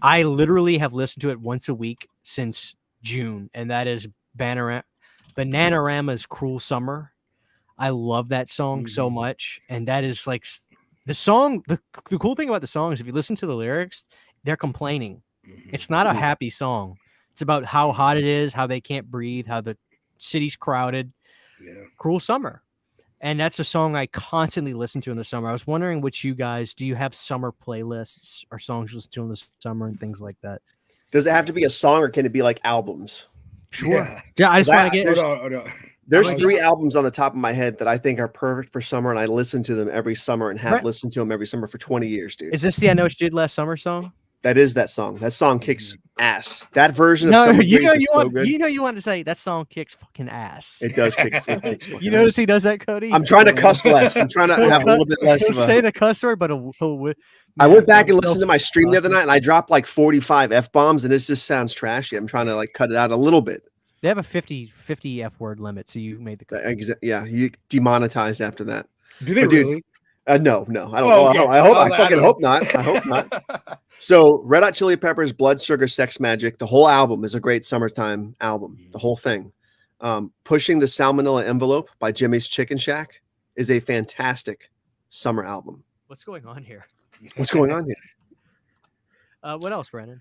I literally have listened to it once a week since June. And that is Bananarama's Cruel Summer. I love that song so much. And that is like the song. The cool thing about the song is if you listen to the lyrics, they're complaining. It's not a happy song. It's about how hot it is, how they can't breathe, how the city's crowded.
Yeah.
Cruel Summer. And that's a song I constantly listen to in the summer. I was wondering do you have summer playlists or songs you listen to in the summer and things like that?
Does it have to be a song or can it be like albums?
Sure. Yeah, I just want to get
There's 3 albums on the top of my head that I think are perfect for summer, and I listen to them every summer and have listened to them every summer for 20 years, dude.
Is this the I Know What You Did Last Summer song?
That is that song. That song kicks ass. That version of
Summer
Breeze is so good.
you want to say that song kicks fucking ass.
It does kick.
You notice he does that, Cody?
I'm trying to cuss less. I'm trying to have a little bit less of a...
Say the cuss word, but
I went back and listened to my stream the other night, and I dropped like 45 F-bombs, and it just sounds trashy. I'm trying to like cut it out a little bit.
They have a 50 F-word limit, so you made the cut.
Yeah, you demonetized after that.
Do they really?
No. I don't know. I fucking hope not. I hope not. So Red Hot Chili Peppers, Blood Sugar Sex Magic, the whole album is a great summertime album. The whole thing. Pushing the Salmonella Envelope by Jimmy's Chicken Shack is a fantastic summer album.
What's going on here?
What's going on here?
What else, Brandon?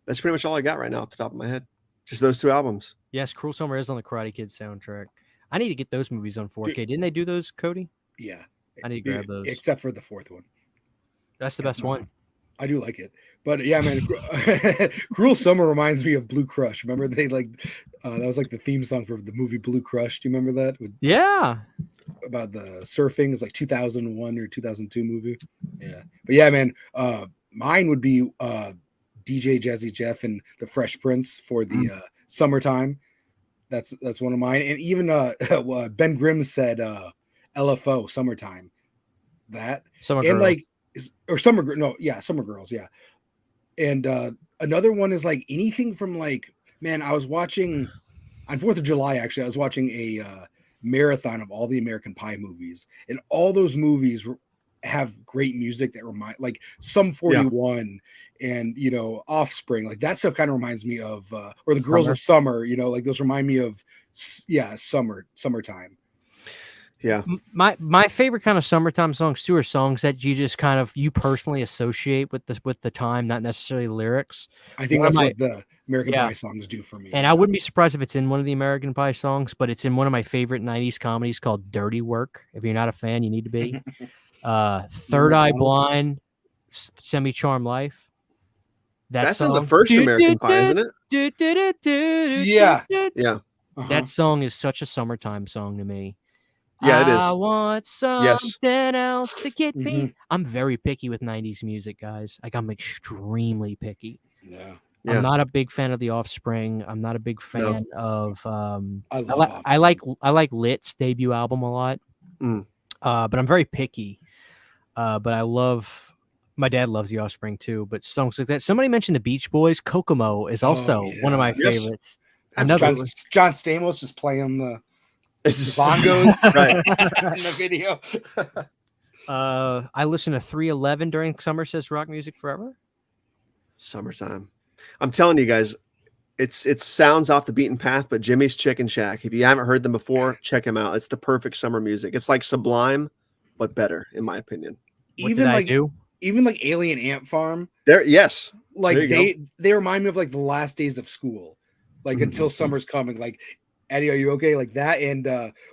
That's pretty much all I got right now off the top of my head. Just those two albums.
Yes, Cruel Summer is on the Karate Kid soundtrack. I need to get those movies on 4K. Didn't they do those, Cody?
Yeah.
I need to grab those.
Except for the fourth one.
That's the best one.
I do like it, but yeah, man, Cruel Summer reminds me of Blue Crush. Remember they that was like the theme song for the movie Blue Crush. Do you remember that?
Yeah.
About the surfing. It's like 2001 or 2002 movie. Yeah, but yeah, man, mine would be DJ Jazzy Jeff and the Fresh Prince for the summertime. That's one of mine, and even Ben Grimm said LFO summertime. That
Summer
and
Girl.
like. Or Summer Girls, yeah. And another one is like anything from like, man, I was watching on 4th of July, actually, I was watching a marathon of all the American Pie movies, and all those movies have great music that remind, like Sum 41 and, you know, Offspring, like that stuff kind of reminds me of, or the Girls of Summer, you know, like those remind me of, summertime.
Yeah. My favorite kind of summertime songs too are songs that you just kind of you personally associate with the time, not necessarily lyrics.
I think that's what the American Pie songs do for me.
And I wouldn't be surprised if it's in one of the American Pie songs, but it's in one of my favorite 90s comedies called Dirty Work. If you're not a fan, you need to be. Third Eye Blind, Semi Charmed Life.
That's in the first American Pie, isn't it?
Yeah.
Yeah.
That song is such a summertime song to me.
Yeah, it is.
I want something else to get me. I'm very picky with 90s music, guys. Like I'm extremely picky.
Yeah.
I'm not a big fan of The Offspring. I'm not a big fan of I like Lit's debut album a lot. But I'm very picky. But I love my dad loves The Offspring too, but songs like that. Somebody mentioned the Beach Boys. Kokomo is also one of my favorites.
Another John Stamos just playing the bongos in the video.
I listen to 311 during summer, says Rock Music Forever.
Summertime. I'm telling you guys, it sounds off the beaten path, but Jimmy's Chicken Shack, if you haven't heard them before, check them out. It's the perfect summer music. It's like Sublime, but better, in my opinion.
Even like Alien Ant Farm.
Yes.
Like they remind me of like the last days of school. Like until summer's coming. Like, Eddie, are you okay? Like that. And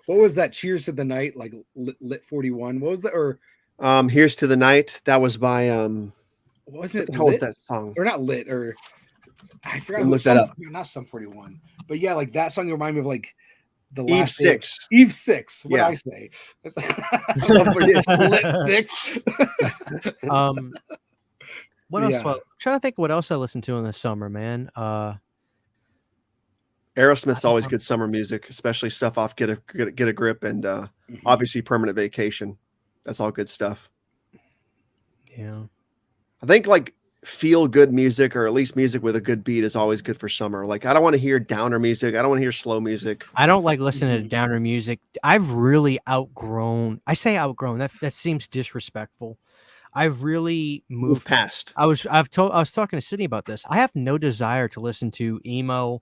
what was that? Cheers to the Night, like Lit 41. What was that? Or
Here's to the Night. That was by
wasn't it?
How was that song?
Or not Lit, or I forgot.
Look that up.
Not Sum 41. But yeah, like that song remind me of like the
Eve
last
6.
Eve 6. What I say? Lit 6.
What else? I'm trying to think what else I listened to in the summer, man.
Aerosmith's always good summer music, especially stuff off Get a Grip and obviously Permanent Vacation. That's all good stuff.
Yeah.
I think like feel good music, or at least music with a good beat, is always good for summer. Like I don't want to hear downer music. I don't want to hear slow music.
I don't like listening to downer music. I've really outgrown. I say outgrown. That seems disrespectful. I've really moved
past.
I was talking to Sydney about this. I have no desire to listen to emo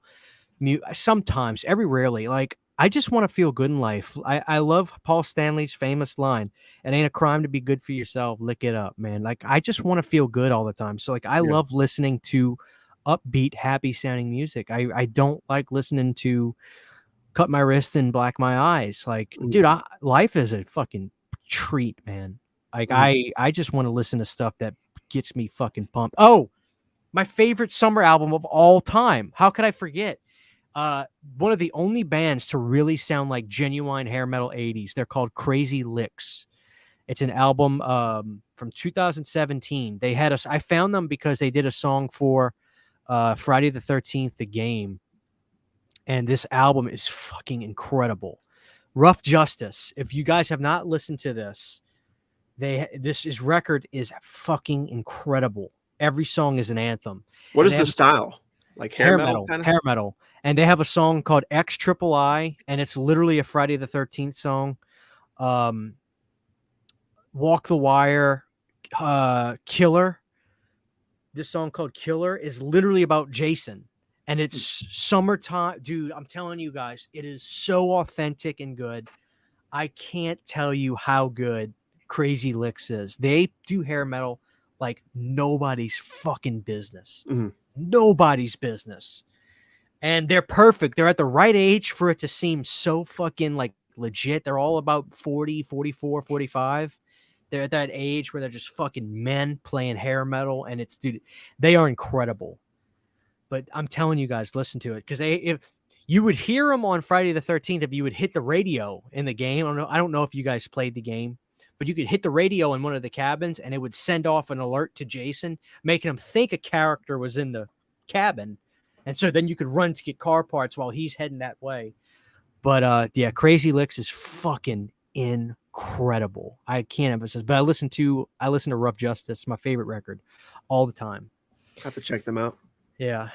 sometimes, every rarely. Like I just want to feel good in life. I love Paul Stanley's famous line, "It ain't a crime to be good for yourself. Lick it up, man." Like I just want to feel good all the time. So like I love listening to upbeat, happy sounding music. I don't like listening to Cut My Wrist and Black My Eyes. Like, dude, life is a fucking treat, man. Like I just want to listen to stuff that gets me fucking pumped. Oh, my favorite summer album of all time. How could I forget? One of the only bands to really sound like genuine hair metal 80s. They're called Crazy Licks. It's an album from 2017. They had I found them because they did a song for Friday the 13th, the game. And this album is fucking incredible. Rough Justice. If you guys have not listened to this, this record is fucking incredible. Every song is an anthem.
What is the style? Like hair metal kind of?
Hair metal. And they have a song called XIII, and it's literally a Friday the 13th song. Walk the Wire, Killer. This song called Killer is literally about Jason. And it's summertime. Dude, I'm telling you guys, it is so authentic and good. I can't tell you how good Crazy Licks is. They do hair metal like nobody's fucking business.
Mhm.
Nobody's business. And they're perfect. They're at the right age for it to seem so fucking like legit. They're all about 40, 44, 45. They're at that age where they're just fucking men playing hair metal. And it's, dude, they are incredible. But I'm telling you guys, listen to it. Because if you would hear them on Friday the 13th, if you would hit the radio in the game. I don't know if you guys played the game, but you could hit the radio in one of the cabins and it would send off an alert to Jason, making him think a character was in the cabin. And so then you could run to get car parts while he's heading that way. But yeah, Crazy Licks is fucking incredible. I can't emphasize, but I listen to Rough Justice, my favorite record, all the time.
I have to check them out.
Yeah.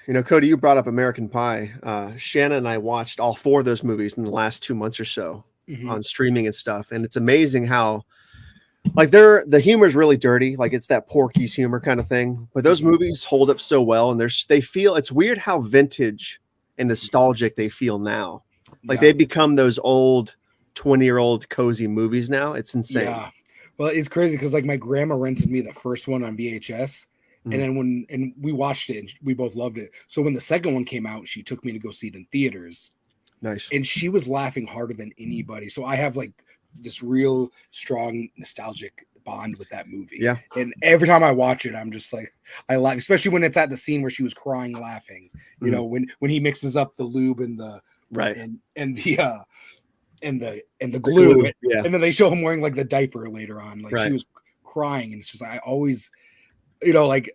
You know, Cody, you brought up American Pie. Shanna and I watched all 4 of those movies in the last 2 months or so on streaming and stuff. And it's amazing how, like, the humor is really dirty. Like, it's that Porky's humor kind of thing. But those movies hold up so well. And they feel, it's weird how vintage and nostalgic they feel now. Like, they become those old 20-year-old cozy movies now. It's insane.
Yeah. Well, it's crazy because, like, my grandma rented me the first one on VHS. And then we watched it and we both loved it. So when the second one came out, she took me to go see it in theaters.
Nice.
And she was laughing harder than anybody. So I have like this real strong nostalgic bond with that movie.
Yeah.
And every time I watch it, I'm just like, I laugh, especially when it's at the scene where she was crying, laughing, you know, when he mixes up the lube and the,
right.
And the glue.
Yeah.
And then they show him wearing like the diaper later on. Like she was crying. And it's just, I always, you know, like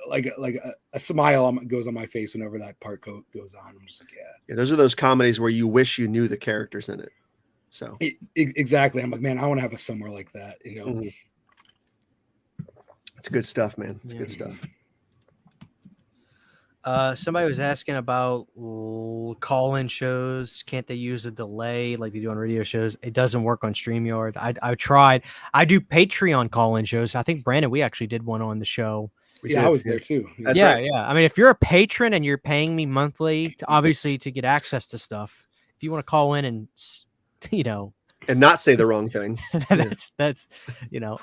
a smile goes on my face whenever that part goes on. I'm just like,
yeah. Those are those comedies where you wish you knew the characters in it. So
exactly. I'm like, man, I want to have a summer like that. You know,
it's good stuff, man. It's good stuff.
Somebody was asking about call-in shows. Can't they use a delay like they do on radio shows? It doesn't work on StreamYard. I tried. I do Patreon call-in shows. I think, Brandon, we actually did one on the show.
I was there too.
Yeah. I mean, if you're a patron and you're paying me monthly, obviously to get access to stuff, if you want to call in and, you know,
and not say the wrong thing,
that's, you know,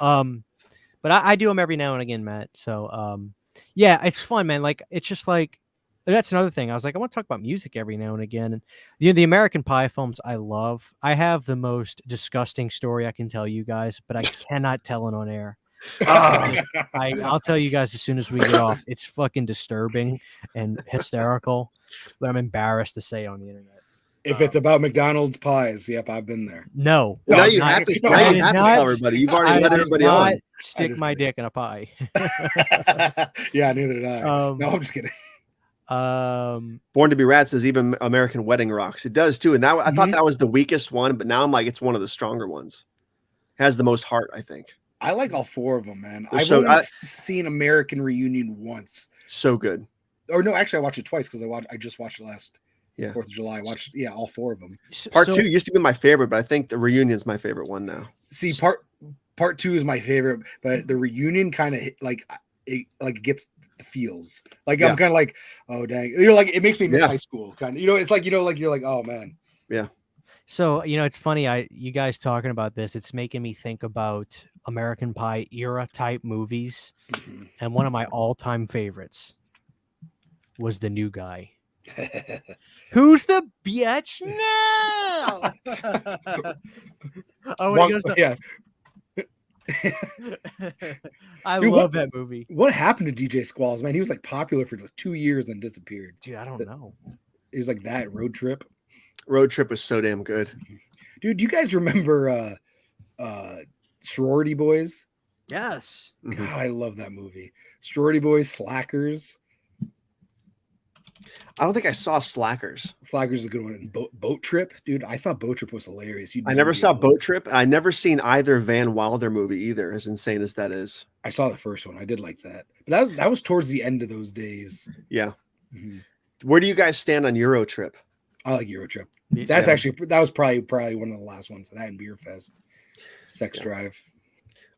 but I do them every now and again, Matt. So, yeah, it's fun, man. Like, it's just like, that's another thing. I was like, I want to talk about music every now and again. And the American Pie films I love. I have the most disgusting story I can tell you guys, but I cannot tell it on air. I'll tell you guys as soon as we get off. It's fucking disturbing and hysterical, but I'm embarrassed to say it on the internet.
If it's about McDonald's pies, yep, I've been there.
No.
Now you have to tell everybody. You've already let everybody on.
Stick my dick in a pie.
Yeah, neither did I. No, I'm just kidding.
Born to Be Rad says even American Wedding rocks. It does too. And that I thought that was the weakest one, but now I'm like, it's one of the stronger ones. It has the most heart, I think.
I like all 4 of them, man. I've only seen American Reunion once.
So good.
Or no, actually, I watched it twice because I just watched it last 4th of July. I watched all 4 of them.
Part 2 used to be my favorite, but I think the Reunion is my favorite one now.
See, part 2 is my favorite, but the Reunion kind of it gets the feels. Like I'm kind of like, oh dang, you know, like it makes me miss high school. Kind of, you know, it's like, you know, like you're like, oh man,
yeah.
So, you know, it's funny. You guys talking about this, it's making me think about American Pie era type movies. And one of my all-time favorites was The New Guy. Who's the bitch now? I love that movie.
What happened to DJ Squalls, man? He was like popular for like 2 years and disappeared.
Dude, I don't know.
It was like that Road Trip.
Road Trip was so damn good.
Dude, do you guys remember Sorority Boys?
Yes.
God, I love that movie. Sorority Boys, Slackers.
I don't think I saw Slackers.
Slackers is a good one. Boat Trip, dude. I thought Boat Trip was hilarious.
I never saw Boat Trip. I never seen either Van Wilder movie either, as insane as that is.
I saw the first one. I did like that. But that was towards the end of those days.
Yeah. Where do you guys stand on Euro Trip?
I like Euro Trip. That was probably one of the last ones. That and Beer Fest. Sex Drive.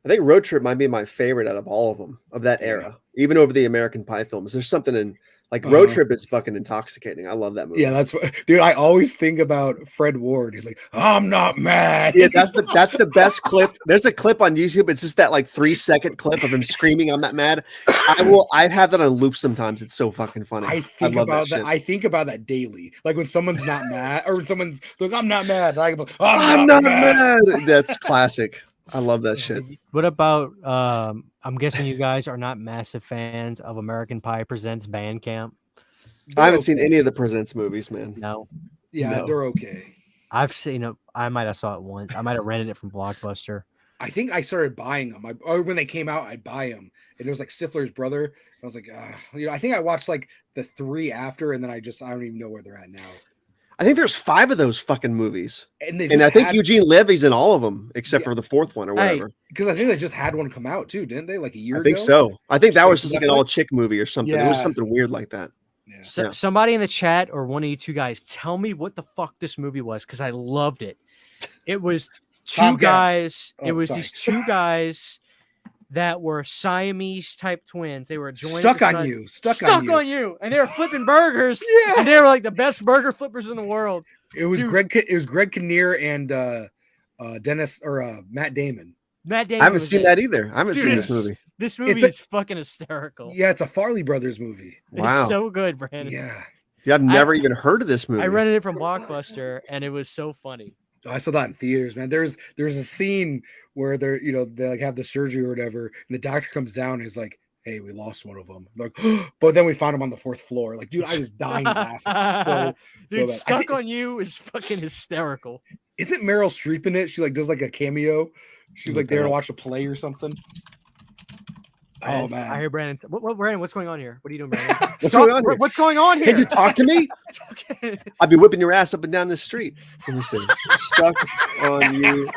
I think Road Trip might be my favorite out of all of them of that era, even over the American Pie films. There's something in Like Road Trip is fucking intoxicating. I love that movie.
Yeah, that's what, dude. I always think about Fred Ward. He's like, I'm not mad.
Yeah, that's the best clip. There's a clip on YouTube. It's just that like 3-second clip of him screaming, "I'm not mad." I have that on loop sometimes. It's so fucking funny.
I think about that. I think about that daily. Like when someone's not mad, or when someone's like, "I'm not mad." Like, I'm not mad.
That's classic. I love that shit.
What about? I'm guessing you guys are not massive fans of American Pie Presents Bandcamp.
I haven't seen any of the Presents movies, man.
No.
Yeah,
No.
they're okay.
I've seen it. I might have saw it once. I might have rented it from Blockbuster.
I think I started buying them. Or when they came out, I'd buy them. And it was like Stifler's brother. I was like, I think I watched like the 3 after, and then I don't even know where they're at now.
I think there's 5 of those fucking movies,
and
I think Eugene Levy's in all of them except for the 4th one or whatever.
Because I think they just had one come out too, didn't they? Like a year ago.
I think so. I think that was just like an all chick movie or something.
Yeah.
It was something weird like that.
Yeah.
So, somebody in the chat or one of you two guys, tell me what the fuck this movie was because I loved it. It was two guys. It was these 2 guys that were Siamese type twins. They were joined
stuck on you,
and they were flipping burgers.
Yeah,
and they were like the best burger flippers in the world.
It was Greg Kinnear and Dennis or Matt Damon.
Matt Damon.
I haven't seen that either. I haven't seen this movie.
This movie is fucking hysterical.
Yeah, it's a Farley Brothers movie.
Wow,
it's so good, Brandon.
Yeah,
I've never even heard of this movie.
I rented it from Blockbuster, and it was so funny.
I saw that in theaters, man. There's a scene where they like have the surgery or whatever, and the doctor comes down and is like, "Hey, we lost one of them." Like, but then we found him on the 4th floor. Like, dude, I was dying laughing.
Dude,
bad.
Stuck on You is fucking hysterical.
Isn't Meryl Streep in it? She like does like a cameo. She's like there to watch a play or something. Oh man!
I hear Brandon. Brandon, what's going on here? What are you doing, Brandon?
What's going on here?
What's going on here?
Can you talk to me?
Okay.
I'd be whipping your ass up and down the street. Let me see. Stuck on You.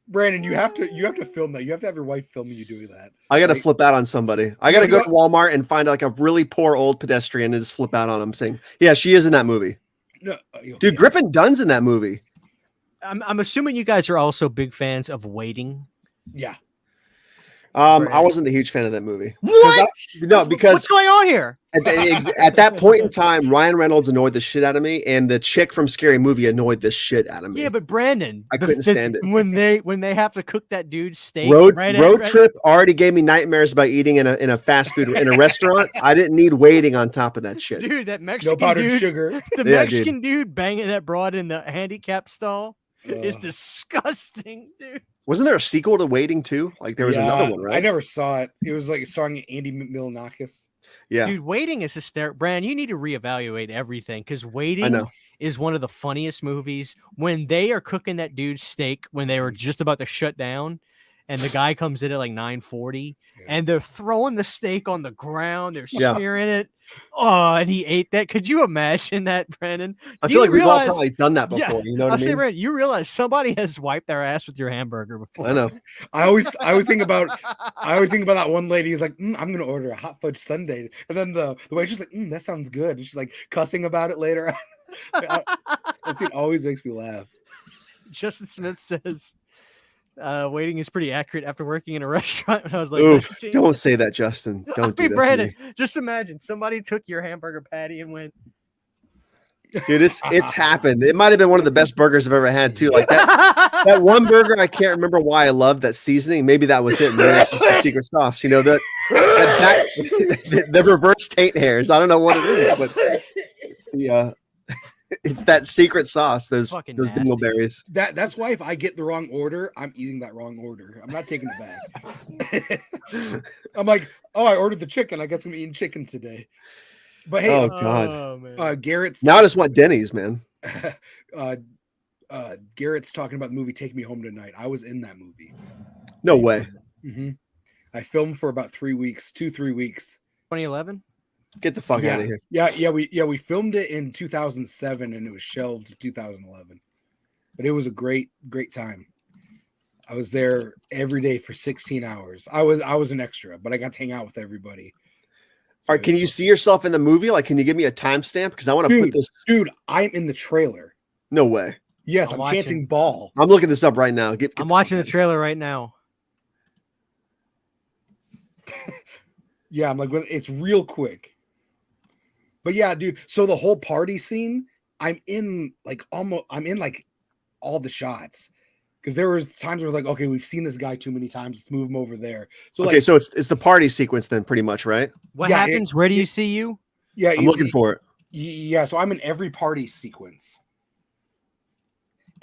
Brandon, you have to film that. You have to have your wife film you doing that.
I got to flip out on somebody. I got to go to Walmart and find like a really poor old pedestrian and just flip out on him saying, "Yeah, she is in that movie."
No,
dude, Griffin Dunn's in that movie.
I'm assuming you guys are also big fans of Waiting.
Yeah.
I wasn't a huge fan of that movie.
What?
Because
what's going on here?
At that point in time, Ryan Reynolds annoyed the shit out of me, and the chick from Scary Movie annoyed the shit out of me.
Yeah, but Brandon,
I couldn't stand it
when they have to cook that dude's steak.
Road Trip already gave me nightmares about eating in a fast food in a restaurant. I didn't need waiting on top of that shit.
Dude, that Mexican
no powdered
dude,
sugar.
The Mexican dude banging that broad in the handicap stall is disgusting, dude.
Wasn't there a sequel to Waiting too? Like there was another one, right?
I never saw it. It was like starring Andy Milonakis.
Yeah,
dude, Waiting is hysterical. Brand, you need to reevaluate everything because Waiting is one of the funniest movies. When they are cooking that dude's steak when they were just about to shut down, and the guy comes in at like 9:40, and they're throwing the steak on the ground, they're smearing it. Oh, and he ate that. Could you imagine that, Brandon?
I feel like we've all probably done that before.
Yeah,
you know what I mean?
Say, Brandon, you realize somebody has wiped their ass with your hamburger before.
I know.
I always think about that one lady who's like, I'm gonna order a hot fudge sundae, and then the waitress like, that sounds good, and she's like cussing about it later. That scene always makes me laugh.
Justin Smith says, Waiting is pretty accurate after working in a restaurant when I was like,
oof, don't say that, Justin. Don't do that.
Brandon, just imagine somebody took your hamburger patty and went,
dude, it's happened. It might have been one of the best burgers I've ever had too. Like that one burger, I can't remember why I loved that seasoning. Maybe that was it. Maybe it's just the secret sauce. You know, the reverse taint hairs. I don't know what it is, but it's the it's that secret sauce. Those dingleberries.
That's why if I get the wrong order, I'm eating that wrong order. I'm not taking it back. I'm like, I ordered the chicken. I guess I'm eating chicken today. But hey,
oh god,
Garrett's
now I just want Denny's, man.
Garrett's talking about the movie Take Me Home Tonight. I was in that movie.
No way.
Mm-hmm. I filmed for about 3 weeks, 2-3 weeks.
2011.
Get the fuck out of here.
We filmed it in 2007 and it was shelved in 2011. But it was a great time. I was there every day for 16 hours. I was an extra, but I got to hang out with everybody.
All right, can you see yourself in the movie? Like, can you give me a timestamp? Because I want to put this.
Dude, I'm in the trailer.
No way.
Yes, I'm chancing ball.
I'm looking this up right now.
I'm watching the trailer right now.
Yeah, I'm like, it's real quick. But yeah, dude. So the whole party scene, I'm in like all the shots. Because there was times where like, okay, we've seen this guy too many times. Let's move him over there. So
Okay,
like,
so it's the party sequence then, pretty much, right?
What
Yeah,
happens? Where do you see you?
yeah,
I'm looking for it.
Yeah, so I'm in every party sequence.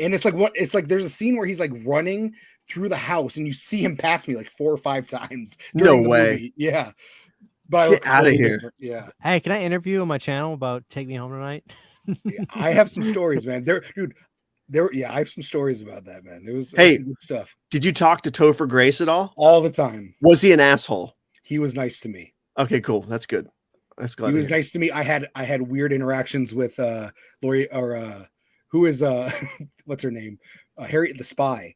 And it's like there's a scene where he's like running through the house and you see him pass me like 4 or 5 times during the
way.
movie. Yeah. But I
Get
look
outta
totally
here.
different. Yeah.
Hey, can I interview on my channel about Take Me Home Tonight?
Yeah, I have some stories, man. I have some stories about that, man. It was
Hey.
some good stuff
Did you talk to Topher Grace at all
the time.
Was he an asshole?
He was nice to me.
Okay, cool. That's good. That's glad
He
to
was
hear.
nice to me. I had weird interactions with Lori or who is what's her name? Harriet the Spy.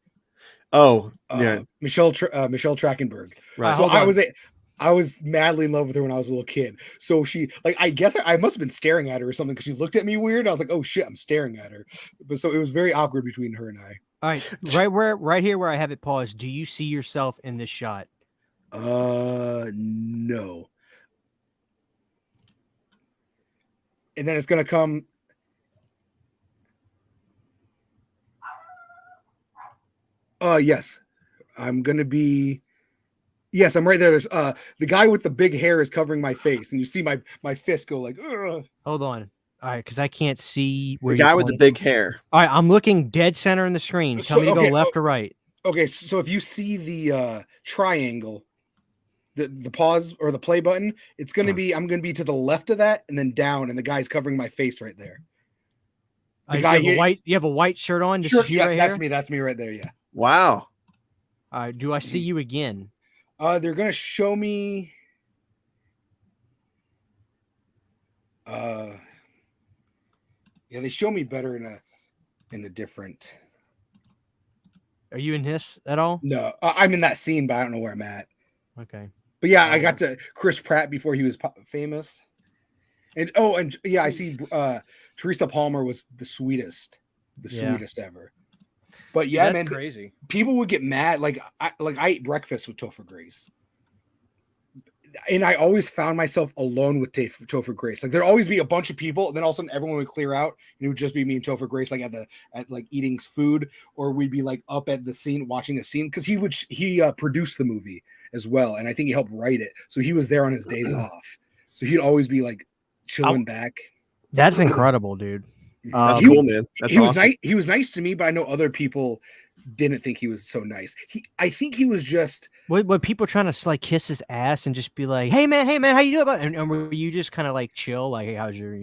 Oh, yeah.
Michelle Trachtenberg.
Right.
So
hold on.
I was madly in love with her when I was a little kid. So she like I guess I must have been staring at her or something because she looked at me weird. I was like, oh shit, I'm staring at her. But so it was very awkward between her and I.
All right, right here where I have it paused. Do you see yourself in this shot?
No. And then it's gonna come. Yes. I'm gonna be. Yes, I'm right there. There's the guy with the big hair is covering my face, and you see my fist go like. Ugh.
Hold on. All right, because I can't see where
The
you're
guy with the
pointing.
big hair.
All right, I'm looking dead center in the screen. Tell me to go left or right.
Okay, so if you see the triangle, the pause or the play button, it's gonna be I'm gonna be to the left of that and then down, and the guy's covering my face right there. The guy
you have a white shirt on. This
Sure,
is you
yeah,
right
that's
here?
me. That's me right there. Yeah.
Wow.
All right, do I see you again?
They're gonna show me. Yeah, they show me better in a different.
Are you in this at all?
No, I'm in that scene, but I don't know where I'm at.
Okay.
But yeah, I got to Chris Pratt before he was famous. And yeah, I see Teresa Palmer was the sweetest ever. But yeah,
That's
man,
crazy.
people would get mad. Like I ate breakfast with Topher Grace. And I always found myself alone with Topher Grace. Like there'd always be a bunch of people, and then all of a sudden everyone would clear out, and it would just be me and Topher Grace, like at like eating food, or we'd be like up at the scene watching a scene because he produced the movie as well, and I think he helped write it, so he was there on his days off. So he'd always be like chilling back.
That's incredible, dude.
That's cool, man. That's
he was
awesome.
nice. He was nice to me, but I know other people didn't think he was so nice. I think he was just.
When people trying to like kiss his ass and just be like, hey man, how you doing? And were you just kind of like chill? Like, hey, how's your?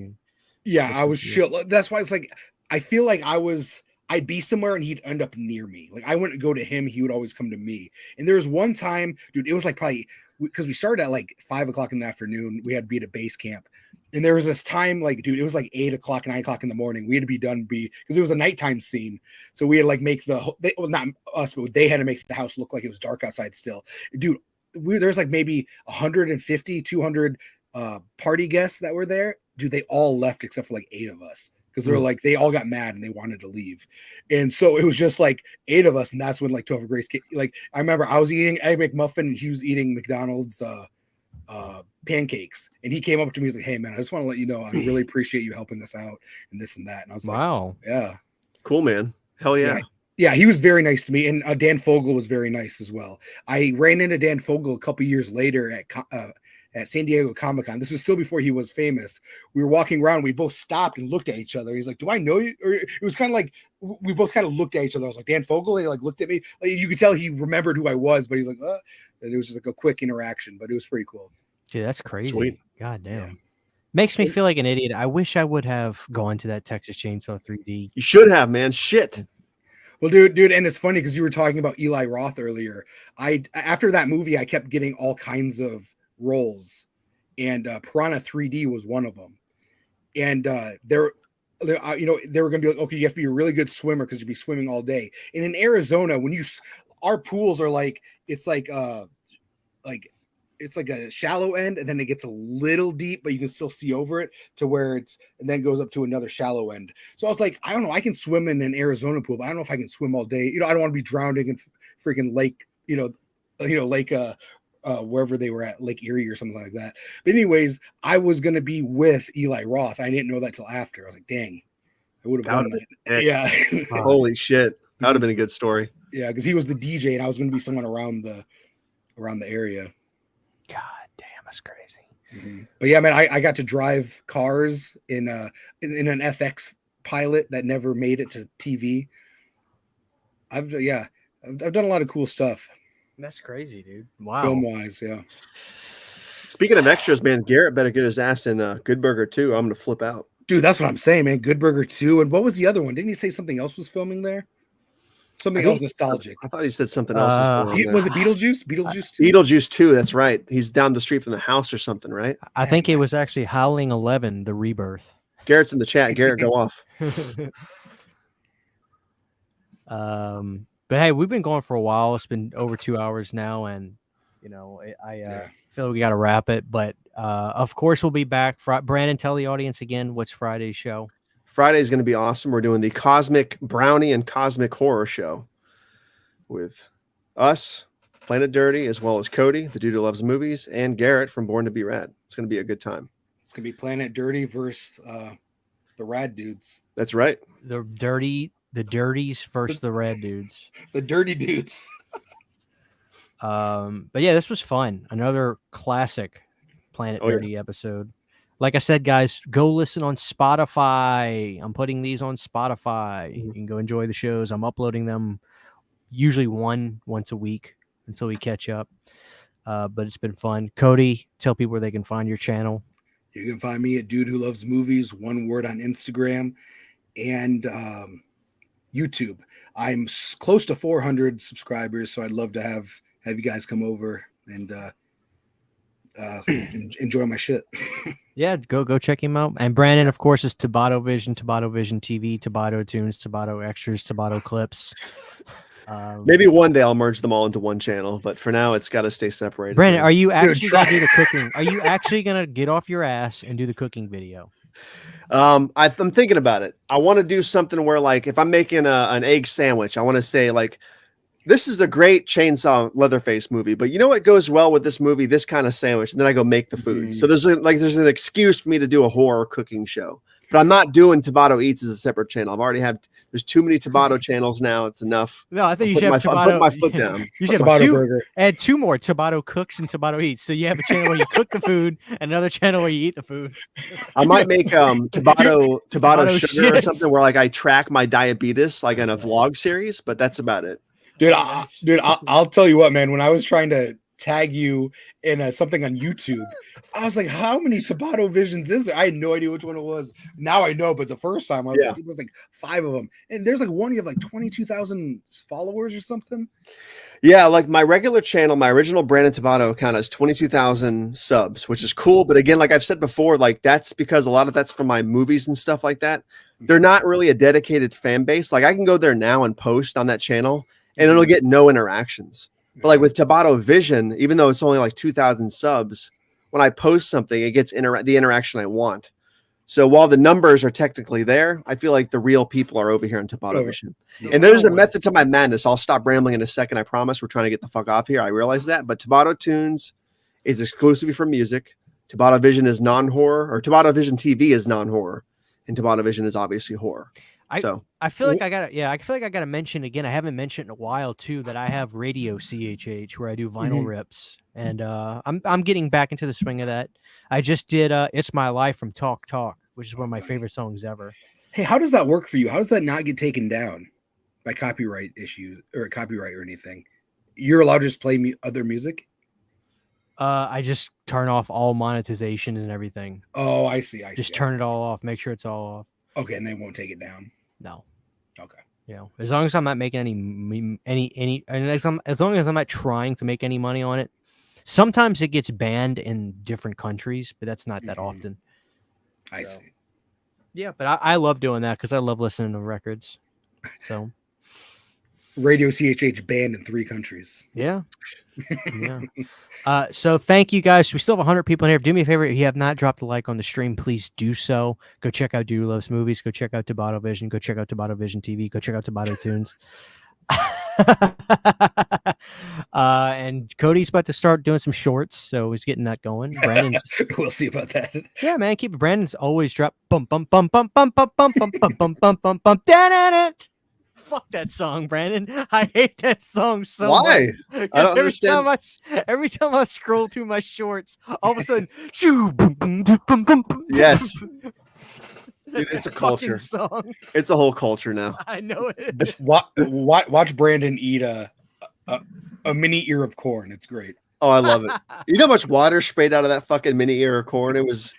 Yeah, I was chill. That's why it's like I feel like I'd be somewhere and he'd end up near me. Like I wouldn't go to him; he would always come to me. And there was one time, dude, it was like probably because we started at like 5 o'clock in the afternoon. We had to be at a base camp, and there was this time, like, dude, it was like 8 o'clock, 9 o'clock in the morning. We had to be done because it was a nighttime scene. So we had to like make not us, but they had to make the house look like it was dark outside still. Dude, there's like maybe 150, 200 party guests that were there. Dude, they all left except for like 8 of us because they were like, they all got mad and they wanted to leave. And so it was just like 8 of us. And that's when like Topher Grace came. Like, I remember I was eating Egg McMuffin and he was eating McDonald's pancakes, and he came up to me. He's like, hey man, I just want to let you know I really appreciate you helping us out and this and that. And I was like,
wow,
yeah,
cool, man. Hell yeah.
Yeah, he was very nice to me, and Dan Fogel was very nice as well. I ran into Dan Fogel a couple years later at San Diego Comic-Con. This was still before he was famous. We were walking around, we both stopped and looked at each other. He's like, do I know you? Or it was kind of like we both kind of looked at each other. I was like, Dan Fogel, and he like looked at me. Like you could tell he remembered who I was, but he's like, and it was just like a quick interaction, but it was pretty cool.
dude, that's crazy.
Sweet.
God damn.
Yeah.
Makes me feel like an idiot. I wish I would have gone to that Texas Chainsaw 3D.
You should have, man. Shit.
Well, dude, and it's funny because you were talking about Eli Roth earlier. After that movie, I kept getting all kinds of roles, and Piranha 3D was one of them. And they were going to be like, okay, you have to be a really good swimmer because you'd be swimming all day. And in Arizona, our pools are like it's like a shallow end, and then it gets a little deep, but you can still see over it to where and then goes up to another shallow end. So I was like, I don't know, I can swim in an Arizona pool, but I don't know if I can swim all day. I don't want to be drowning in freaking lake, lake wherever they were at, Lake Erie or something like that. But anyways, I was gonna be with Eli Roth. I didn't know that till after. I was like, dang, I would have won that. Yeah.
Holy shit. That would have been a good story.
Yeah, because he was the DJ and I was gonna be someone around the area.
God damn, that's crazy.
Mm-hmm. But yeah, man, I got to drive cars in an FX pilot that never made it to TV. I've done a lot of cool stuff.
That's crazy, dude. Wow.
Film wise, yeah.
Speaking of extras, man, Garrett better get his ass in Good Burger 2. I'm gonna flip out.
Dude, that's what I'm saying, man. Good Burger 2. And what was the other one? Didn't he say something else was filming there? Something else nostalgic.
I thought he said something else.
Was it Beetlejuice? Beetlejuice 2?
Beetlejuice 2, that's right. He's down the street from the house or something, right?
I think it was actually Howling 11, The Rebirth.
Garrett's in the chat. Garrett, go off.
But hey, we've been going for a while. It's been over 2 hours now, and I feel like we got to wrap it. But of course, we'll be back. Brandon, tell the audience again what's Friday's show.
Friday is going to be awesome. We're doing the Cosmic Brownie and Cosmic Horror Show with us, Planet Dirty, as well as Cody, the dude who loves movies, and Garrett from Born to Be Rad. It's going to be a good time.
It's going to be Planet Dirty versus the Rad dudes.
That's right.
The dirties versus the rad dudes.
The dirty dudes.
But yeah, this was fun. Another classic Planet Dirty episode. Like I said, guys, go listen on Spotify. I'm putting these on Spotify. You can go enjoy the shows. I'm uploading them usually once a week until we catch up. But it's been fun. Cody, tell people where they can find your channel.
You can find me at Dude Who Loves Movies, one word, on Instagram and YouTube. I'm close to 400 subscribers, so I'd love to have you guys come over and enjoy my shit.
Yeah, go check him out. And Brandon, of course, is Tabata Vision TV, Tabata Tunes, Tabata Extras, Tabata Clips.
Maybe one day I'll merge them all into one channel, but for now it's got to stay separated.
Brandon, are you actually going to do the cooking? Are you actually going to get off your ass and do the cooking video?
I'm thinking about it. I want to do something where, like, if I'm making an egg sandwich, I want to say, like, this is a great Chainsaw Leatherface movie, but you know what goes well with this movie? This kind of sandwich. And then I go make the food. So there's an excuse for me to do a horror cooking show, but I'm not doing Tabata Eats as a separate channel. There's too many Tabata channels now. It's enough.
No, I think you should have
I'm putting my foot down.
You should have burger. Add two more, Tabata Cooks and Tabata Eats. So you have a channel where you cook the food and another channel where you eat the food.
I might make Tabata Sugar or something where, like, I track my diabetes, like in a vlog series, but that's about it.
Dude, I'll tell you what, man. When I was trying to tag you in something on YouTube, I was like, how many Tabata Visions is there? I had no idea which one it was. Now I know, but the first time I was like, there's like 5 of them. And there's like one, you have like 22,000 followers or something.
Yeah, like my regular channel, my original Brandon Tabata account has 22,000 subs, which is cool. But again, like I've said before, like that's because a lot of that's from my movies and stuff like that. They're not really a dedicated fan base. Like I can go there now and post on that channel and it'll get no interactions. But like with Tabata Vision, even though it's only like 2,000 subs, when I post something, it gets the interaction I want. So while the numbers are technically there, I feel like the real people are over here on Tabata Vision. And there's a method to my madness. I'll stop rambling in a second. I promise. We're trying to get the fuck off here. I realize that. But Tabata Tunes is exclusively for music. Tabata Vision is non-horror, or Tabata Vision TV is non-horror. And Tabata Vision is obviously horror.
I feel like I gotta mention again. I haven't mentioned in a while too that I have Radio CHH where I do vinyl rips, and I'm getting back into the swing of that. I just did "It's My Life" from Talk Talk, which is one of my favorite songs ever.
Hey, how does that work for you? How does that not get taken down by copyright issues or copyright or anything? You're allowed to just play other music.
I just turn off all monetization and everything.
Oh, I see.
Just turn it all off. Make sure it's all off.
Okay, and they won't take it down.
No.
Okay.
You know, as long as I'm not making any, and as long as I'm not trying to make any money on it. Sometimes it gets banned in different countries, but that's not that often.
I see.
Yeah, but I love doing that because I love listening to records. So.
Radio CHH banned in 3 countries.
Yeah. Yeah. So thank you guys. We still have 100 people in here. Do me a favor. If you have not dropped a like on the stream, please do so. Go check out Dude Who Loves Movies. Go check out Tabata Vision. Go check out Tabata Vision TV. Go check out Tabata Tunes. And Cody's about to start doing some shorts, so he's getting that going. Brandon's
We'll see about that.
yeah, man. Keep Brandon's always drop bum bum bum bum bum bum bum bum bum bum bum bum bum. Fuck that song, Brandon. I hate that song so
Why?
much.
I don't
Every time I scroll through my shorts, all of a sudden, shoo, boom, boom, boom, boom, boom, boom.
Yes. Dude, it's a
That fucking
culture.
song.
It's a whole culture now.
I know it.
Watch Brandon eat a mini ear of corn. It's great.
Oh, I love it. You know how much water sprayed out of that fucking mini ear of corn? It was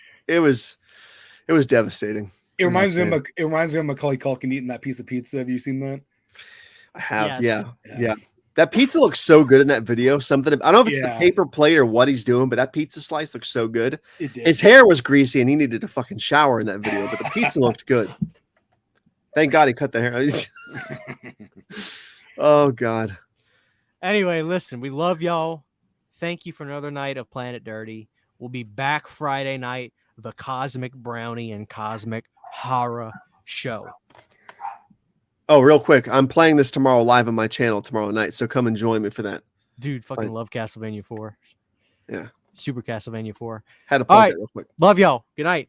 devastating.
It reminds me of Macaulay Culkin eating that piece of pizza. Have you seen that?
I have,
Yes.
yeah. That pizza looks so good in that video. Something I don't know if it's the
Yeah.
paper plate or what he's doing, but that pizza slice looks so good.
It did.
His hair was greasy and he needed to fucking shower in that video, but the pizza looked good. Thank God he cut the hair. Oh God.
Anyway, listen, we love y'all. Thank you for another night of Planet Dirty. We'll be back Friday night, the Cosmic Brownie and Cosmic Horror Show.
Oh, real quick, I'm playing this tomorrow live on my channel tomorrow night, so come and join me for that.
Dude, fucking
Fine.
love Castlevania 4.
Yeah.
Super Castlevania 4.
Had to
All
plug
right.
that real quick.
Love y'all. Good night.